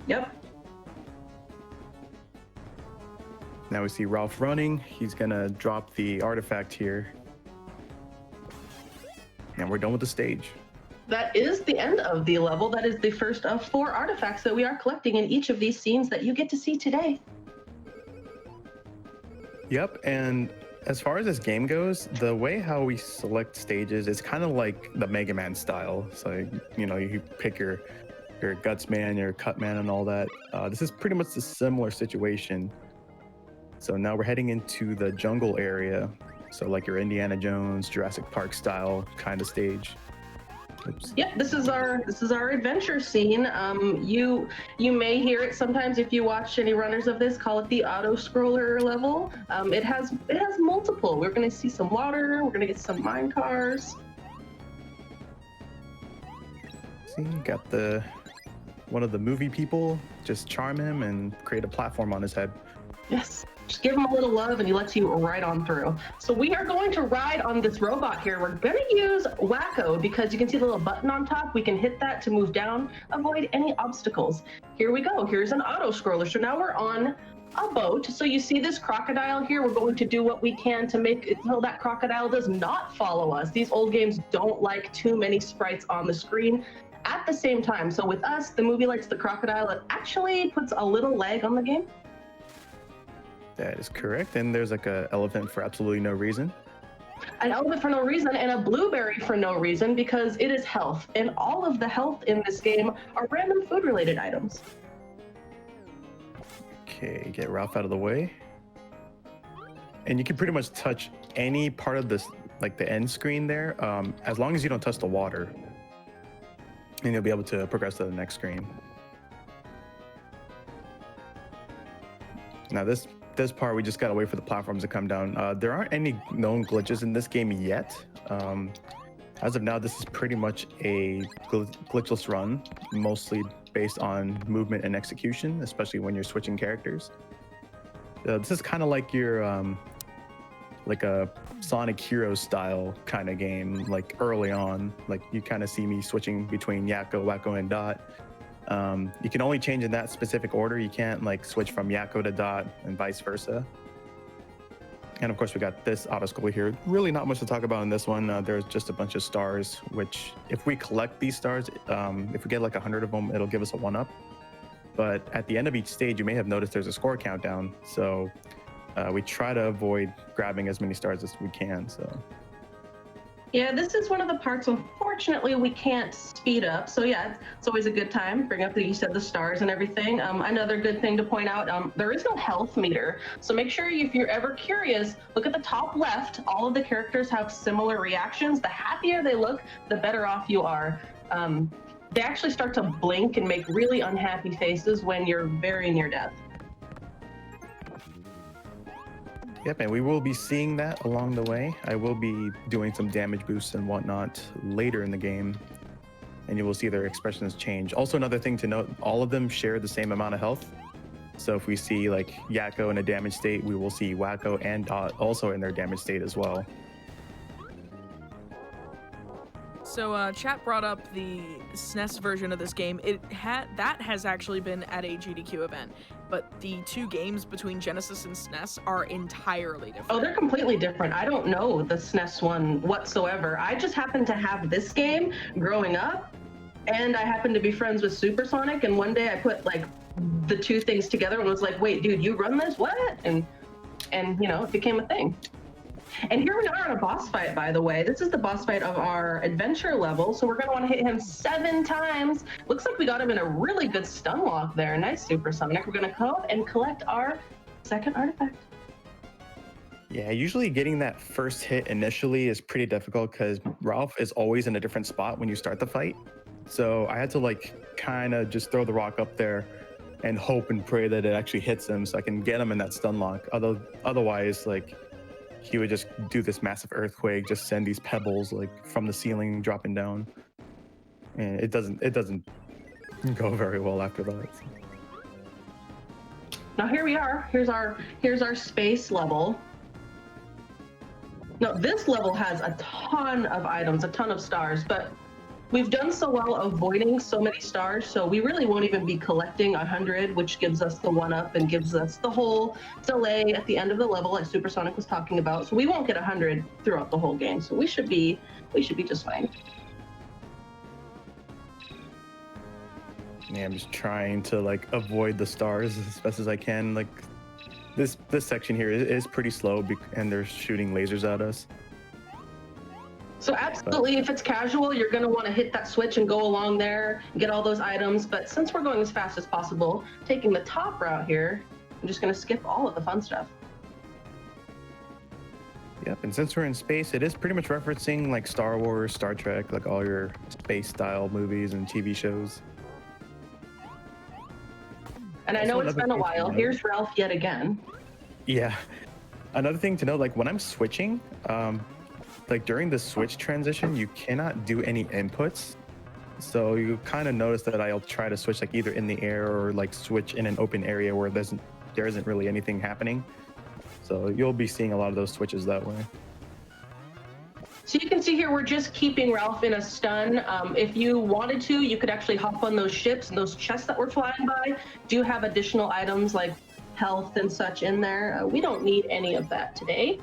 Yep. Now we see Ralph running. He's gonna drop the artifact here. And we're done with the stage. That is the end of the level. That is the first of 4 artifacts that we are collecting in each of these scenes that you get to see today. Yep, and as far as this game goes, the way how we select stages is kind of like the Mega Man style. So, you know, you pick your Guts Man, your Cut Man, and all that. This is pretty much a similar situation. So now we're heading into the jungle area. So like your Indiana Jones, Jurassic Park style kind of stage. Oops. Yep, this is our adventure scene. You may hear it sometimes if you watch any runners of this. Call it the auto scroller level. It has multiple. We're gonna see some water. We're gonna get some mine cars. See, got one of the movie people. Just charm him and create a platform on his head. Yes. Just give him a little love and he lets you ride on through. So we are going to ride on this robot here. We're going to use Wacko because you can see the little button on top. We can hit that to move down, avoid any obstacles. Here we go. Here's an auto scroller. So now we're on a boat. So you see this crocodile here. We're going to do what we can to make it so that crocodile does not follow us. These old games don't like too many sprites on the screen at the same time. So with us, the movie likes the crocodile. It actually puts a little lag on the game. That is correct. And there's like an elephant for absolutely no reason. An elephant for no reason and a blueberry for no reason because it is health. And all of the health in this game are random food related items. Okay, get Ralph out of the way. And you can pretty much touch any part of this, like the end screen there, as long as you don't touch the water. And you'll be able to progress to the next screen. Now this part, we just gotta wait for the platforms to come down. There aren't any known glitches in this game yet. As of now, this is pretty much a glitchless run, mostly based on movement and execution, especially when you're switching characters. This is kind of like your, like a Sonic Heroes style kind of game, like early on. Like you kind of see me switching between Yakko, Wacko, and Dot. You can only change in that specific order. You can't like switch from Yakko to Dot and vice versa. And of course we got this auto scroller here. Really not much to talk about in this one. There's just a bunch of stars, which if we collect these stars, if we get like 100 of them, it'll give us a 1-up. But at the end of each stage, you may have noticed there's a score countdown. So we try to avoid grabbing as many stars as we can. So. Yeah, this is one of the parts, unfortunately, we can't speed up. So yeah, it's always a good time. Bring up, you said, the stars and everything. Another good thing to point out, there is no health meter. So make sure if you're ever curious, look at the top left. All of the characters have similar reactions. The happier they look, the better off you are. They actually start to blink and make really unhappy faces when you're very near death. Yep, and we will be seeing that along the way. I will be doing some damage boosts and whatnot later in the game, and you will see their expressions change. Also, another thing to note, all of them share the same amount of health. So if we see like Yakko in a damage state, we will see Wacko and Dot also in their damage state as well. So chat brought up the SNES version of this game. That has actually been at a GDQ event, but the two games between Genesis and SNES are entirely different. Oh, they're completely different. I don't know the SNES one whatsoever. I just happened to have this game growing up, and I happened to be friends with Supersonic, and one day I put like the two things together and was like, wait, dude, you run this? What? And you know, it became a thing. And here we are in a boss fight, by the way. This is the boss fight of our adventure level, so we're going to want to hit him 7 times. Looks like we got him in a really good stun lock there. Nice, Supersonic. We're going to go and collect our second artifact. Yeah, usually getting that first hit initially is pretty difficult because Ralph is always in a different spot when you start the fight. So I had to like kind of just throw the rock up there and hope and pray that it actually hits him so I can get him in that stun lock. Otherwise, like, he would just do this massive earthquake, just send these pebbles like from the ceiling dropping down, and it doesn't go very well after that. Now here we are. Here's our space level. Now this level has a ton of items, a ton of stars, but we've done so well avoiding so many stars, so we really won't even be collecting 100, which gives us the 1-up and gives us the whole delay at the end of the level, like Supersonic was talking about. So we won't get 100 throughout the whole game, so we should be just fine. Yeah, I'm just trying to like avoid the stars as best as I can. Like this section here is pretty slow, and they're shooting lasers at us. So absolutely, if it's casual, you're going to want to hit that switch and go along there, get all those items. But since we're going as fast as possible, taking the top route here, I'm just going to skip all of the fun stuff. Yep, and since we're in space, it is pretty much referencing like Star Wars, Star Trek, like all your space-style movies and TV shows. And I know it's been a while. Here's Ralph yet again. Yeah. Another thing to know, like when I'm switching, like during the switch transition, you cannot do any inputs. So you kind of notice that I'll try to switch like either in the air or like switch in an open area where there isn't really anything happening. So you'll be seeing a lot of those switches that way. So you can see here, we're just keeping Ralph in a stun. If you wanted to, you could actually hop on those ships, and those chests that we're flying by do have additional items like health and such in there. We don't need any of that today.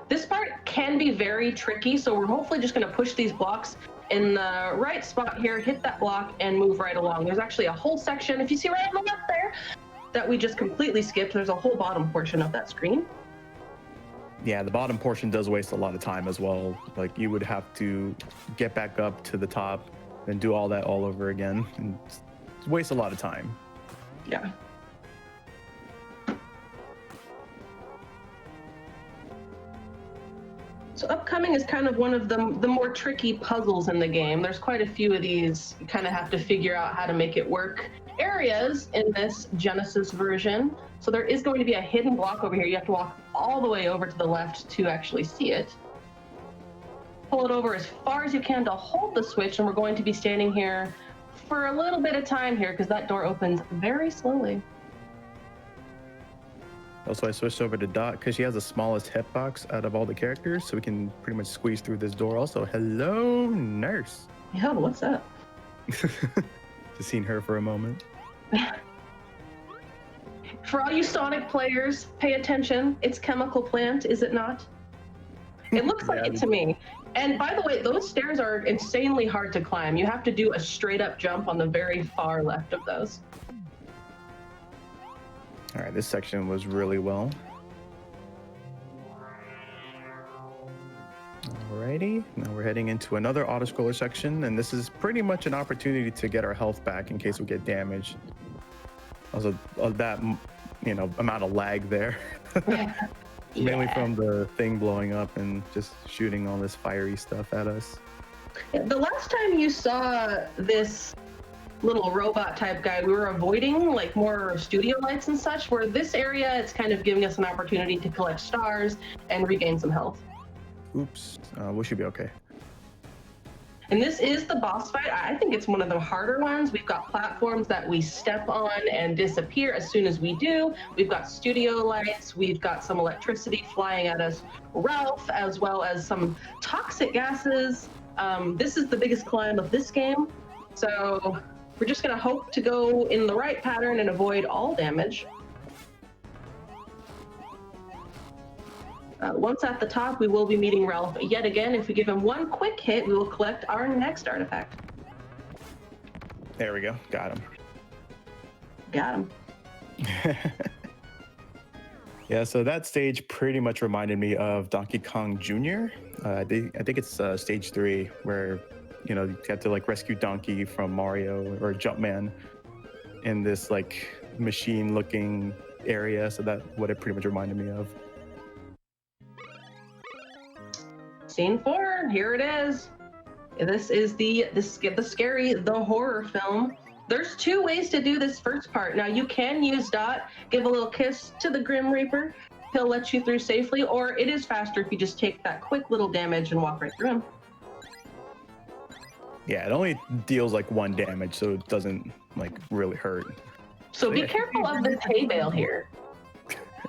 This part can be very tricky, so we're hopefully just going to push these blocks in the right spot here, hit that block, and move right along. There's actually a whole section, if you see right on the left there, that we just completely skipped. There's a whole bottom portion of that screen. Yeah, the bottom portion does waste a lot of time as well. Like you would have to get back up to the top and do all that all over again, and waste a lot of time. Yeah. So upcoming is kind of one of the more tricky puzzles in the game. There's quite a few of these. You kind of have to figure out how to make it work. Areas in this Genesis version. So there is going to be a hidden block over here. You have to walk all the way over to the left to actually see it. Pull it over as far as you can to hold the switch, and we're going to be standing here for a little bit of time here because that door opens very slowly. Also, I switched over to Dot because she has the smallest hitbox out of all the characters, so we can pretty much squeeze through this door. Also, hello, nurse. Yeah, what's up? Just seen her for a moment. For all you Sonic players, pay attention. It's Chemical Plant, is it not? It looks like it to me. And by the way, those stairs are insanely hard to climb. You have to do a straight up jump on the very far left of those. All right, this section was really well. Alrighty, now we're heading into another auto-scroller section, and this is pretty much an opportunity to get our health back in case we get damaged. Also, that, you know, amount of lag there. Mainly from the thing blowing up and just shooting all this fiery stuff at us. Yeah, the last time you saw this little robot type guy, we were avoiding like more studio lights and such, where this area, it's kind of giving us an opportunity to collect stars and regain some health. Oops, we should be okay. And this is the boss fight. I think it's one of the harder ones. We've got platforms that we step on and disappear as soon as we do. We've got studio lights. We've got some electricity flying at us. Ralph, as well as some toxic gases. This is the biggest climb of this game. So we're just going to hope to go in the right pattern and avoid all damage. Once at the top, we will be meeting Ralph yet again. If we give him one quick hit, we will collect our next artifact. There we go. Got him. Got him. Yeah, so that stage pretty much reminded me of Donkey Kong Jr. I think it's stage 3 where, you know, you have to like rescue Donkey from Mario or Jumpman in this like machine-looking area. So that's what it pretty much reminded me of. Scene 4, here it is. This is the scary, the horror film. There's 2 ways to do this first part. Now you can use Dot, give a little kiss to the Grim Reaper. He'll let you through safely, or it is faster if you just take that quick little damage and walk right through him. Yeah, it only deals like 1 damage, so it doesn't like really hurt. So be careful of the hay bale here.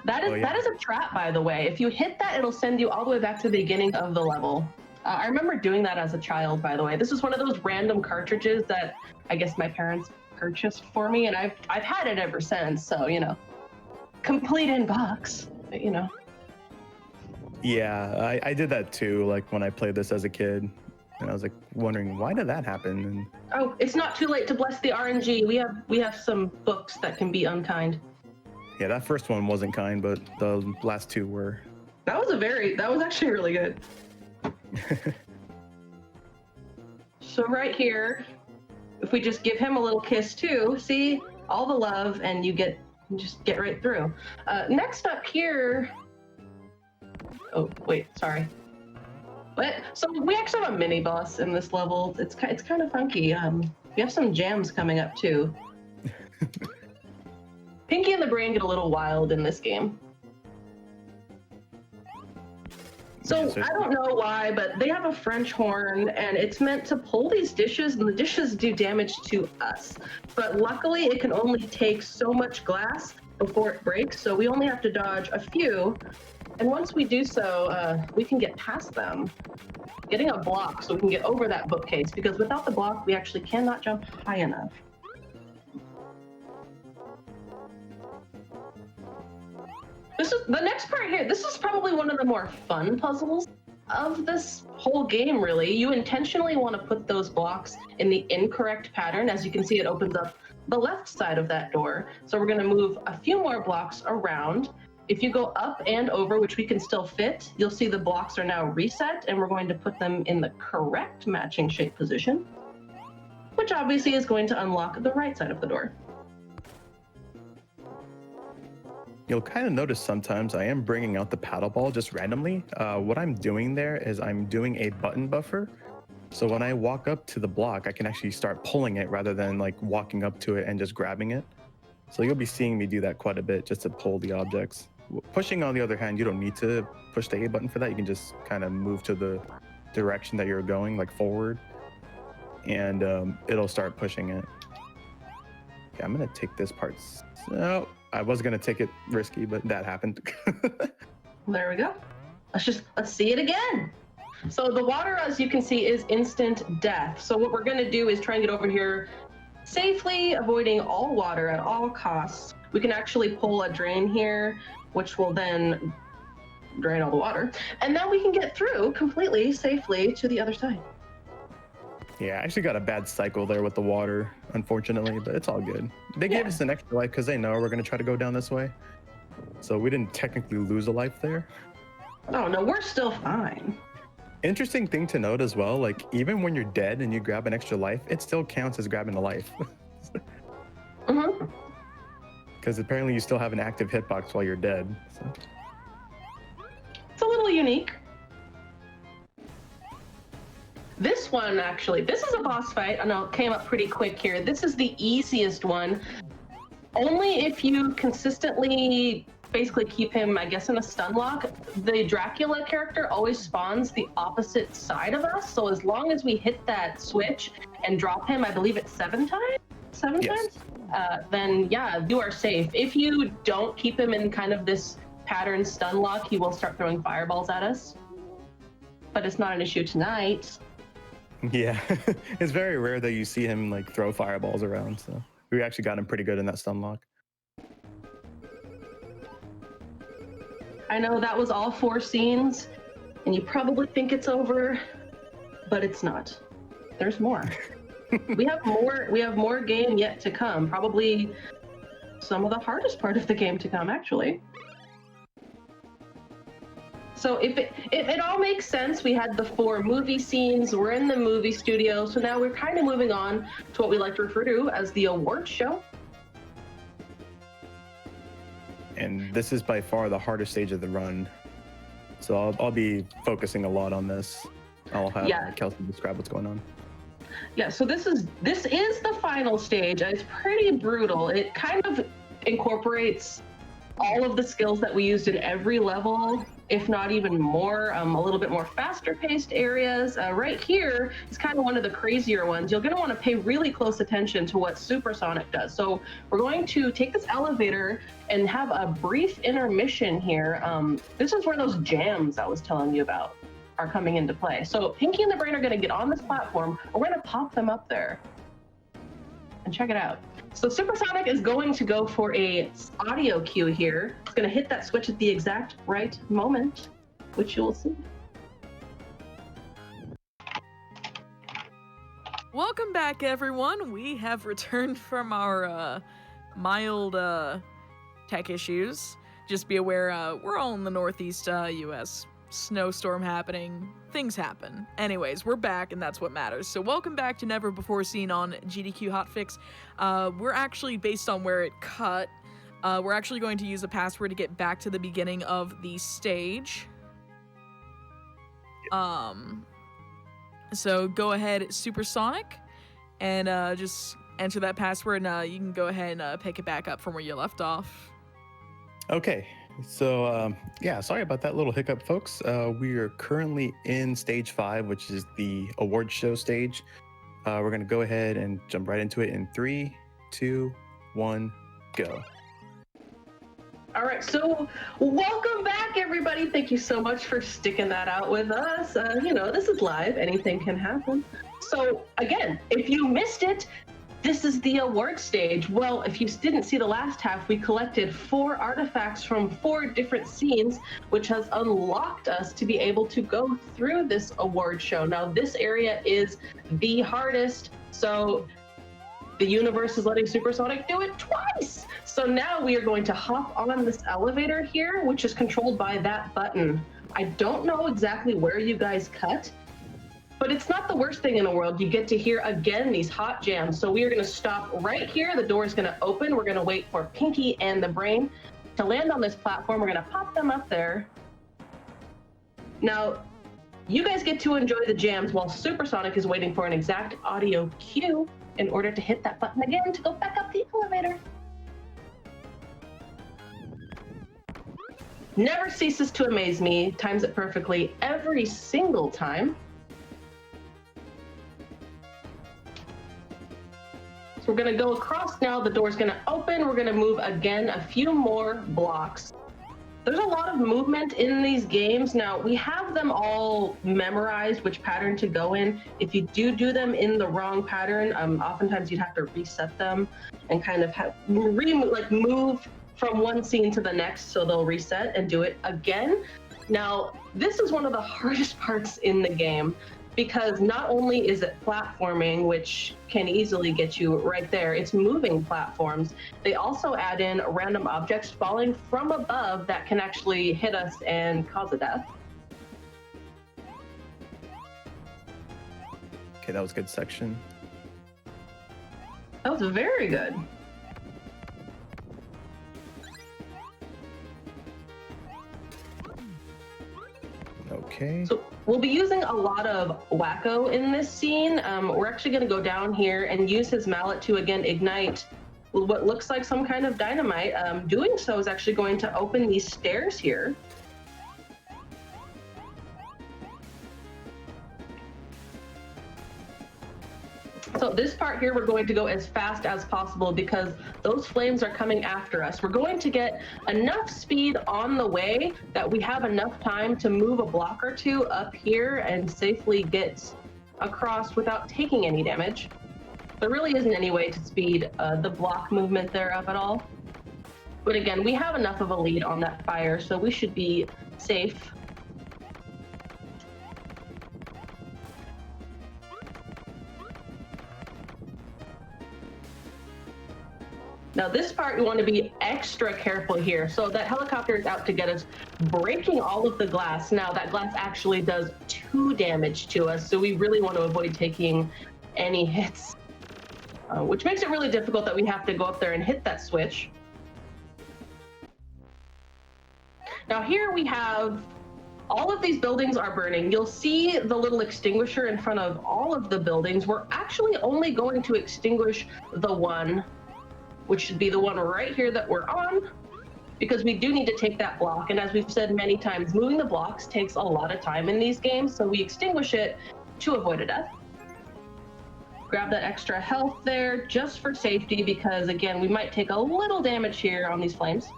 That is, Oh, yeah. that is a trap, by the way. If you hit that, it'll send you all the way back to the beginning of the level. I remember doing that as a child, by the way. This is one of those random cartridges that I guess my parents purchased for me, and I've had it ever since. So, you know, complete in box, but, you know. Yeah, I did that too, like when I played this as a kid. And I was like wondering, why did that happen? And Oh, it's not too late to bless the RNG. We have some books that can be unkind. yeah, that first one wasn't kind, but the last 2 were. That was actually really good. So right here, if we just give him a little kiss too, see all the love, and you just get right through. Next up here. Oh wait, sorry. What? So we actually have a mini boss in this level. It's kind of funky. We have some jams coming up too. Pinky and the Brain get a little wild in this game. So I don't know why, but they have a French horn, and it's meant to pull these dishes, and the dishes do damage to us. But luckily, it can only take so much glass before it breaks, so we only have to dodge a few. And once we do so, we can get past them, getting a block so we can get over that bookcase, because without the block, we actually cannot jump high enough. This is the next part here. This is probably one of the more fun puzzles of this whole game, really. You intentionally want to put those blocks in the incorrect pattern. As you can see, it opens up the left side of that door. So we're going to move a few more blocks around. If you go up and over, which we can still fit, you'll see the blocks are now reset, and we're going to put them in the correct matching shape position, which obviously is going to unlock the right side of the door. You'll kind of notice sometimes I am bringing out the paddle ball just randomly. What I'm doing there is I'm doing a button buffer. So when I walk up to the block, I can actually start pulling it rather than like walking up to it and just grabbing it. So you'll be seeing me do that quite a bit just to pull the objects. Pushing, on the other hand, you don't need to push the A button for that. You can just kind of move to the direction that you're going, like forward, and it'll start pushing it. Okay, I'm gonna take this part. So I was gonna take it risky, but that happened. There we go. Let's see it again. So the water, as you can see, is instant death. So what we're gonna do is try and get over here safely, avoiding all water at all costs. We can actually pull a drain here, which will then drain all the water. And then we can get through completely safely to the other side. Yeah, I actually got a bad cycle there with the water, unfortunately, but it's all good. They gave us an extra life because they know we're going to try to go down this way. So we didn't technically lose a life there. Oh, no, we're still fine. Interesting thing to note as well, like even when you're dead and you grab an extra life, it still counts as grabbing a life. Mm-hmm. Because apparently you still have an active hitbox while you're dead. So. It's a little unique. This one, actually, this is a boss fight. I know it came up pretty quick here. This is the easiest one. Only if you consistently basically keep him, I guess, in a stun lock. The Dracula character always spawns the opposite side of us. So as long as we hit that switch and drop him, I believe it's 7 times? 7 Yes. times? Then yeah, you are safe. If you don't keep him in kind of this pattern stun lock, he will start throwing fireballs at us. But it's not an issue tonight. Yeah, it's very rare that you see him like throw fireballs around. So we actually got him pretty good in that stun lock. I know that was all 4 scenes, and you probably think it's over, but it's not. There's more. We have more game yet to come. Probably some of the hardest part of the game to come, actually. So if it all makes sense, we had the 4 movie scenes, we're in the movie studio, so now we're kind of moving on to what we like to refer to as the awards show. And this is by far the hardest stage of the run. So I'll be focusing a lot on this. I'll have Kelsey describe what's going on. Yeah, so this is the final stage. It's pretty brutal. It kind of incorporates all of the skills that we used in every level, if not even more, a little bit more faster paced areas. Right here is kind of one of the crazier ones. You're going to want to pay really close attention to what Supersonic does. So we're going to take this elevator and have a brief intermission here. This is where those jams I was telling you about are coming into play. So Pinky and the Brain are going to get on this platform, and we're going to pop them up there and check it out. So Supersonic is going to go for a audio cue here. It's going to hit that switch at the exact right moment, which you will see. Welcome back, everyone. We have returned from our mild tech issues. Just be aware, we're all in the Northeast U.S. Snowstorm happening. Things happen. Anyways, we're back, and that's what matters. So welcome back to Never Before Seen on GDQ Hotfix. We're actually, based on where it cut, we're actually going to use a password to get back to the beginning of the stage. So go ahead, Supersonic, and just enter that password, and you can go ahead and pick it back up from where you left off. Okay. So, yeah, sorry about that little hiccup, folks. We are currently in stage 5, which is the award show stage. We're going to go ahead and jump right into it in 3, 2, 1, go. All right, so welcome back, everybody. Thank you so much for sticking that out with us. You know, this is live. Anything can happen. So, again, if you missed it, this is the award stage. Well, if you didn't see the last half, we collected 4 artifacts from 4 different scenes, which has unlocked us to be able to go through this award show. Now, this area is the hardest, so the universe is letting Supersonic do it twice. So now we are going to hop on this elevator here, which is controlled by that button. I don't know exactly where you guys cut, but it's not the worst thing in the world. You get to hear, again, these hot jams. So we are going to stop right here. The door is going to open. We're going to wait for Pinky and the Brain to land on this platform. We're going to pop them up there. Now, you guys get to enjoy the jams while Supersonic is waiting for an exact audio cue in order to hit that button again to go back up the elevator. Never ceases to amaze me. Times it perfectly every single time. So we're going to go across now. The door's going to open. We're going to move again a few more blocks. There's a lot of movement in these games. Now, we have them all memorized, which pattern to go in. If you do them in the wrong pattern, oftentimes you'd have to reset them and kind of move from one scene to the next, so they'll reset and do it again. Now, this is one of the hardest parts in the game, because not only is it platforming, which can easily get you right there, it's moving platforms. They also add in random objects falling from above that can actually hit us and cause a death. Okay, that was a good section. That was very good. Okay. So we'll be using a lot of Wacko in this scene. We're actually going to go down here and use his mallet to again ignite what looks like some kind of dynamite. Doing so is actually going to open these stairs here. So this part here, we're going to go as fast as possible because those flames are coming after us. We're going to get enough speed on the way that we have enough time to move a block or two up here and safely get across without taking any damage. There really isn't any way to speed the block movement there up at all. But again, we have enough of a lead on that fire, so we should be safe. Now this part, we want to be extra careful here. So that helicopter is out to get us, breaking all of the glass. Now that glass actually does 2 damage to us, so we really want to avoid taking any hits, which makes it really difficult that we have to go up there and hit that switch. Now here we have all of these buildings are burning. You'll see the little extinguisher in front of all of the buildings. We're actually only going to extinguish the one, which should be the one right here that we're on, because we do need to take that block. And as we've said many times, moving the blocks takes a lot of time in these games, so we extinguish it to avoid a death. Grab that extra health there just for safety, because again, we might take a little damage here on these flames.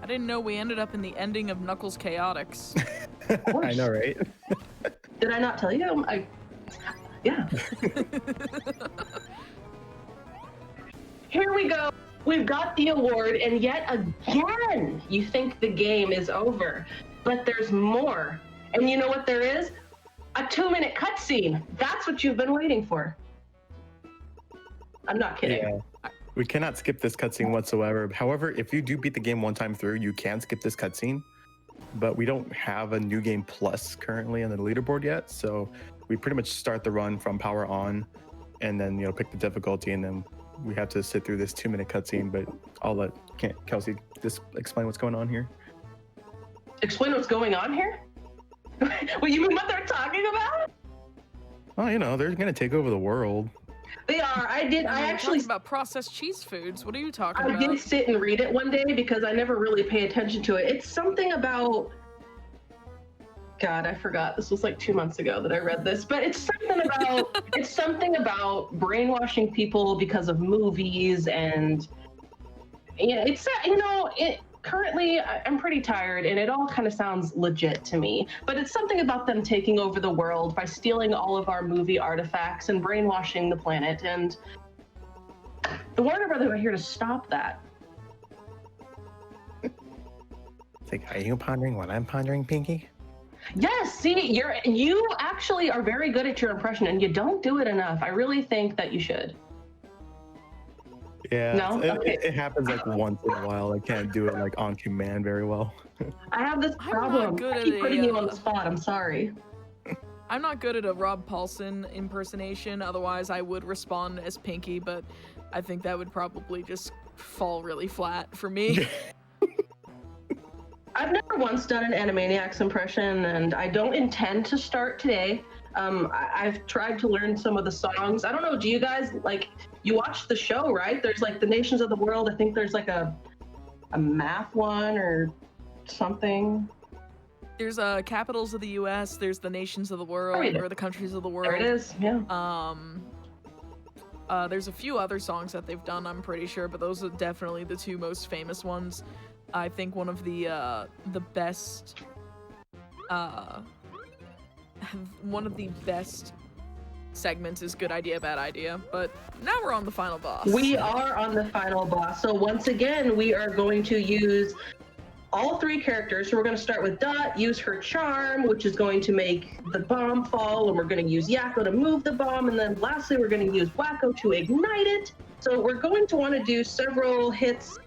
I didn't know we ended up in the ending of Knuckles Chaotix. I know, right? Did I not tell you? Yeah. Here we go. We've got the award, and yet again, you think the game is over, but there's more. And you know what there is? A 2-minute cutscene. That's what you've been waiting for. I'm not kidding. Yeah. We cannot skip this cutscene whatsoever. However, if you do beat the game one time through, you can skip this cutscene, but we don't have a New Game Plus currently on the leaderboard yet, so we pretty much start the run from power on, and then pick the difficulty, and then we have to sit through this 2-minute cutscene. But I'll let Kelsey just explain what's going on here. Explain what's going on here? What you mean what they're talking about? Oh, they're gonna take over the world. They are. I actually talking about processed cheese foods. What are you talking about? I did sit and read it one day because I never really pay attention to it. It's something about, God, I forgot. This was like 2 months ago that I read this, but it's something about brainwashing people because of movies, and it's currently I'm pretty tired and it all kind of sounds legit to me, but it's something about them taking over the world by stealing all of our movie artifacts and brainwashing the planet, and the Warner Brothers are here to stop that. It's like, are you pondering what I'm pondering, Pinky? Yes, see, you actually are very good at your impression, and you don't do it enough. I really think that you should. Yeah, no? It happens like once in a while. I can't do it like on command very well. I have this problem. I keep putting you on the spot. I'm sorry. I'm not good at a Rob Paulson impersonation. Otherwise, I would respond as Pinky, but I think that would probably just fall really flat for me. I've never once done an Animaniacs impression, and I don't intend to start today. I've tried to learn some of the songs. I don't know, do you guys, you watch the show, right? There's the Nations of the World. I think there's a math one or something. There's capitals of the U.S. There's the nations of the world, or the countries of the world. There it is, yeah. There's a few other songs that they've done, I'm pretty sure, but those are definitely the 2 most famous ones. I think one of the best segments is Good Idea, Bad Idea, but now we're on the final boss. We are on the final boss. So once again, we are going to use all 3 characters. So we're going to start with Dot, use her charm, which is going to make the bomb fall, and we're going to use Yakko to move the bomb, and then lastly, we're going to use Wacko to ignite it. So we're going to want to do several hits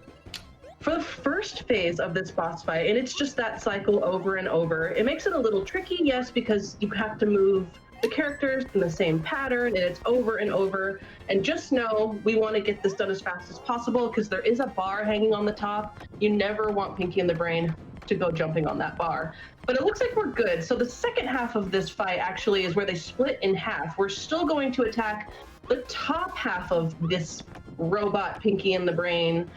for the first phase of this boss fight, and it's just that cycle over and over. It makes it a little tricky, yes, because you have to move the characters in the same pattern, and it's over and over. And just know we want to get this done as fast as possible because there is a bar hanging on the top. You never want Pinky in the Brain to go jumping on that bar. But it looks like we're good. So the second half of this fight actually is where they split in half. We're still going to attack the top half of this robot Pinky in the Brain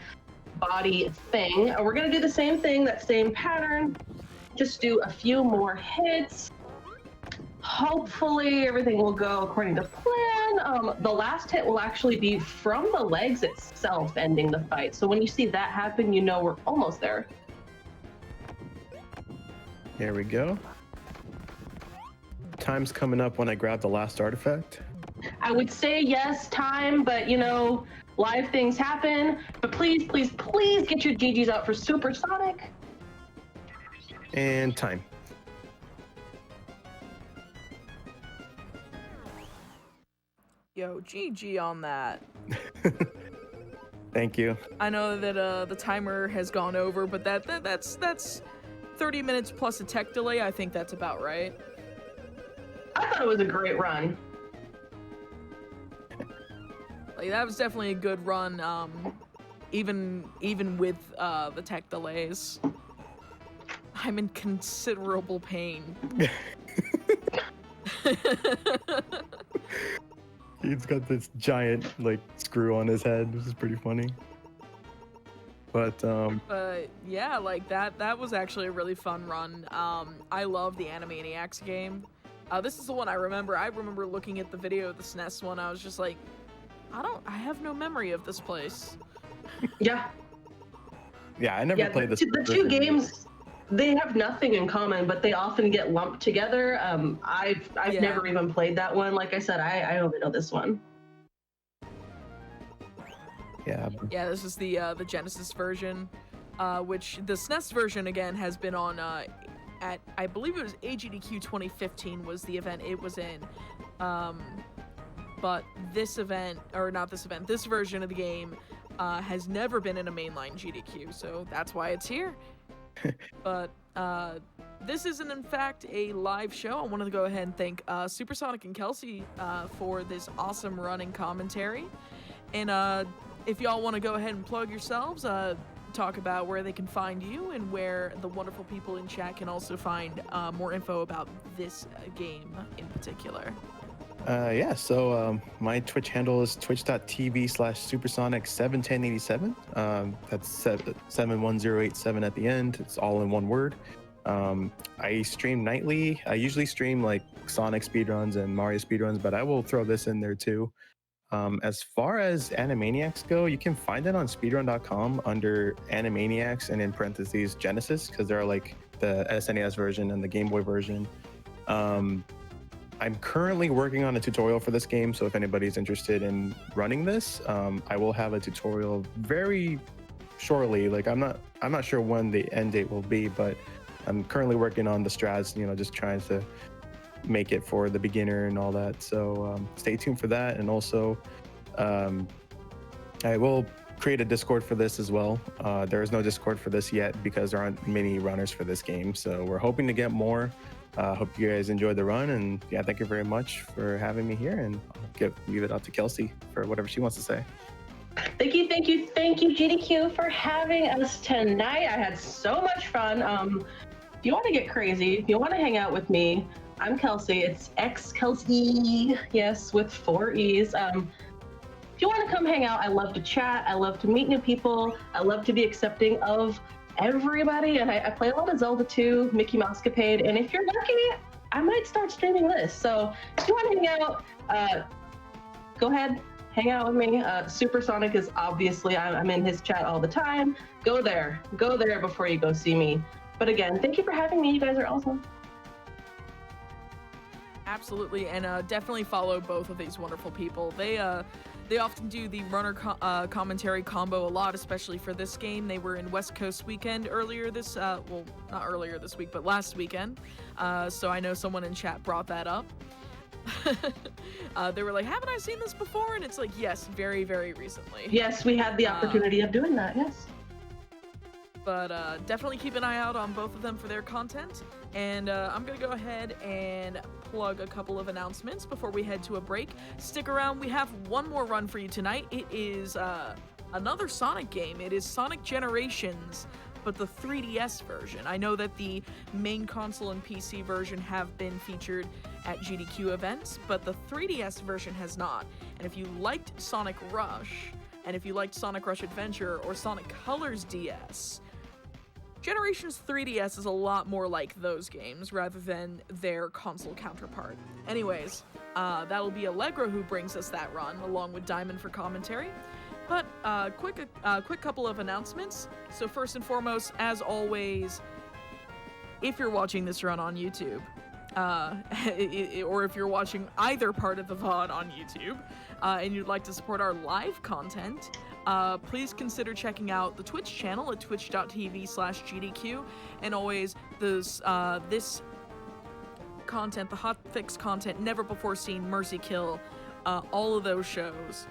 body thing. We're going to do the same thing, that same pattern, just do a few more hits. Hopefully everything will go according to plan. The last hit will actually be from the legs itself, ending the fight. So when you see that happen, you know we're almost there. There we go. Time's coming up when I grab the last artifact. I would say yes, time, but you know, live things happen. But please, please, please get your GGs out for Supersonic. And time. Yo, GG on that. Thank you. I know that the timer has gone over, but that's 30 minutes plus a tech delay. I think that's about right. I thought it was a great run. Like, that was definitely a good run, even with the tech delays. I'm in considerable pain. He's got this giant like screw on his head, which is pretty funny. But yeah, like that was actually a really fun run. I love the Animaniacs game. This is the one I remember. I remember looking at the video of the SNES one. I was just like, I have no memory of this place. Yeah. Yeah, I never played this. The two games, they have nothing in common, but they often get lumped together. I've never even played that one. Like I said, I only know this one. Yeah. Yeah, this is the Genesis version, which the SNES version again has been on at, I believe it was AGDQ 2015 was the event it was in. But this event, or not this event, this version of the game has never been in a mainline GDQ, so that's why it's here. But this isn't in fact a live show. I wanted to go ahead and thank Supersonic and Kelsey for this awesome running commentary. And if y'all want to go ahead and plug yourselves, talk about where they can find you and where the wonderful people in chat can also find more info about this game in particular. Yeah, so my Twitch handle is twitch.tv/supersonic71087. That's 71087 at the end. It's all in one word. I stream nightly. I usually stream like Sonic speedruns and Mario speedruns, but I will throw this in there too. As far as Animaniacs go, you can find it on speedrun.com under Animaniacs and in parentheses Genesis, because there are like the SNES version and the Game Boy version. I'm currently working on a tutorial for this game, so if anybody's interested in running this, I will have a tutorial very shortly. Like I'm not sure when the end date will be, but I'm currently working on the strats, just trying to make it for the beginner and all that. So stay tuned for that. And also I will create a Discord for this as well. There is no Discord for this yet because there aren't many runners for this game, so we're hoping to get more. Hope you guys enjoyed the run, and yeah, thank you very much for having me here, and I'll leave it out to Kelsey for whatever she wants to say. Thank you, GDQ, for having us tonight. I had so much fun. If you want to get crazy, if you want to hang out with me, I'm Kelsey. It's xKelsey, yes, with 4 E's. If you want to come hang out, I love to chat. I love to meet new people. I love to be accepting of everybody, and I play a lot of Zelda 2, Mickey Mousecapade, and if you're lucky, I might start streaming this. So if you want to hang out, go ahead, hang out with me. Supersonic is obviously, I'm in his chat all the time. Go there before you go see me. But again, thank you for having me. You guys are awesome. Absolutely, and definitely follow both of these wonderful people. They often do the runner commentary combo a lot, especially for this game. They were in West Coast Weekend earlier this, well, not earlier this week, but last weekend. So I know someone in chat brought that up. They were like, haven't I seen this before? And it's like, yes, very, very recently. Yes, we had the opportunity of doing that, yes. But definitely keep an eye out on both of them for their content. And I'm going to go ahead and plug a couple of announcements before we head to a break. Stick around. We have one more run for you tonight. It is another Sonic game. It is Sonic Generations, but the 3DS version. I know that the main console and PC version have been featured at GDQ events, but the 3DS version has not. And if you liked Sonic Rush, and if you liked Sonic Rush Adventure or Sonic Colors DS, Generations 3DS is a lot more like those games rather than their console counterpart. Anyways, that'll be Allegro who brings us that run, along with Diamond for commentary. But quick couple of announcements. So first and foremost, as always, if you're watching this run on YouTube, or if you're watching either part of the VOD on YouTube, and you'd like to support our live content, please consider checking out the Twitch channel at twitch.tv/GDQ, and always this content, the hotfix content, Never Before Seen, Mercy Kill, all of those shows.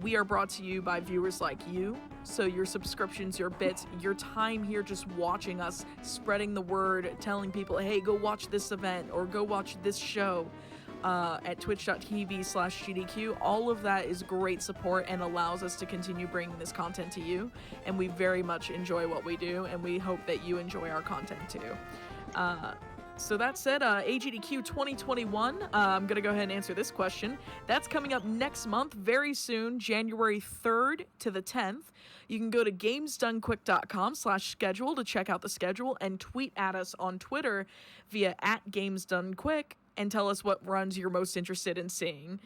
We are brought to you by viewers like you, so your subscriptions, your bits, your time here just watching us, spreading the word, telling people, hey, go watch this event or go watch this show at twitch.tv/GDQ. All of that is great support and allows us to continue bringing this content to you, and we very much enjoy what we do, and we hope that you enjoy our content too. So that said, AGDQ 2021, I'm going to go ahead and answer this question. That's coming up next month, very soon, January 3rd to the 10th. You can go to gamesdonequick.com/schedule to check out the schedule and tweet at us on Twitter via @gamesdonequick and tell us what runs you're most interested in seeing.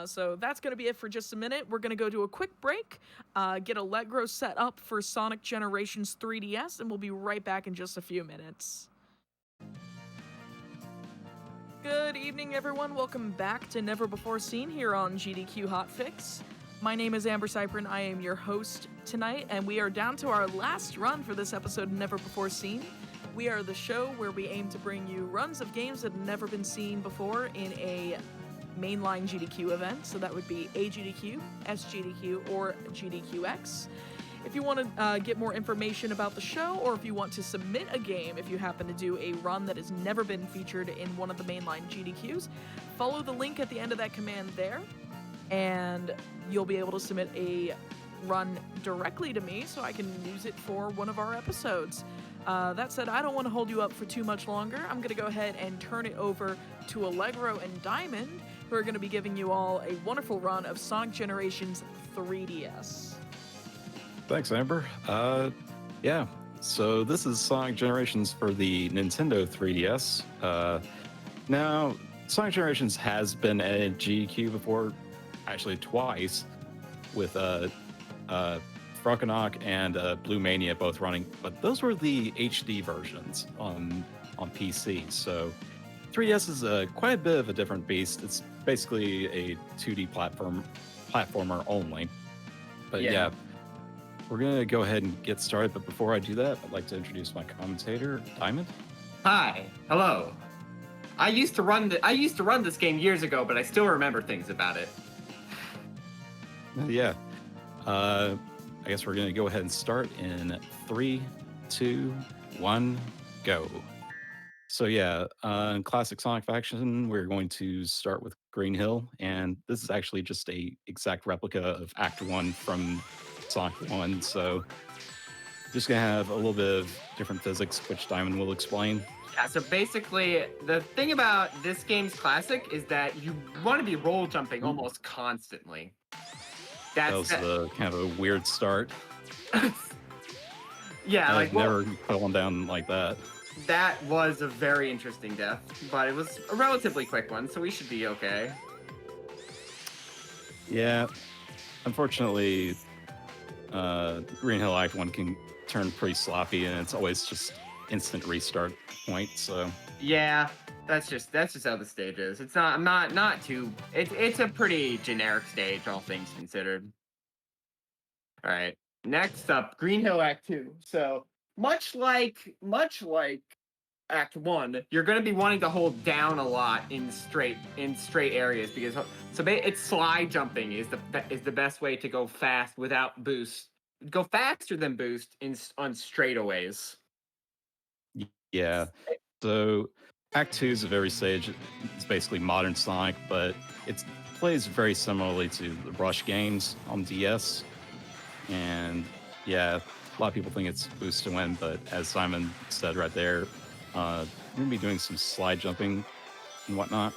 So that's going to be it for just a minute. We're going to go to a quick break, get Allegro set up for Sonic Generations 3DS, and we'll be right back in just a few minutes. Good evening, everyone. Welcome back to Never Before Seen here on GDQ Hotfix. My name is AmberCyprian. I am your host tonight, and we are down to our last run for this episode of Never Before Seen. We are the show where we aim to bring you runs of games that have never been seen before in a mainline GDQ event. So that would be AGDQ, SGDQ, or GDQx. If you want to get more information about the show, or if you want to submit a game, if you happen to do a run that has never been featured in one of the mainline GDQs, follow the link at the end of that command there, and you'll be able to submit a run directly to me so I can use it for one of our episodes. That said, I don't want to hold you up for too much longer. I'm going to go ahead and turn it over to Allegro and Diamond, who are going to be giving you all a wonderful run of Sonic Generations 3DS. Thanks, Amber. Yeah, so this is Sonic Generations for the Nintendo 3DS. Now, Sonic Generations has been at GDQ before, actually twice, with Froganock and Blue Mania both running, but those were the HD versions on PC. So 3DS is quite a bit of a different beast. It's basically a 2D platformer only. But yeah, we're gonna go ahead and get started. But before I do that, I'd like to introduce my commentator, Diamond. Hi, hello. I used to run this game years ago, but I still remember things about it. Yeah. I guess we're gonna go ahead and start in 3, 2, 1, go. So yeah, in classic Sonic fashion, we're going to start with Green Hill, and this is actually just a exact replica of Act 1 from Sonic 1, so just gonna have a little bit of different physics, which Diamond will explain. Yeah, so basically, the thing about this game's classic is that you want to be roll jumping almost constantly. That was kind of a weird start. Yeah, I've never put one down like that. That was a very interesting death, but it was a relatively quick one, so we should be okay. Yeah, unfortunately, Green Hill Act 1 can turn pretty sloppy, and it's always just instant restart point, so... Yeah, that's just how the stage is. It's not too... It's a pretty generic stage, all things considered. Alright, next up, Green Hill Act 2. So, much like Act 1, you're going to be wanting to hold down a lot in straight areas, because it's slide jumping is the best way to go fast without boost. Go faster than boost on straightaways. Yeah. So Act 2 is a very stage. It's basically modern Sonic, but it plays very similarly to the Rush games on DS. And yeah, a lot of people think it's boost to win, but as Simon said right there, we're gonna be doing some slide jumping and whatnot.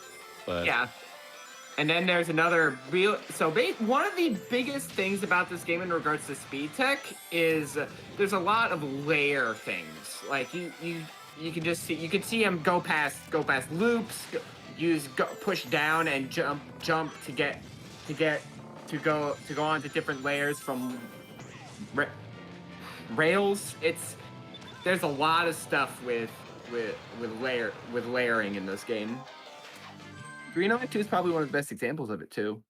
But Yeah. And then there's another one of the biggest things about this game in regards to speed tech is there's a lot of layer things. Like you can see him go past loops, push down and jump to go on to different layers from rails. There's a lot of stuff with layering in this game. Green Hill Act 2 is probably one of the best examples of it too.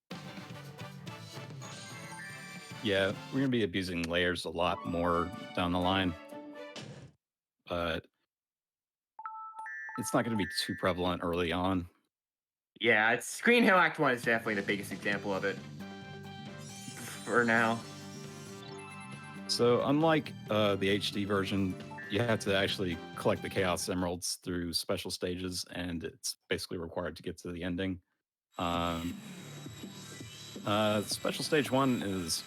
yeah, we're gonna be abusing layers a lot more down the line, but it's not gonna be too prevalent early on. Yeah, Green Hill Act 1 is definitely the biggest example of it for now. So unlike the HD version, you have to actually collect the Chaos Emeralds through special stages, and it's basically required to get to the ending. Special stage 1 is,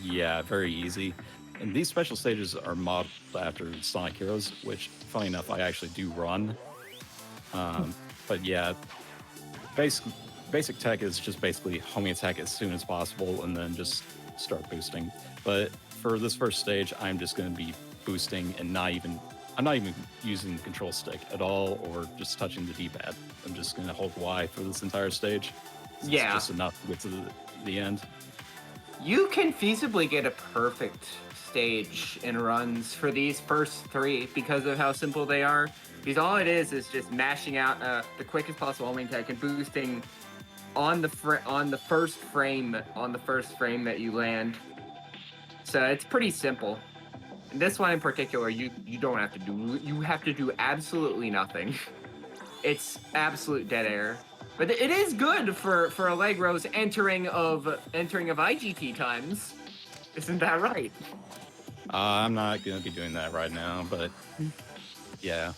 yeah, very easy. And these special stages are modeled after Sonic Heroes, which, funny enough, I actually do run. But yeah, basic tech is just basically homing attack as soon as possible and then just start boosting. But for this first stage, I'm just going to be boosting and I'm not even using the control stick at all or just touching the D-pad. I'm just going to hold Y for this entire stage. Yeah. It's just enough to get to the end. You can feasibly get a perfect stage in runs for these first 3 because of how simple they are. Because all it is just mashing out the quickest possible homing attack and boosting on the first frame that you land. So it's pretty simple. This one in particular, you don't have to do. You have to do absolutely nothing. It's absolute dead air. But it is good for Allegro's entering of IGT times. Isn't that right? I'm not going to be doing that right now, but yeah.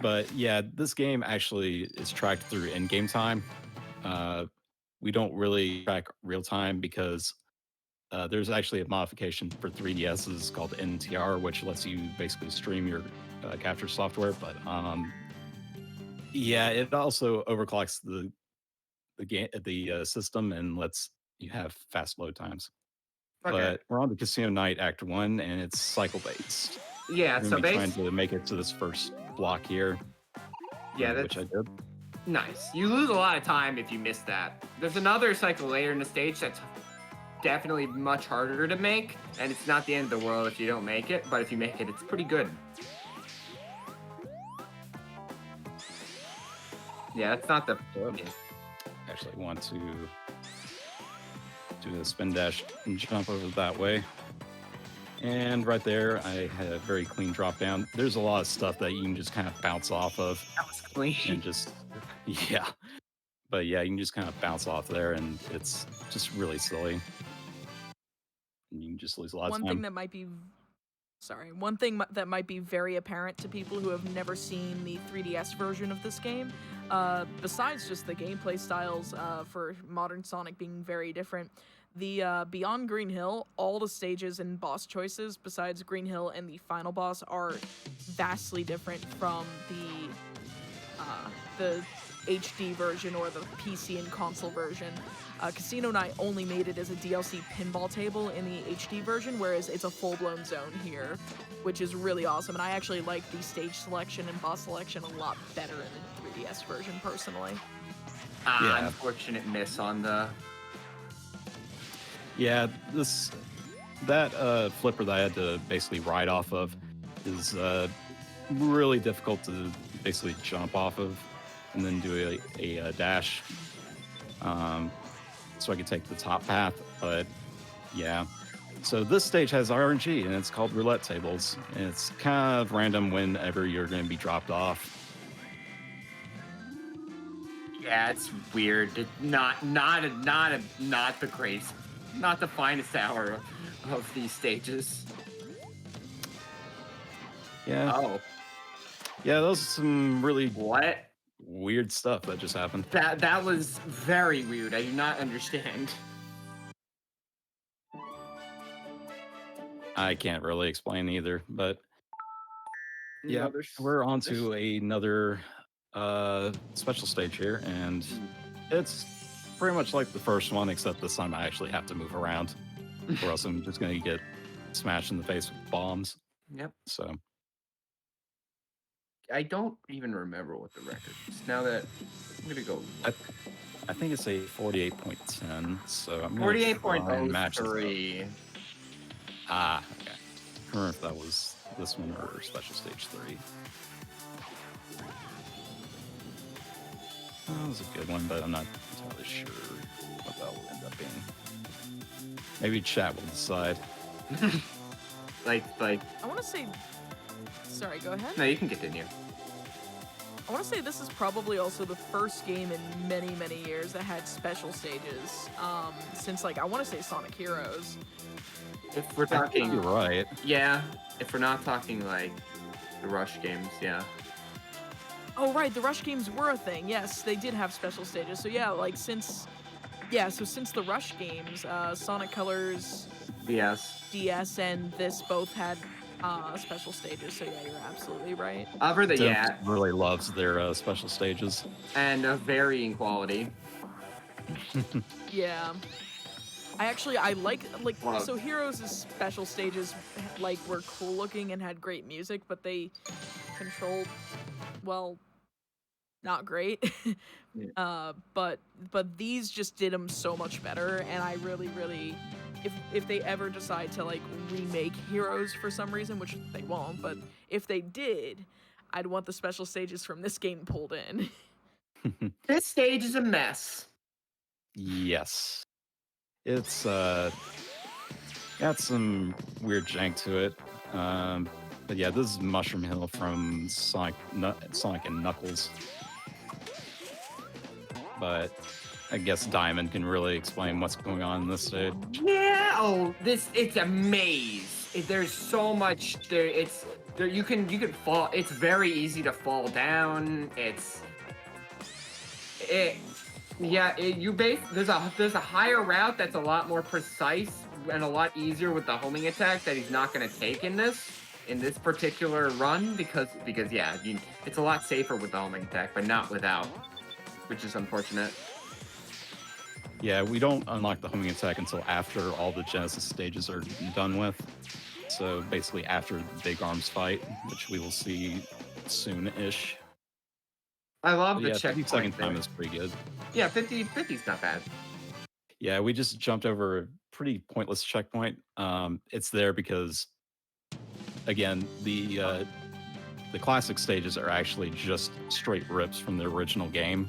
But yeah, this game actually is tracked through in-game time. We don't really track real time because there's actually a modification for 3DSs called NTR, which lets you basically stream your capture software. But yeah, it also overclocks the system and lets you have fast load times. Okay. But we're on the Casino Night Act 1, and it's cycle based. Yeah, so trying to make it to this first block here. Yeah, which I did. Nice. You lose a lot of time if you miss that. There's another cycle later in the stage that's definitely much harder to make, and it's not the end of the world if you don't make it, but if you make it, it's pretty good. Yeah, that's not the... Actually want to do the spin dash and jump over that way. And right there, I had a very clean drop down. There's a lot of stuff that you can just kind of bounce off of. That was clean. And just, yeah. But yeah, you can just kind of bounce off there, and it's just really silly. And you can just lose a lot of time. One thing that might be very apparent to people who have never seen the 3DS version of this game, besides just the gameplay styles for modern Sonic being very different, the Beyond Green Hill, all the stages and boss choices besides Green Hill and the final boss are vastly different from the HD version or the PC and console version. Casino Night only made it as a DLC pinball table in the HD version, whereas it's a full-blown zone here, which is really awesome. And I actually like the stage selection and boss selection a lot better in the 3DS version, personally. Yeah. Unfortunate miss on the... Yeah, that flipper that I had to basically ride off of is really difficult to basically jump off of and then do a dash. So I could take the top path, but yeah. So this stage has RNG, and it's called roulette tables. And it's kind of random whenever you're going to be dropped off. Yeah, it's weird. It's not the greatest, not the finest hour of these stages. Yeah. Oh. Yeah, those are some really what weird stuff that just happened. That was very weird. I do not understand. I can't really explain either, but yeah, Another we're on to another special stage here, and it's pretty much like the first one, except this time I actually have to move around, or else I'm just going to get smashed in the face with bombs. Yep. So I don't even remember what the record is. Now that I'm gonna go. I think it's a 48.10. So I'm 48.03. Ah, okay. I don't remember if that was this one or special stage 3. That was a good one, but I'm not entirely sure what that will end up being. Maybe chat will decide. like. I want to say. Sorry, go ahead. No, you can continue. I want to say this is probably also the first game in many, many years that had special stages. Since, like, I want to say Sonic Heroes. If we're talking, you're right. Yeah. If we're not talking like the Rush games, yeah. Oh, right, the Rush games were a thing. Yes, they did have special stages. So yeah, like since the Rush games, Sonic Colors, DS, and this both had special stages. So yeah, you're absolutely right. Jeff really loves their special stages and varying quality. Yeah. I like so Heroes' special stages like were cool looking and had great music, but they controlled well not great. But these just did them so much better, and I really if they ever decide to like remake Heroes for some reason, which they won't, but if they did, I'd want the special stages from this game pulled in. This stage is a mess. Yes. It's got some weird jank to it. But yeah, this is Mushroom Hill from Sonic and Knuckles. But I guess Diamond can really explain what's going on in this stage. Yeah. It's a maze. There's so much there. You can fall. It's very easy to fall down. There's a higher route that's a lot more precise and a lot easier with the homing attack that he's not going to take in this particular run because yeah, it's a lot safer with the homing attack, but not without, which is unfortunate. Yeah, we don't unlock the homing attack until after all the Genesis stages are done with. So basically after the Big Arms fight, which we will see soon-ish. I love the 50 second time is pretty good. Yeah, 50's not bad. Yeah, we just jumped over a pretty pointless checkpoint. It's there because, again, the classic stages are actually just straight rips from the original game.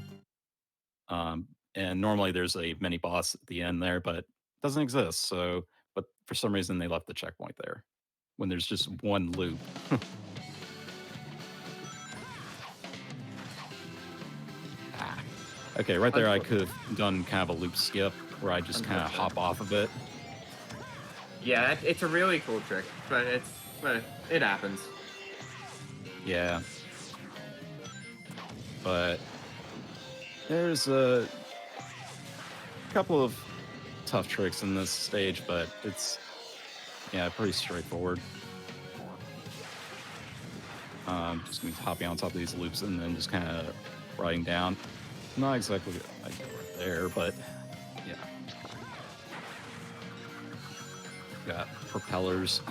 And normally there's a mini boss at the end there, but it doesn't exist. So, but for some reason they left the checkpoint there when there's just one loop. Okay, right there I could have done kind of a loop skip where I just kind of hop off of it. Yeah, it's a really cool trick, but it happens. Yeah. But there's a couple of tough tricks in this stage, but it's, yeah, pretty straightforward. Just going to be hopping on top of these loops and then just kind of riding down. Not exactly like right there, but yeah. Got propellers.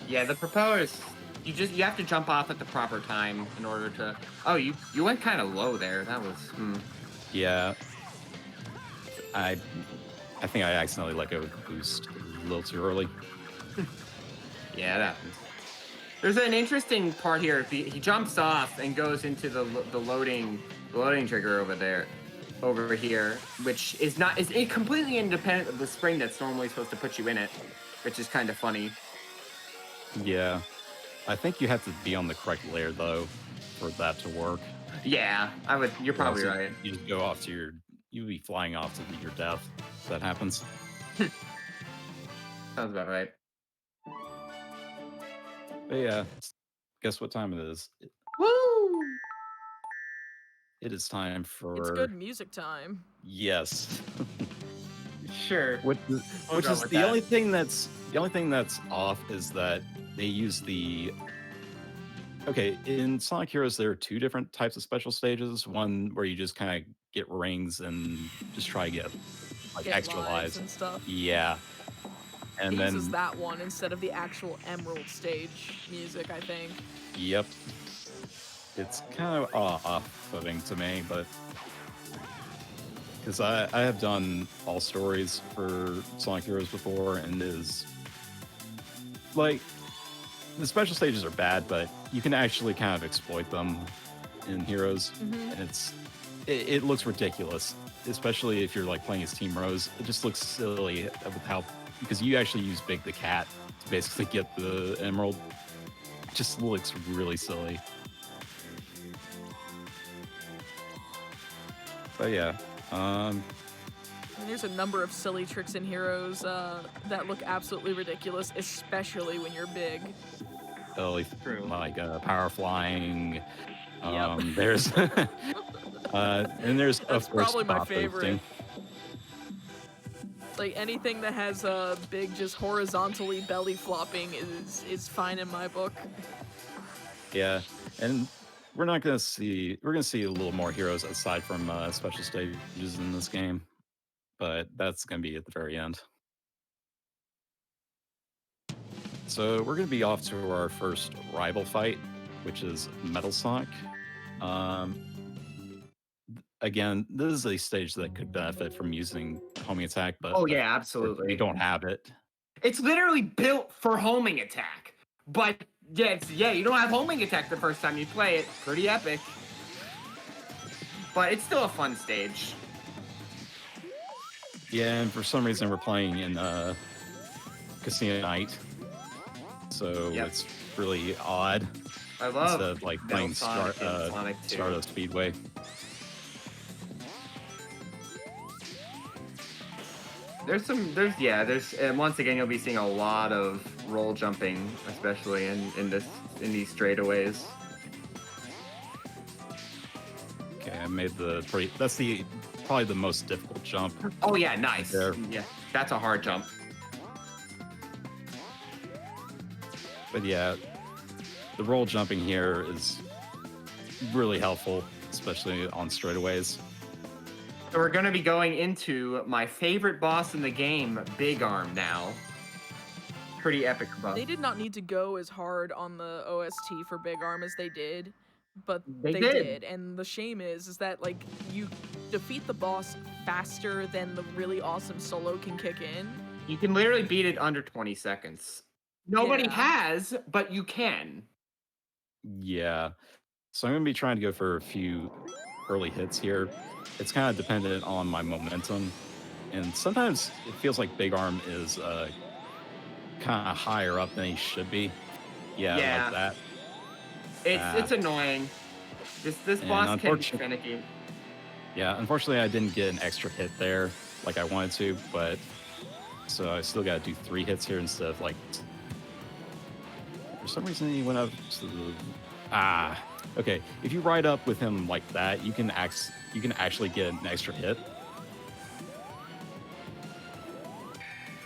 Yeah, the propellers. You have to jump off at the proper time in order to. Oh, you went kind of low there. That was. Yeah. I think I accidentally let go of the boost a little too early. Yeah, that happens. There's an interesting part here. He jumps off and goes into the loading trigger over here, which is completely independent of the spring that's normally supposed to put you in it, which is kind of funny. Yeah, I think you have to be on the correct layer though for that to work. Yeah, I would. You're probably right. You just go off to you'll be flying off to your death if that happens. Sounds about right. But yeah, guess what time it is? Woo! It is time for... It's good music time. Yes. Sure. Which We'll is go with the that. only thing that's off is that they use the. Okay, in Sonic Heroes, there are two different types of special stages. One where you just kind of get rings and just try to get like Get extra lives. and stuff. Yeah, and It then uses that one instead of the actual Emerald stage music, I think. yep, it's kind of off-putting to me, but because I have done all stories for Sonic Heroes before, and is like the special stages are bad, but you can actually kind of exploit them in Heroes, and it looks ridiculous, especially if you're like playing as Team Rose. It just looks silly with how, because you actually use Big the Cat to basically get the Emerald. It just looks really silly. But yeah, I mean, there's a number of silly tricks in Heroes that look absolutely ridiculous, especially when you're big. like power flying. Yep. There's and there's That's of course probably my spot favorite. boosting. Like anything that has a big, just horizontally belly flopping is fine in my book. Yeah, and we're gonna see a little more heroes aside from special stages in this game, but that's gonna be at the very end. So we're gonna be off to our first rival fight, which is Metal Sonic. Again, this is a stage that could benefit from using homing attack, but Oh yeah, absolutely. we don't have it. It's literally built for homing attack. But yeah, you don't have homing attack the first time you play it. Pretty epic. But it's still a fun stage. Yeah, and for some reason we're playing in Casino Night, so it's really odd. I love instead of like playing Sonic and Sonic 2. Stardust Speedway. There's and once again you'll be seeing a lot of roll jumping, especially in these straightaways. Okay, I made that's probably the most difficult jump. Oh yeah, nice. There. Yeah, that's a hard jump. But yeah, the roll jumping here is really helpful, especially on straightaways. So we're going to be going into my favorite boss in the game, Big Arm now. Pretty epic boss. They did not need to go as hard on the OST for Big Arm as they did, but they did. did. And the shame is that like you defeat the boss faster than the really awesome solo can kick in. You can literally beat it under 20 seconds. Nobody Yeah. has, but you can. Yeah, so I'm gonna be trying to go for a few early hits here. It's kind of dependent on my momentum, and sometimes it feels like Big Arm is kind of higher up than he should be. Yeah, like that. It's annoying. This boss can be finicky. Yeah, unfortunately I didn't get an extra hit there like I wanted to, but so I still got to do 3 hits here instead of like. For some reason he went up to the okay. If you ride up with him like that, you can actually get an extra hit.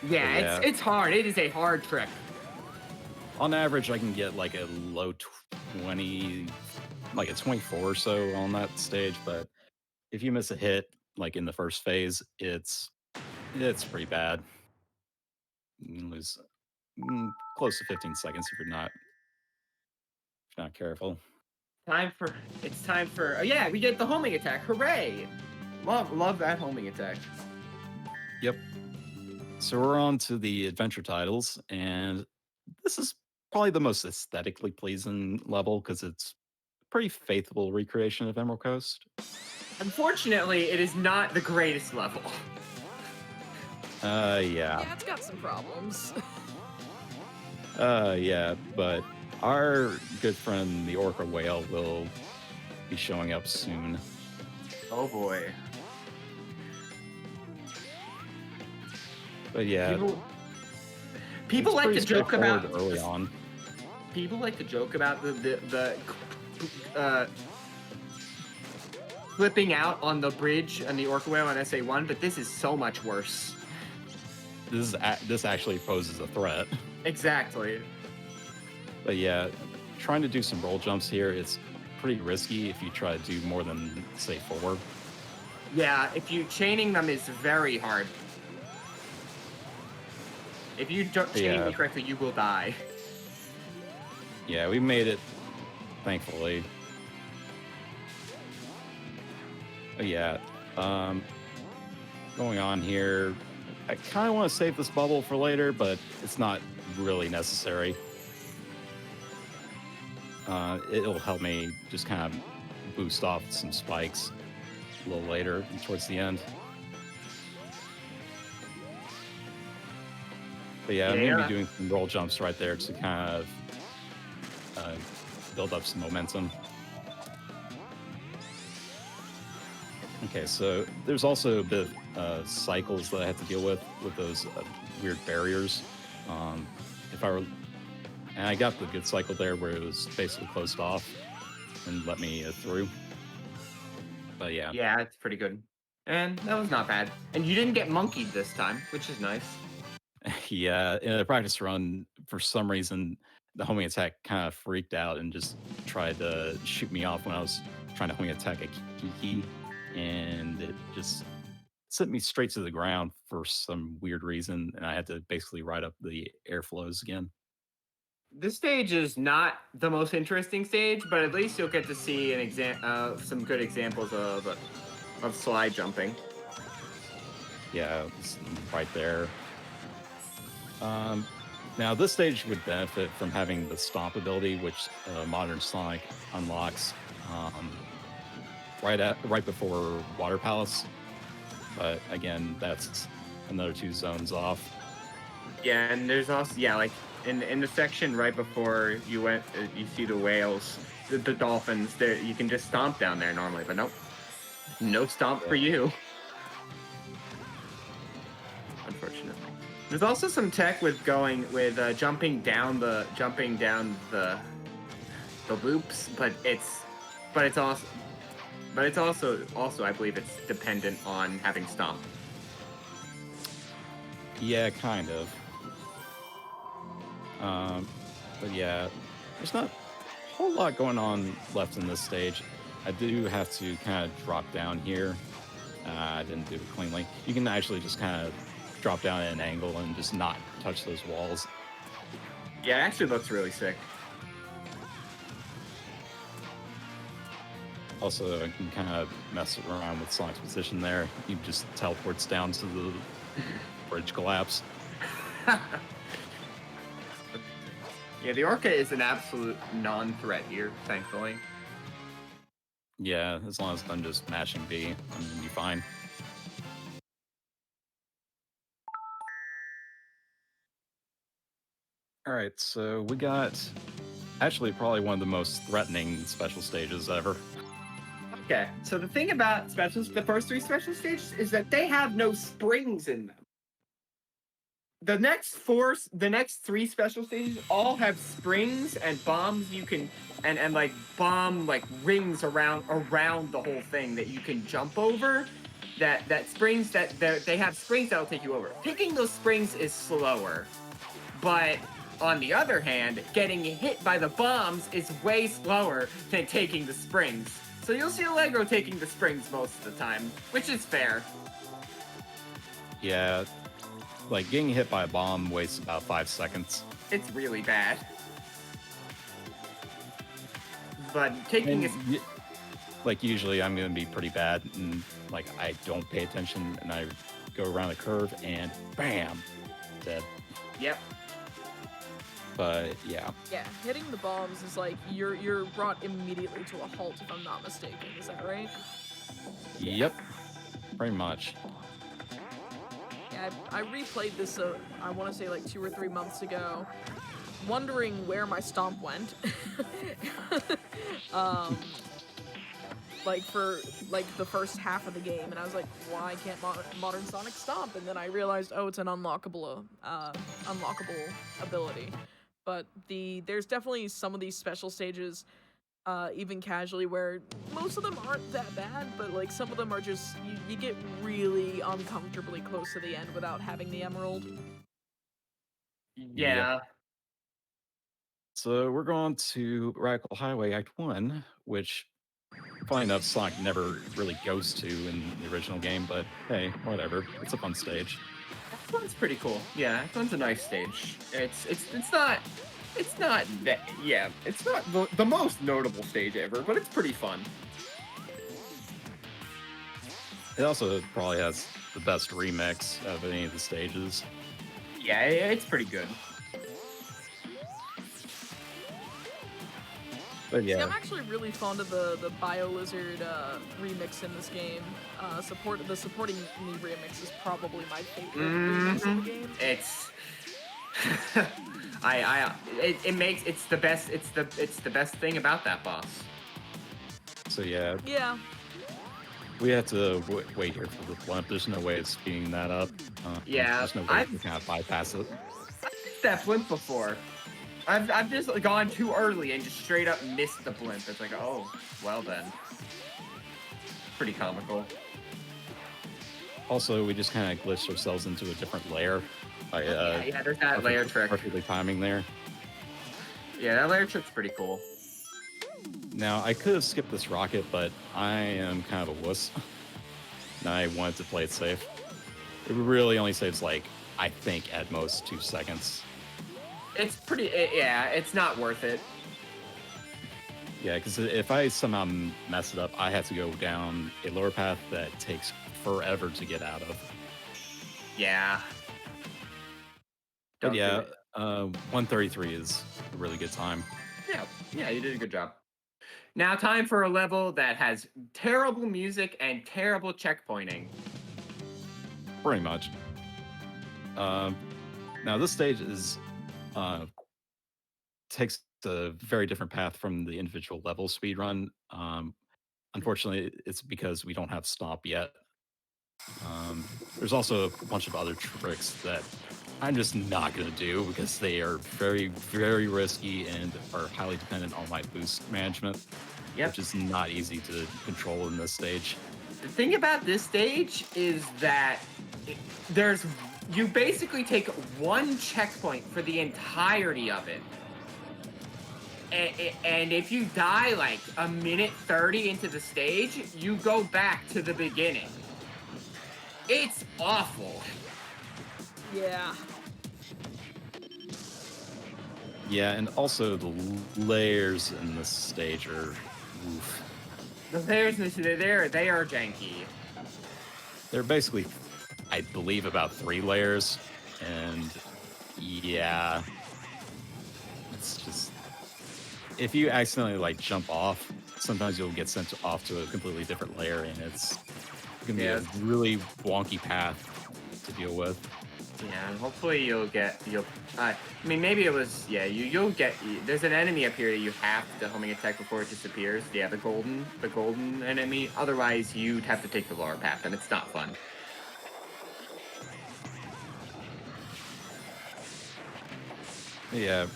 Yeah, it's hard. It is a hard trick. On average, I can get like a low 20, like a 24 or so on that stage. But if you miss a hit, like in the first phase, it's pretty bad. You can lose close to 15 seconds if you're not careful. It's time for yeah, we get the homing attack. Hooray! Love that homing attack. Yep. So we're on to the adventure titles, and this is probably the most aesthetically pleasing level because it's a pretty faithful recreation of Emerald Coast. Unfortunately, it is not the greatest level. Yeah. Yeah, it's got some problems. Yeah, but our good friend the Orca Whale will be showing up soon. Oh boy. But yeah, people like to joke about early on. People like to joke about the flipping out on the bridge on the Orca Whale on SA1, but this is so much worse. this actually poses a threat. Exactly. But yeah, trying to do some roll jumps here, it's pretty risky if you try to do more than, say, 4. Yeah, if you chaining them is very hard. If you don't chain me correctly, you will die. Yeah, we made it, thankfully. But yeah, going on here, I kind of want to save this bubble for later, but it's not really necessary. It'll help me just kind of boost off some spikes a little later towards the end. But yeah, I'm going to be doing some roll jumps right there to kind of build up some momentum. Okay, so there's also a bit of cycles that I have to deal with those weird barriers. And I got the good cycle there where it was basically closed off and let me through. But yeah. Yeah, it's pretty good. And that was not bad. And you didn't get monkeyed this time, which is nice. Yeah, in a practice run, for some reason, the homing attack kind of freaked out and just tried to shoot me off when I was trying to homing attack a Kiki, and it just sent me straight to the ground for some weird reason, and I had to basically ride up the airflows again. This stage is not the most interesting stage, but at least you'll get to see some good examples of slide jumping. Yeah, it's right there. Now this stage would benefit from having the stomp ability, which Modern Sonic unlocks right before Water Palace. But again, that's another 2 zones off. Yeah, and there's also like in the section right before you see the whales, the dolphins. There you can just stomp down there normally, but nope, no stomp for you. Unfortunately. There's also some tech with jumping down the loops, but it's also I believe it's dependent on having stomp. Yeah, kind of. But yeah, there's not a whole lot going on left in this stage. I do have to kind of drop down here. I didn't do it cleanly. You can actually just kind of drop down at an angle and just not touch those walls. Yeah, it actually looks really sick. Also, I can kind of mess around with Sonic's position there. He just teleports down to the bridge collapse. Yeah, the Orca is an absolute non-threat here, thankfully. Yeah, as long as I'm just mashing B, I'm gonna be fine. All right, so we got actually probably one of the most threatening special stages ever. Okay, so the thing about the first 3 special stages is that they have no springs in them. The next 3 special stages all have springs and bombs you can, and like bomb like rings around the whole thing that you can jump over. That springs they have springs that'll take you over. Picking those springs is slower, but on the other hand, getting hit by the bombs is way slower than taking the springs. So you'll see Allegro taking the springs most of the time, which is fair. Yeah, like getting hit by a bomb wastes about 5 seconds. It's really bad. But taking like usually I'm gonna be pretty bad and like I don't pay attention and I go around the curve and bam, dead. Yep. But yeah. Yeah, hitting the bombs is like you're brought immediately to a halt if I'm not mistaken. Is that right? Yep. Pretty much. Yeah, I replayed this. I want to say like 2 or 3 months ago, wondering where my stomp went. Like for like the first half of the game, and I was like, why can't Modern Sonic stomp? And then I realized, oh, it's an unlockable ability. But there's definitely some of these special stages even casually, where most of them aren't that bad, but like some of them are just, you get really uncomfortably close to the end without having the emerald. Yeah. So we're going to Radical Highway Act 1, which, funny enough, Sonic never really goes to in the original game, but hey, whatever. It's a fun stage. Act One's pretty cool. Yeah, Act One's a nice stage. It's not that, yeah, it's not the most notable stage ever, but it's pretty fun. It also probably has the best remix of any of the stages. Yeah, it's pretty good. But yeah. See, I'm actually really fond of the BioLizard remix in this game. The supporting me remix is probably my favorite remix in the game. It's it's the best thing about that boss. So yeah. Yeah. We have to wait here for the blimp. There's no way of speeding that up. Yeah, there's no way to kind of bypass it. I've missed that blimp before. I've just gone too early and just straight up missed the blimp. It's like, oh, well then. Pretty comical. Also, we just kind of glitched ourselves into a different layer. Yeah, there's that layer trick. Perfectly timing there. Yeah, that layer trick's pretty cool. Now, I could have skipped this rocket, but I am kind of a wuss. And I wanted to play it safe. It really only saves, like, I think at most 2 seconds. It's pretty, yeah, it's not worth it. Yeah, because if I somehow mess it up, I have to go down a lower path that takes forever to get out of. Yeah. But yeah, 133 is a really good time. Yeah, you did a good job. Now time for a level that has terrible music and terrible checkpointing. Pretty much. Now this stage is takes a very different path from the individual level speedrun. Unfortunately, it's because we don't have stop yet. There's also a bunch of other tricks that I'm just not going to do because they are very, very risky and are highly dependent on my boost management, which is not easy to control in this stage. The thing about this stage is that you basically take one checkpoint for the entirety of it. And if you die like a minute 30 into the stage, you go back to the beginning. It's awful. Yeah. Yeah, and also the layers in this stage are oof. The layers in this, they are janky. They're basically, I believe, about 3 layers, and yeah, it's just, if you accidentally like jump off, sometimes you'll get sent off to a completely different layer, and it's gonna be a really wonky path to deal with. Yeah, and hopefully I mean, maybe it was, yeah, you'll get, there's an enemy up here that you have to homing attack before it disappears. Yeah, the golden enemy. Otherwise, you'd have to take the lower path, and it's not fun. Yeah,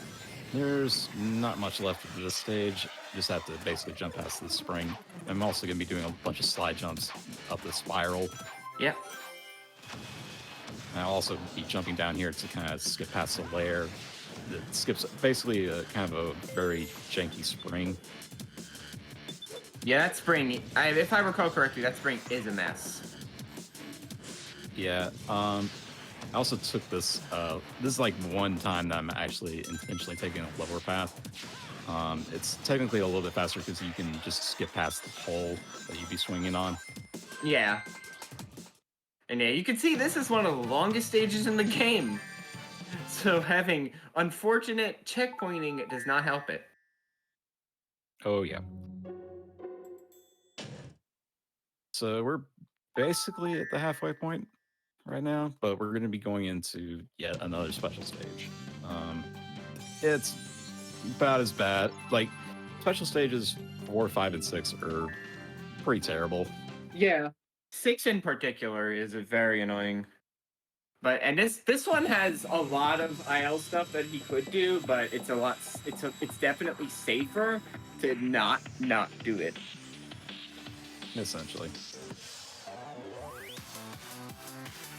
there's not much left of this stage. You just have to basically jump past the spring. I'm also going to be doing a bunch of slide jumps up the spiral. Yep. And I'll also be jumping down here to kind of skip past the layer that skips basically a kind of a very janky spring. Yeah, that spring, if I recall correctly, that spring is a mess. Yeah, I also took this, this is like one time that I'm actually intentionally taking a lower path. It's technically a little bit faster because you can just skip past the hole that you'd be swinging on. Yeah. And yeah, you can see this is one of the longest stages in the game. So having unfortunate checkpointing does not help it. Oh, yeah. So we're basically at the halfway point right now, but we're going to be going into yet another special stage. It's about as bad. Like, special stages 4, 5, and 6 are pretty terrible. Yeah. 6 in particular is very annoying. But and this one has a lot of IL stuff that he could do, but it's definitely safer to not do it. Essentially.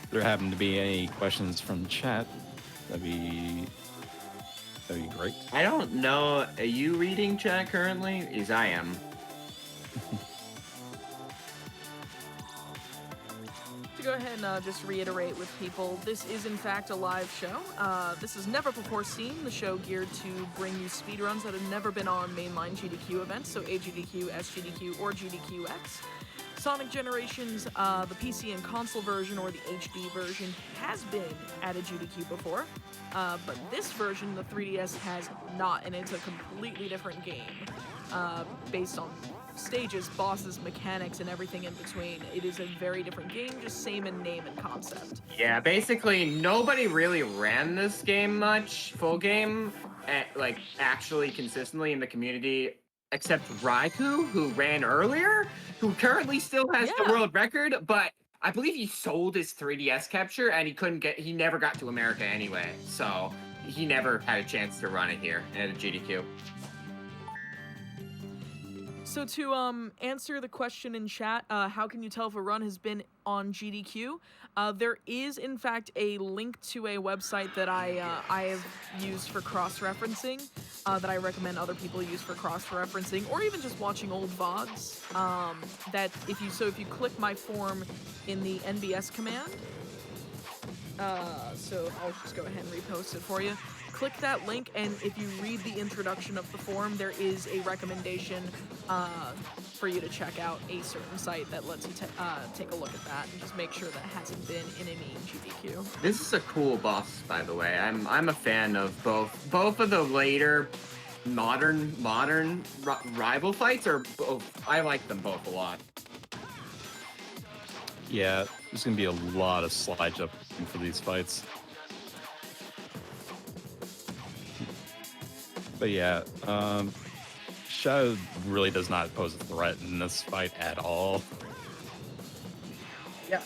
If there happen to be any questions from chat, that'd be great. I don't know. Are you reading chat currently? Because I am. To go ahead and just reiterate with people, this is in fact a live show. This is Never Before Seen, the show geared to bring you speedruns that have never been on mainline GDQ events, so AGDQ, SGDQ, or GDQx. Sonic Generations, the PC and console version, or the HD version, has been at a GDQ before, but this version, the 3DS, has not, and it's a completely different game, based on stages, bosses, mechanics, and everything in between. It is a very different game, just same in name and concept. Yeah, basically nobody really ran this game much, full game, like actually consistently in the community, except Raikou, who ran earlier, who currently still has the world record, but I believe he sold his 3DS capture and he never got to America anyway, so he never had a chance to run it here at a GDQ. So to answer the question in chat, how can you tell if a run has been on GDQ? There is, in fact, a link to a website that I have used for cross-referencing, that I recommend other people use for cross-referencing, or even just watching old VODs. That if you click my form in the NBS command, so I'll just go ahead and repost it for you. Click that link, and if you read the introduction of the forum, there is a recommendation for you to check out a certain site that lets you take a look at that and just make sure that it hasn't been in any GDQ. This is a cool boss, by the way. I'm a fan of both of the later modern rival fights, or both. I like them both a lot. Yeah, there's gonna be a lot of slide jumping for these fights. But yeah, Shadow really does not pose a threat in this fight at all. Yeah.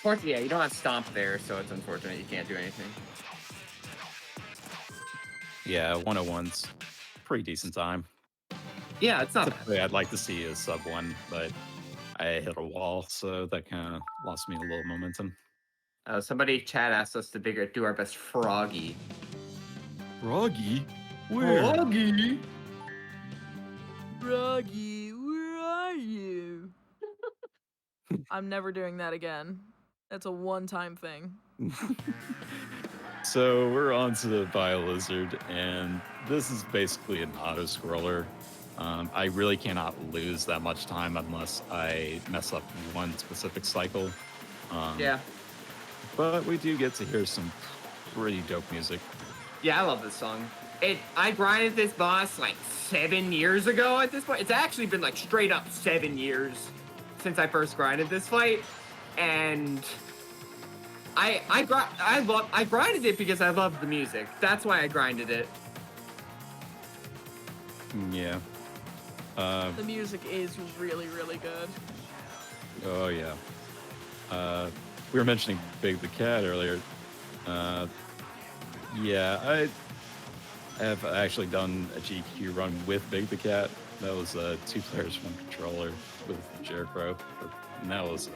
Fortunately, yeah, you don't have Stomp there, so it's unfortunate you can't do anything. Yeah, 101's pretty decent time. Yeah, it's not Typically, I'd like to see a sub 1, but I hit a wall, so that kind of lost me a little momentum. Somebody chat asked us to do our best Froggy. Froggy? Where? Froggy? Froggy, where are you? I'm never doing that again. That's a one-time thing. So we're on to the Bio-Lizard, and this is basically an auto-scroller. I really cannot lose that much time unless I mess up one specific cycle. Yeah. But we do get to hear some pretty dope music. Yeah, I love this song. I grinded this boss like 7 years ago at this point. It's actually been like straight up 7 years since I first grinded this fight, and I grinded it because I loved the music. That's why I grinded it. Yeah. The music is really, really good. Oh yeah. We were mentioning Big the Cat earlier. Yeah, I have actually done a GQ run with Big the Cat. That was 2 players, 1 controller with Jericho, and that was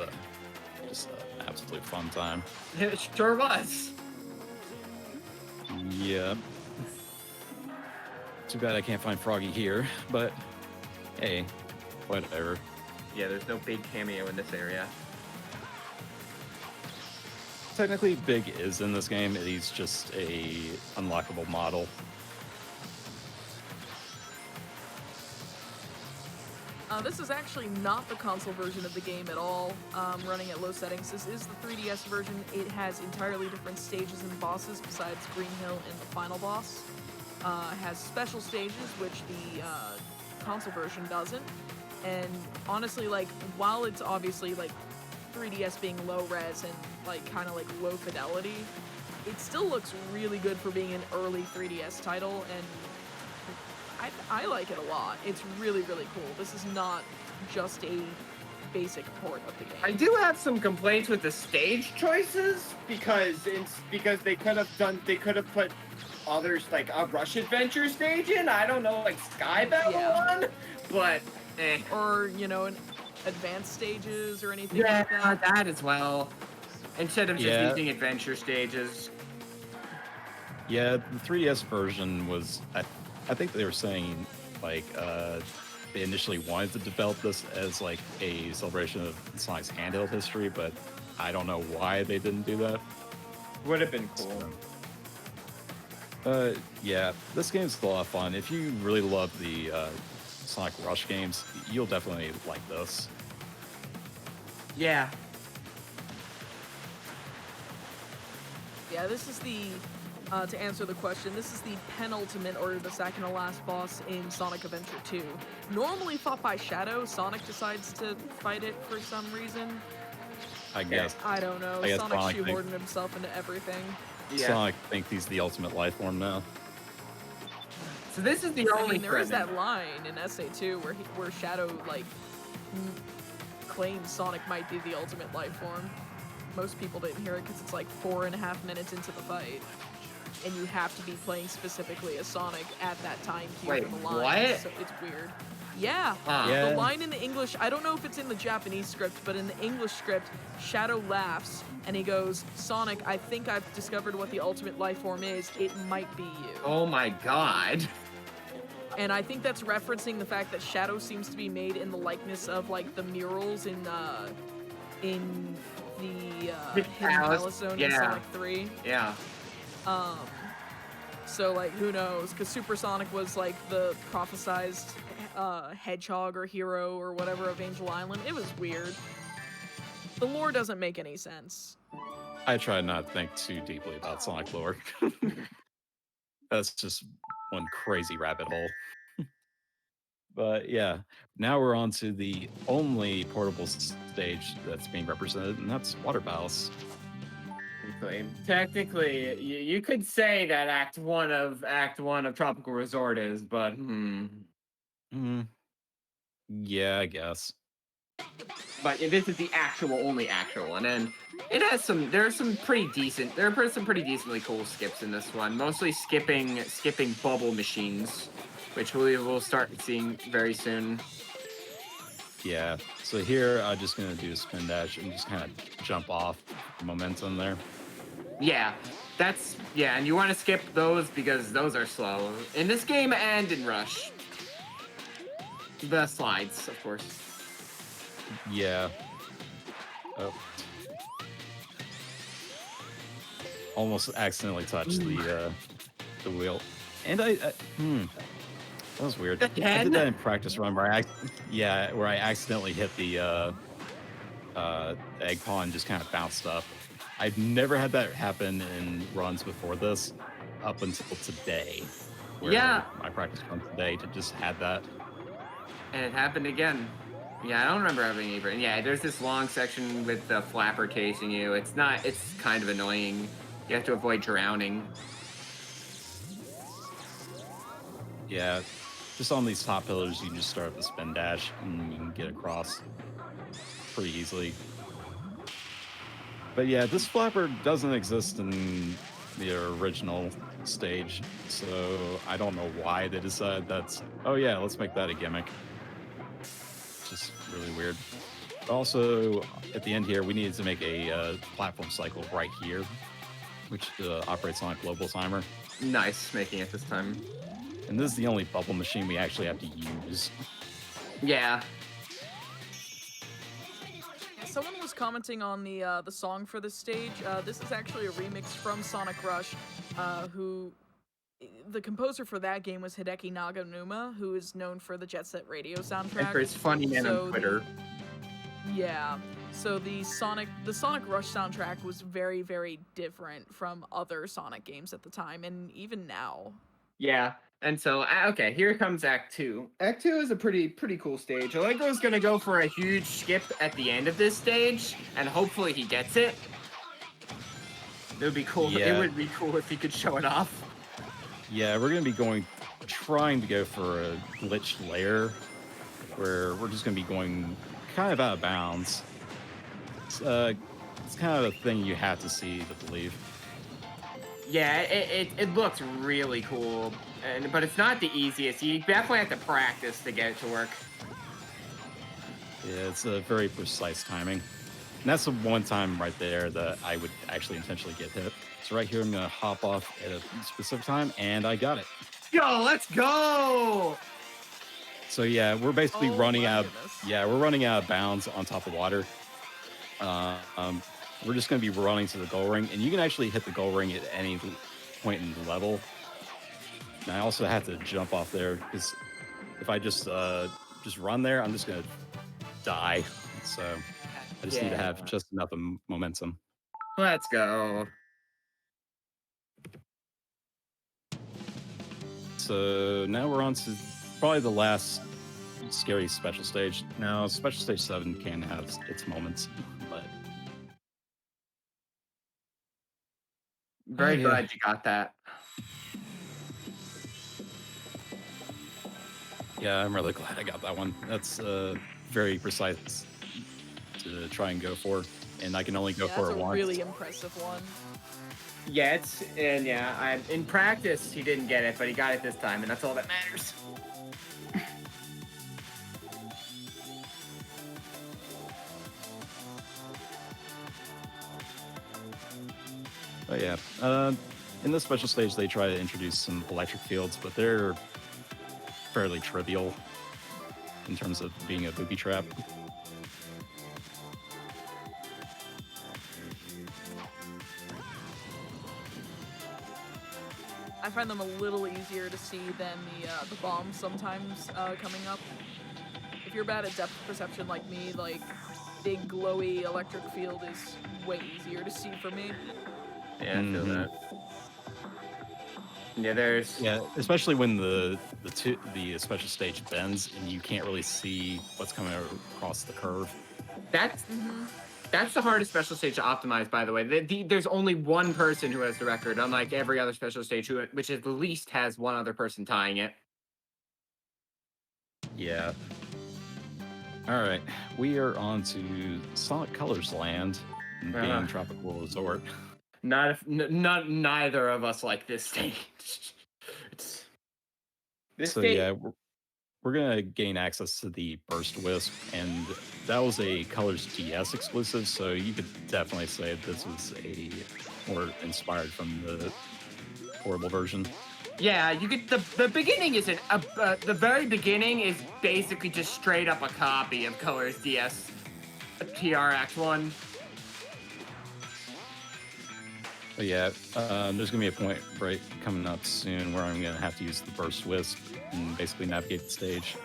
just an absolute fun time. It sure was. Yeah. Too bad I can't find Froggy here, but hey, whatever. Yeah, there's no big cameo in this area. Technically, Big is in this game. He's just a unlockable model. This is actually not the console version of the game at all, running at low settings. This is the 3DS version. It has entirely different stages and bosses besides Green Hill and the final boss. It has special stages, which the console version doesn't. And honestly, like, while it's obviously like 3DS being low res and like kind of like low fidelity, it still looks really good for being an early 3DS title, and I like it a lot. It's really, really cool. This is not just a basic port of the game. I do have some complaints with the stage choices because they could have put others like a Rush Adventure stage in. I don't know, like Sky Babylon, but or an advanced stages or anything yeah, like that. that as well. Instead of just using adventure stages. Yeah, the 3DS version was. I think they were saying like they initially wanted to develop this as like a celebration of Sonic's handheld history, but I don't know why they didn't do that. Would have been cool. Yeah, this game's a lot of fun. If you really love the Sonic Rush games, you'll definitely like this. Yeah. Yeah, this is the, to answer the question, this is the penultimate or the second to last boss in Sonic Adventure 2. Normally fought by Shadow, Sonic decides to fight it for some reason. I guess. I don't know, Sonic shoehorned himself into everything. Yeah. Sonic thinks he's the ultimate life form now. So this is the only there is that line in SA2 where Shadow, like, claims Sonic might be the ultimate life form. Most people didn't hear it because it's like 4.5 minutes into the fight. And you have to be playing specifically as Sonic at that time to hear the line. What? So it's weird. Yeah. The line in the English, I don't know if it's in the Japanese script, but in the English script, Shadow laughs and he goes, Sonic, I think I've discovered what the ultimate life form is. It might be you. Oh my god. And I think that's referencing the fact that Shadow seems to be made in the likeness of like the murals in the Hidden Palace Zone in Sonic 3. Yeah. So like who knows? Because Supersonic was like the prophesized hedgehog or hero or whatever of Angel Island. It was weird. The lore doesn't make any sense. I try not to think too deeply about Sonic lore. That's just one crazy rabbit hole. But yeah, now we're on to the only portable stage that's being represented, and that's Water Palace. Technically, you could say that Act 1 of Tropical Resort is, but yeah, I guess. But this is the only actual one, and it has there are some pretty decently cool skips in this one. Mostly skipping bubble machines, which we will start seeing very soon. Yeah, so here I'm just gonna do a spin dash and just kind of jump off the momentum there. Yeah, and you want to skip those because those are slow in this game and in Rush. The slides, of course. Yeah. Oh. Almost accidentally touched the wheel, and that was weird. Again? I did that in practice run where I accidentally hit the egg paw and just kind of bounced up. I've never had that happen in runs before this, up until today. Where my practice run today just had that. And it happened again. Yeah, I don't remember having even. Yeah, there's this long section with the flapper chasing you. It's kind of annoying. You have to avoid drowning. Yeah, just on these top pillars, you can just start the spin dash and you can get across pretty easily. But yeah, this flapper doesn't exist in the original stage, so I don't know why they decided let's make that a gimmick. It's just really weird. Also, at the end here, we needed to make a platform cycle right here, which operates on a global timer. Nice, making it this time. And this is the only bubble machine we actually have to use. Yeah. Someone was commenting on the song for this stage. This is actually a remix from Sonic Rush, who the composer for that game was Hideki Naganuma, who is known for the Jet Set Radio soundtrack. And for his funny man on Twitter. So the Sonic Rush soundtrack was very, very different from other Sonic games at the time, and even now. Yeah. And so, okay, here comes Act 2. Act 2 is a pretty cool stage. Allegro's gonna go for a huge skip at the end of this stage, and hopefully he gets it. It would be cool. Yeah. It would be cool if he could show it off. Yeah, we're gonna be trying to go for a glitched layer, where we're just gonna be going kind of out of bounds. It's kind of a thing you have to see to believe. Yeah, it looks really cool, but it's not the easiest. You definitely have to practice to get it to work. Yeah, it's a very precise timing. And that's the one time right there that I would actually intentionally get hit. So right here, I'm going to hop off at a specific time, and I got it. Yo, let's go! So yeah, we're basically running my out. goodness. Yeah, we're running out of bounds on top of water. We're just going to be running to the goal ring, and you can actually hit the goal ring at any point in the level. And I also have to jump off there because if I just run there, I'm just going to die. So I just need to have just enough momentum. Let's go. So now we're on to probably the last scary special stage. Now, special stage 7 can have its moments, but Very glad you got that. yeah, I'm really glad I got that one. That's very precise to try and go for, and I can only go for it That's a once. really impressive one. Yeah, in practice he didn't get it, but he got it this time, and that's all that matters. But yeah, in this special stage, they try to introduce some electric fields, but they're fairly trivial in terms of being a booby trap. I find them a little easier to see than the bombs sometimes coming up. If you're bad at depth perception like me, like big glowy electric field is way easier to see for me. Yeah, I feel that. Yeah, especially when the special stage bends and you can't really see what's coming across the curve. That's the hardest special stage to optimize, by the way. There's only one person who has the record, unlike every other special stage, which at least has one other person tying it. Yeah. All right, we are on to Sonic Colors Land, being Tropical Resort. Neither of us like this stage. Yeah, we're gonna gain access to the Burst Wisp, and that was a Colors DS exclusive, so you could definitely say this was a more inspired from the portable version. Yeah, you get the beginning isn't the very beginning is basically just straight up a copy of Colors DS TR Act 1. But yeah, there's gonna be a point right coming up soon where I'm gonna have to use the Burst Wisp and basically navigate the stage,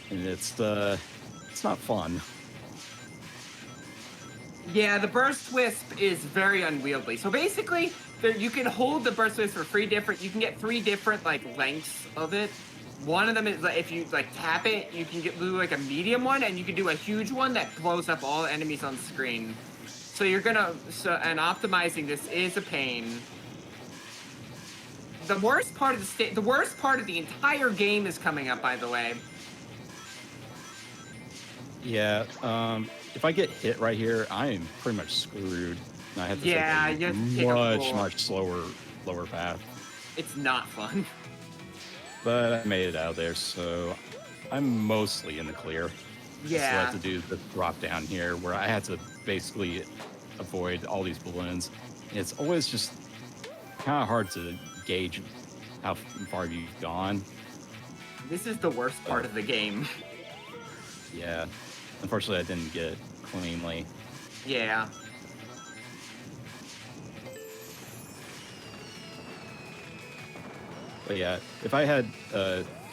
and it's not fun. Yeah, the Burst Wisp is very unwieldy. So basically, you can hold the Burst Wisp for you can get 3 different like lengths of it. One of them is like if you like tap it, you can do like a medium one, and you can do a huge one that blows up all enemies on the screen. So and optimizing this is a pain. The worst part of the entire game is coming up, by the way. Yeah, if I get hit right here, I am pretty much screwed. And I have to take a much lower path. It's not fun. But I made it out of there, so I'm mostly in the clear. Yeah. So I have to do the drop down here, where I had to basically avoid all these balloons. And it's always just kind of hard to gauge how far you've gone. This is the worst part of the game. Yeah. Unfortunately, I didn't get it cleanly. Yeah. But yeah, if I had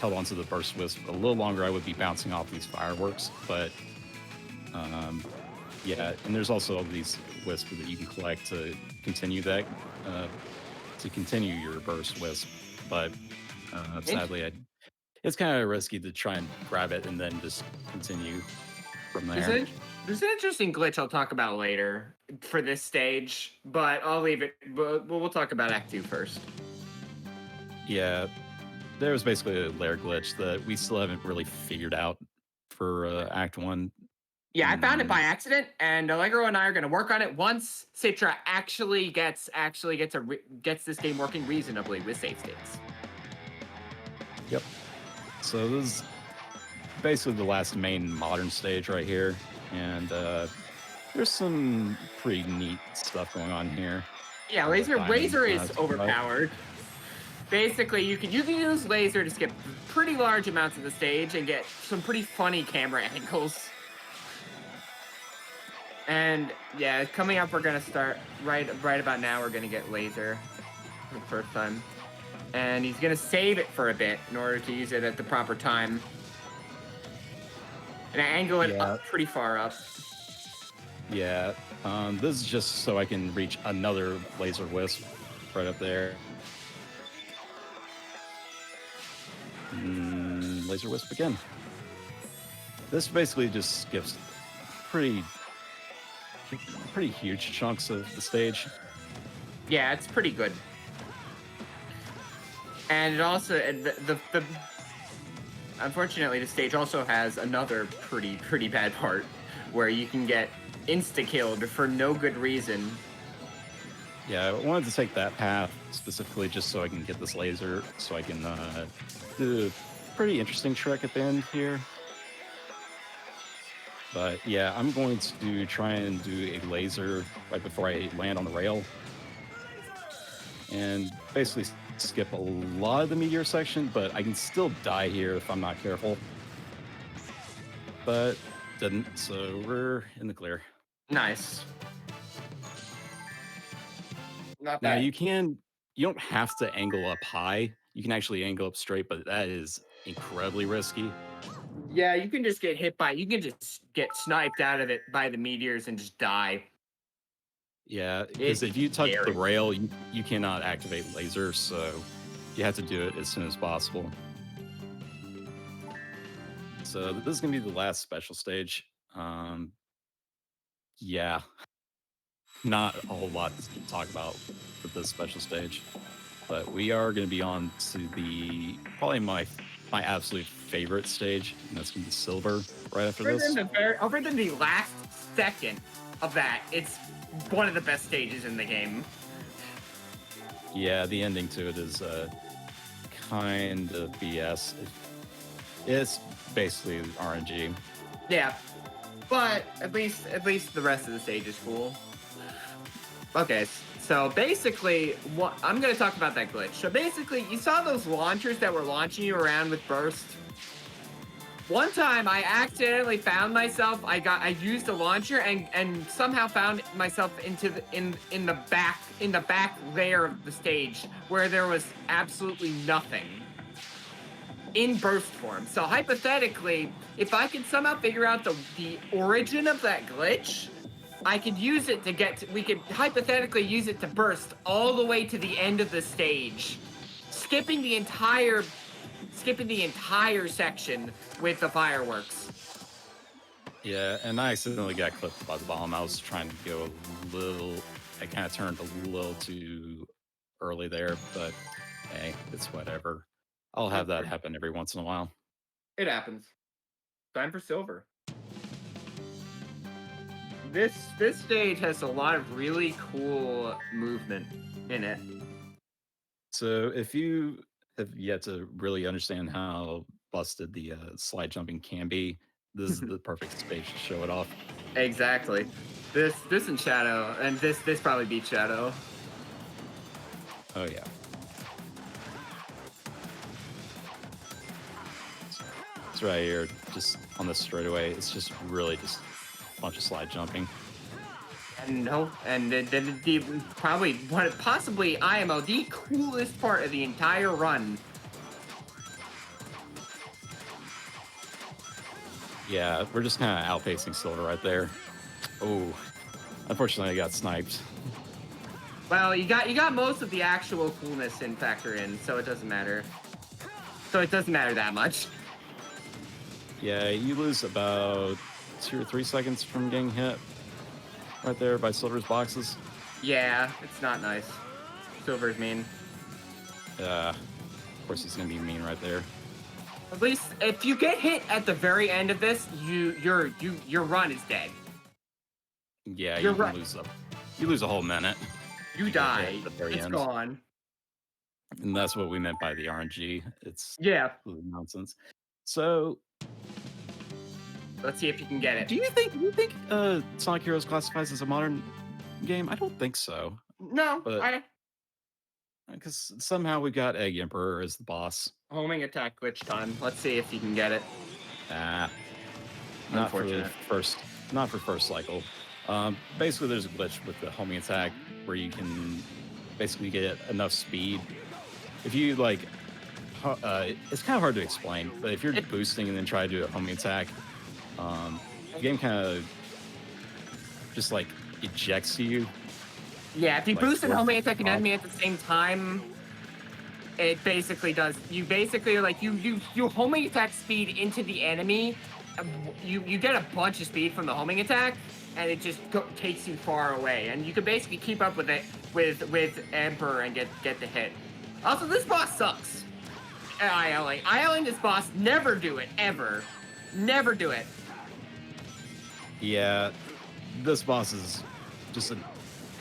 held onto the Burst Wisp a little longer, I would be bouncing off these fireworks. But yeah, and there's also these wisps that you can collect to continue that, to continue your Burst Wisp. But sadly, it's kind of risky to try and grab it and then just continue from there. There's an interesting glitch I'll talk about later for this stage, but I'll leave it. We'll talk about Act 2 first. Yeah, there was basically a layer glitch that we still haven't really figured out for Act 1. Yeah, I found it by accident, and Allegro and I are going to work on it once Citra actually gets this game working reasonably with save states. Yep. So this is basically the last main modern stage right here, and there's some pretty neat stuff going on here. Yeah, Laser is overpowered. Basically, you can use Laser to skip pretty large amounts of the stage and get some pretty funny camera angles. And yeah, coming up, we're gonna start right about now. We're gonna get Laser for the first time, and he's gonna save it for a bit in order to use it at the proper time, and angle it up pretty far up. Yeah, this is just so I can reach another Laser Wisp right up there. Laser Wisp again. This basically just skips pretty huge chunks of the stage. Yeah, it's pretty good. And it also unfortunately the stage also has another pretty bad part where you can get insta-killed for no good reason. Yeah, I wanted to take that path specifically just so I can get this laser, so I can do a pretty interesting trick at the end here. But yeah, I'm going to try and do a laser right before I land on the rail. And basically skip a lot of the meteor section, but I can still die here if I'm not careful. But didn't, so we're in the clear. Nice. Not Now bad. you don't have to angle up high. You can actually angle up straight, but that is incredibly risky. Yeah, you can just get get sniped out of it by the meteors and just die. Yeah, because if you touch the rail, you cannot activate laser, so you have to do it as soon as possible. So this is going to be the last special stage. Yeah, not a whole lot to talk about for this special stage, but we are going to be on to probably my absolute favorite stage, and that's going to be silver right after this. Other than the last second of that, it's one of the best stages in the game. Yeah, the ending to it is kind of BS. It's basically RNG. Yeah, but at least the rest of the stage is cool. Okay, so basically, I'm going to talk about that glitch. So basically, you saw those launchers that were launching you around with burst? One time, I accidentally found myself. I used a launcher and somehow found myself in the back layer of the stage where there was absolutely nothing in burst form. So hypothetically, if I could somehow figure out the origin of that glitch, I could use it we could hypothetically use it to burst all the way to the end of the stage, skipping the entire section with the fireworks. Yeah, and I accidentally got clipped by the bomb. I was trying to go I kind of turned a little too early there, but hey, it's whatever. I'll have that happen every once in a while. It happens. Time for silver. This stage has a lot of really cool movement in it. So if you have yet to really understand how busted the slide jumping can be, this is the perfect stage to show it off. Exactly. This and Shadow, and this probably beats Shadow. Oh yeah. It's right here, just on this straightaway. It's just really just a bunch of slide jumping. And possibly IMO, the coolest part of the entire run. Yeah, we're just kind of outpacing silver right there. Oh, unfortunately I got sniped. Well, you got most of the actual coolness in factor in, so it doesn't matter. So it doesn't matter that much. Yeah, you lose about 2 or 3 seconds from getting hit right there by Silver's boxes. Yeah, it's not nice. Silver's mean. Of course he's gonna be mean right there. At least if you get hit at the very end of this, your run is dead. Yeah, You're you right. lose a whole minute. You die. At the very It's end. gone. And that's what we meant by the RNG. It's Yeah. nonsense. So, Let's see if you can get it. do you think Sonic Heroes classifies as a modern game? I don't think so. No, But- Because somehow we got Egg Emperor as the boss. homing attack glitch time. Let's see if you can get it. Ah, not for Unfortunate. first cycle. Basically, there's a glitch with the homing attack where you can basically get enough speed. If you like, it's kind of hard to explain, but if you're boosting and then try to do a homing attack, the game kind of just like ejects you. Yeah, if you Like, boost and what- homing attack an enemy at the same time, it basically does. You basically like you homing attack speed into the enemy. You get a bunch of speed from the homing attack, and it just takes you far away. And you can basically keep up with it with Emperor and get the hit. Also, this boss sucks. ILing this boss. Never do it ever. Never do it. Yeah, this boss is just an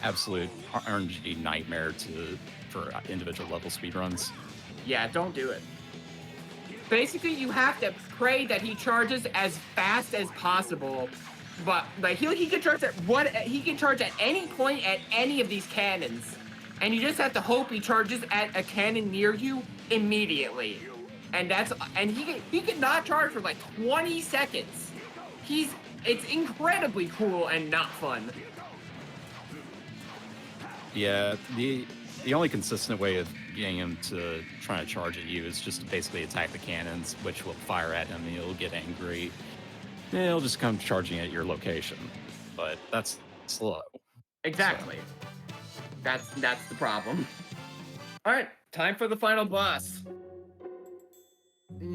absolute RNG nightmare for individual level speedruns. Yeah, don't do it. Basically, you have to pray that he charges as fast as possible. But like he can charge he can charge at any point at any of these cannons, and you just have to hope he charges at a cannon near you immediately. And he can not charge for like 20 seconds. It's incredibly cool and not fun. Yeah, the only consistent way of getting him to try to charge at you is just to basically attack the cannons, which will fire at him and he'll get angry. And he'll just come charging at your location. But that's slow. Exactly. That's the problem. Alright, time for the final boss.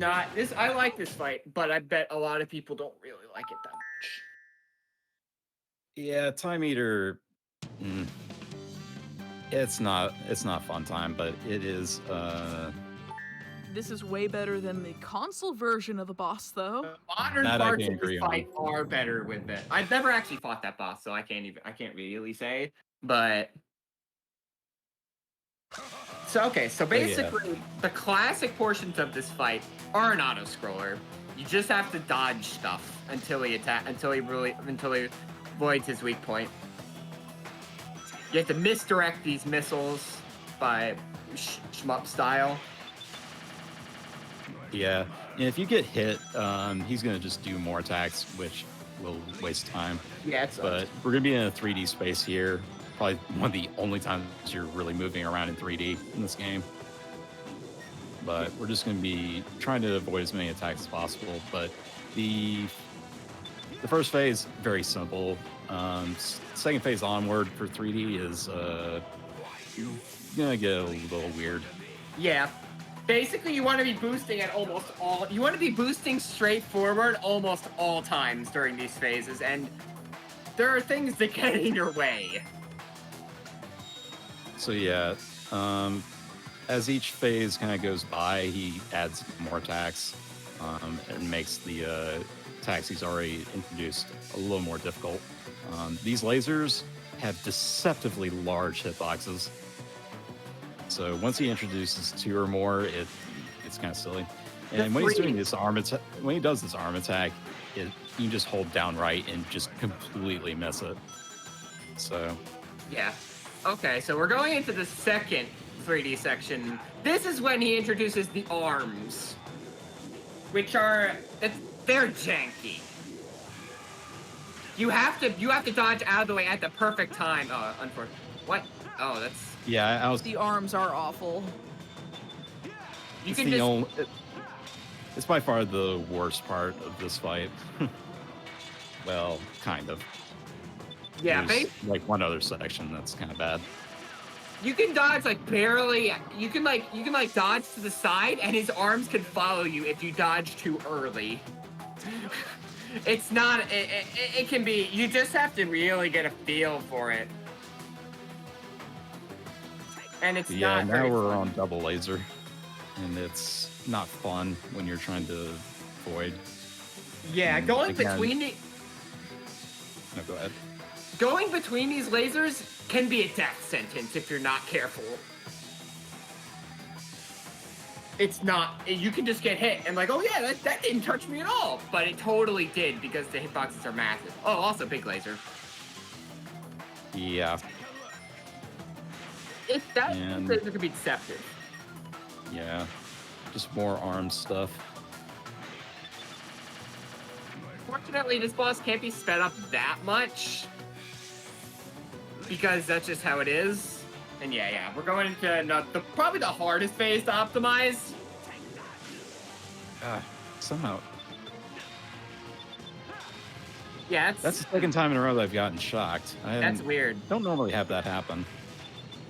I like this fight, but I bet a lot of people don't really like it that much. Yeah, Time Eater. It's not fun time, but it is. This is way better than the console version of the boss, though. Modern That I parts can of this agree on. fight are better with it. I've never actually fought that boss, so I can't really say. But so basically, the classic portions of this fight are an auto scroller. You just have to dodge stuff until he avoids his weak point. You have to misdirect these missiles by shmup style. Yeah, and if you get hit, he's gonna just do more attacks, which will waste time. Yeah, it's But we're gonna be in a 3D space here. Probably one of the only times you're really moving around in 3D in this game. But we're just gonna be trying to avoid as many attacks as possible. But the first phase, very simple. Second phase onward for 3D is gonna get a little weird. Yeah. Basically, you want to be boosting at you want to be boosting straight forward almost all times during these phases, and there are things that get in your way. So yeah, as each phase kind of goes by, he adds more attacks and makes the attacks he's already introduced a little more difficult. These lasers have deceptively large hitboxes. So once he introduces 2 or more, it's kind of silly. And when he's doing this when he does this arm attack, you can just hold down right and just completely miss it. So Yeah. Okay, so we're going into the second 3D section. This is when he introduces the arms, which they're janky. You have to dodge out of the way at the perfect time. Oh, unfortunately. What? Oh, that's. yeah, The arms are awful. You can just. It's by far the worst part of this fight. Well, kind of. Yeah, There's like one other section that's kind of bad. You can dodge like barely. You can dodge to the side, and his arms can follow you if you dodge too early. It's not. It can be. You just have to really get a feel for it. And it's Yeah, not. now very we're fun. on double laser, and it's not fun when you're trying to avoid. Yeah, going Again. between the No, go ahead. going between these lasers can be a death sentence if you're not careful. It's not. You can just get hit and like, oh yeah, that didn't touch me at all, but it totally did because the hitboxes are massive. Oh, also big laser. Yeah, That And- laser could be deceptive. yeah. Just more arm stuff. Fortunately, this boss can't be sped up that much because that's just how it is. And yeah, we're going into probably the hardest phase to optimize. Somehow. Yeah, That's the second time in a row that I've gotten shocked. that's weird. Don't normally have that happen.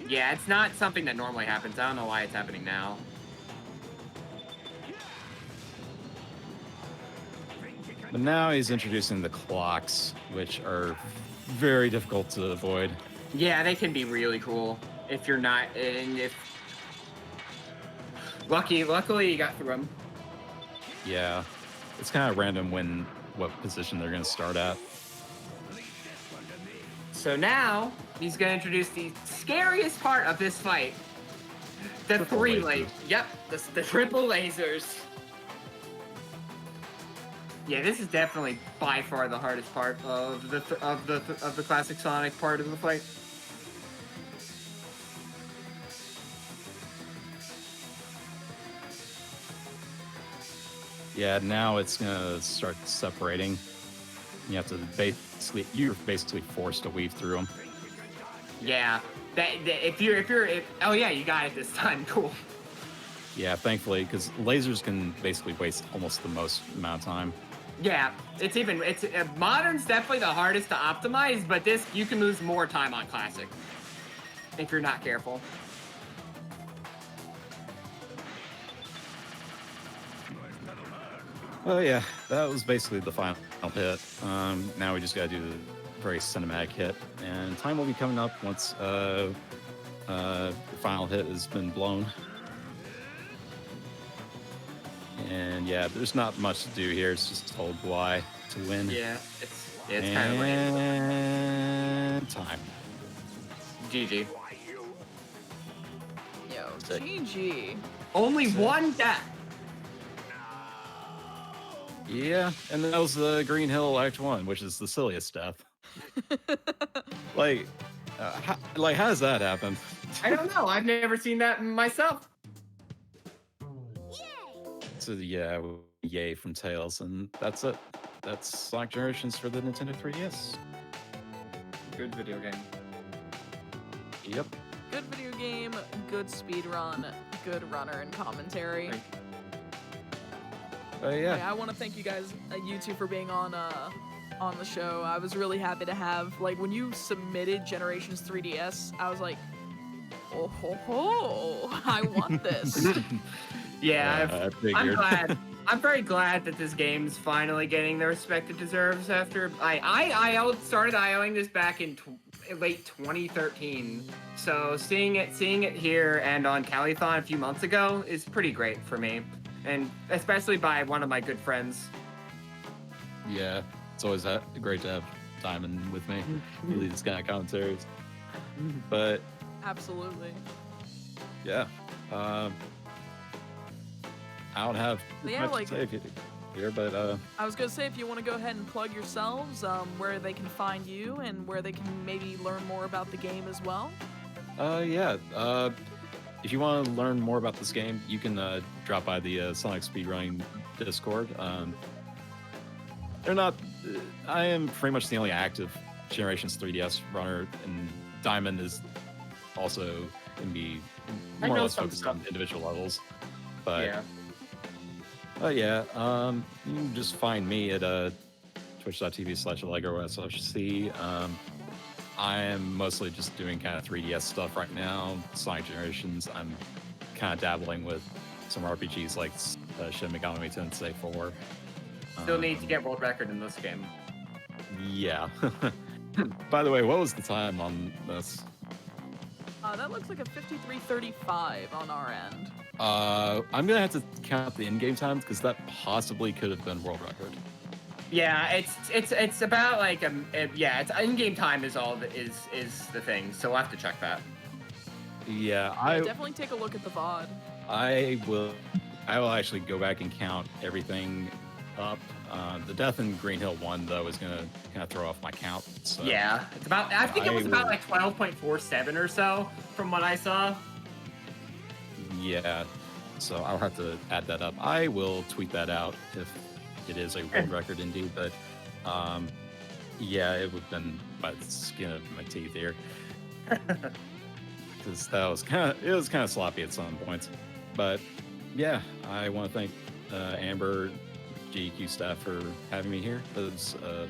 Yeah, it's not something that normally happens. I don't know why it's happening now. But now he's introducing the clocks, which are very difficult to avoid. Yeah, they can be really cool if you're not. And if luckily you got through them. Yeah, it's kind of random what position they're going to start at. So now he's gonna introduce the scariest part of this fight. The Triple three lasers. lasers. Yep, the triple lasers. Yeah, this is definitely by far the hardest part of the classic Sonic part of the fight. Yeah, now it's going to start separating. You have to you're basically forced to weave through them. Yeah, oh yeah, you got it this time. Cool. Yeah, thankfully, because lasers can basically waste almost the most amount of time. Yeah, modern's definitely the hardest to optimize, but this you can lose more time on classic if you're not careful. Oh yeah, that was basically the final hit. Now we just gotta do the very cinematic hit, and time will be coming up once the final hit has been blown. And yeah, there's not much to do here. It's just told Y to win. Yeah, it's kind of lame. And time. GG. Yo, GG. Only one death. Yeah, and that was the Green Hill Act 1, which is the silliest death. How does that happen? I don't know. I've never seen that myself. So yeah, yay from Tails, and that's it. That's Sonic Generations for the Nintendo 3DS. Good video game. Yep. Good video game, good speed run, good runner and commentary. Yeah. I want to thank you guys, you two, for being on the show. I was really happy to have, like, when you submitted Generations 3DS, I was like, oh ho ho, I want this. Yeah, I I'm glad. I'm very glad that this game's finally getting the respect it deserves. After I started IOing this back in late 2013, so seeing it here and on Calithon a few months ago is pretty great for me, and especially by one of my good friends. Yeah, it's always great to have Diamond with me. He leads kind of commentaries. But Absolutely. yeah, I don't have Yeah, much to say here, but I was gonna say, if you want to go ahead and plug yourselves, where they can find you and where they can maybe learn more about the game as well. If you want to learn more about this game, you can drop by the Sonic Speedrunning Discord. I am pretty much the only active Generations 3DS runner, and Diamond is also going to be more or less focused on individual levels. But you can just find me at twitch.tv/AllegroSC. I am mostly just doing kind of 3DS stuff right now. Sonic Generations, I'm kind of dabbling with some RPGs like Shin Megami Tensei 4. Still need to get world record in this game. Yeah. By the way, what was the time on this? That looks like a 53:35 on our end. I'm gonna have to count the in-game times because that possibly could have been world record. Yeah, it's about like yeah, it's in-game time is all is the thing. So we'll have to check that. Yeah, Yeah, definitely take a look at the VOD. I will actually go back and count everything up. The death in Green Hill 1 though is gonna kind of throw off my count. So Yeah, it's about. I think it was about like 12.47 or so from what I saw. Yeah, so I'll have to add that up. I will tweet that out if it is a world record indeed. But yeah, it would have been by the skin of my teeth here. Because that was kind of sloppy at some points. But yeah, I want to thank Amber, GDQ staff for having me here. It was a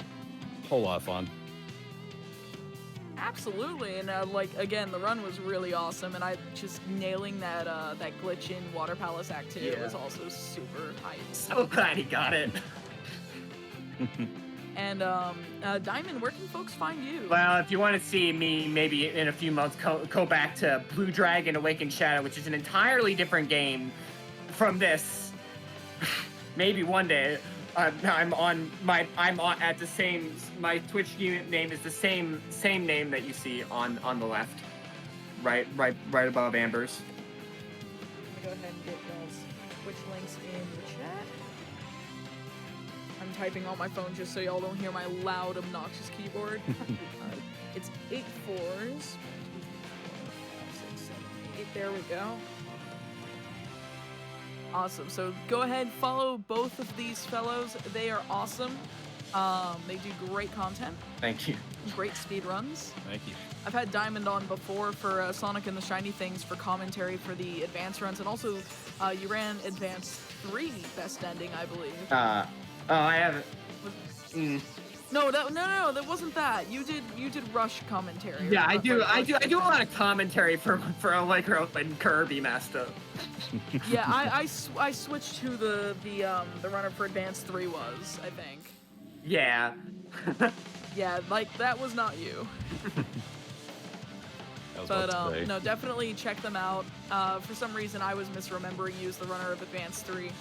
whole lot of fun. Absolutely, and like again, the run was really awesome, and I just nailing that that glitch in Water Palace Act 2 was also super hype. So glad he got it. And Diamond, where can folks find you? Well, if you want to see me, maybe in a few months, go back to Blue Dragon Awakened Shadow, which is an entirely different game from this. Maybe one day. I'm on at the same. My Twitch name is the same name that you see on the left, right above Amber's. I'm gonna go ahead and get those Twitch links in the chat. I'm typing on my phone just so y'all don't hear my loud, obnoxious keyboard. It's 8 4s. 2, 4, 5, 6, 7, 8. There we go. Awesome. So go ahead, follow both of these fellows. They are awesome. They do great content. Thank you. Great speed runs. Thank you. I've had Diamond on before for Sonic and the Shiny Things for commentary for the advanced runs, and also you ran Advanced 3 Best Ending, I believe. Oh, I haven't. No, that wasn't that. You did Rush commentary. Yeah, I do a lot of commentary for Allegro and Kirby messed up. Yeah, I switched who the runner for Advanced 3 was, I think. Yeah. Yeah, like that was not you. But no, definitely check them out. For some reason, I was misremembering you as the runner of Advanced 3.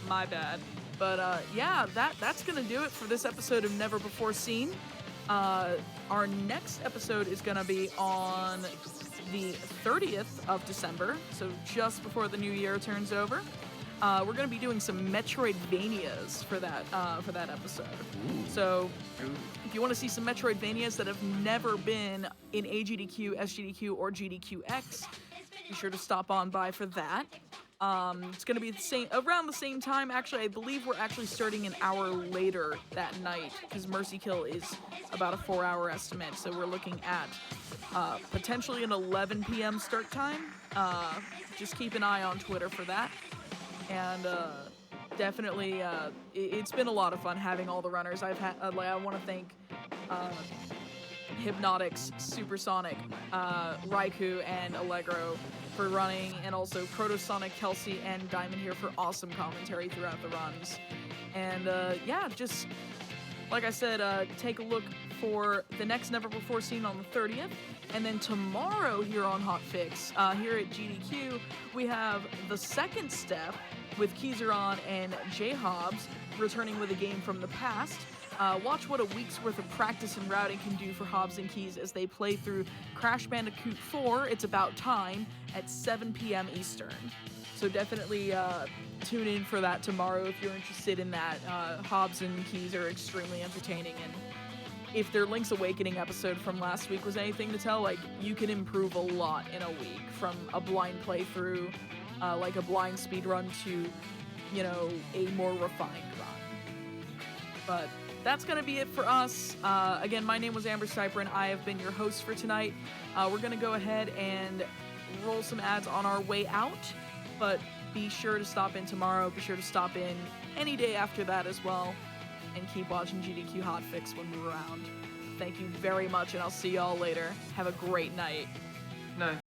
My bad. But yeah, that's gonna do it for this episode of Never Before Seen. Our next episode is gonna be on the 30th of December, so just before the new year turns over. We're gonna be doing some Metroidvanias for that episode. Ooh. So if you want to see some Metroidvanias that have never been in AGDQ, SGDQ, or GDQx, be sure to stop on by for that. It's gonna be around the same time. Actually, I believe we're actually starting an hour later that night because Mercy Kill is about a 4-hour estimate. So we're looking at potentially an 11 p.m. start time. Just keep an eye on Twitter for that. And definitely, it's been a lot of fun having all the runners. I've had. I want to thank Hypnotics, Supersonic, Raikou, and Allegro for running, and also Protosonic, Kelsey, and Diamond here for awesome commentary throughout the runs. And yeah, just like I said, take a look for the next Never Before Seen on the 30th. And then tomorrow here on Hotfix, here at GDQ, we have the second step with Kizaron and J Hobbs returning with a game from the past. Watch what a week's worth of practice and routing can do for Hobbs and Keys as they play through Crash Bandicoot 4, It's About Time, at 7 p.m. Eastern. So definitely tune in for that tomorrow if you're interested in that. Hobbs and Keys are extremely entertaining, and if their Link's Awakening episode from last week was anything to tell, like, you can improve a lot in a week from a blind playthrough, like a blind speedrun to, you know, a more refined run. But that's going to be it for us. Again, my name was AmberCyprian. I have been your host for tonight. We're going to go ahead and roll some ads on our way out, but be sure to stop in tomorrow. Be sure to stop in any day after that as well, and keep watching GDQ Hotfix when we're around. Thank you very much, and I'll see y'all later. Have a great night. No.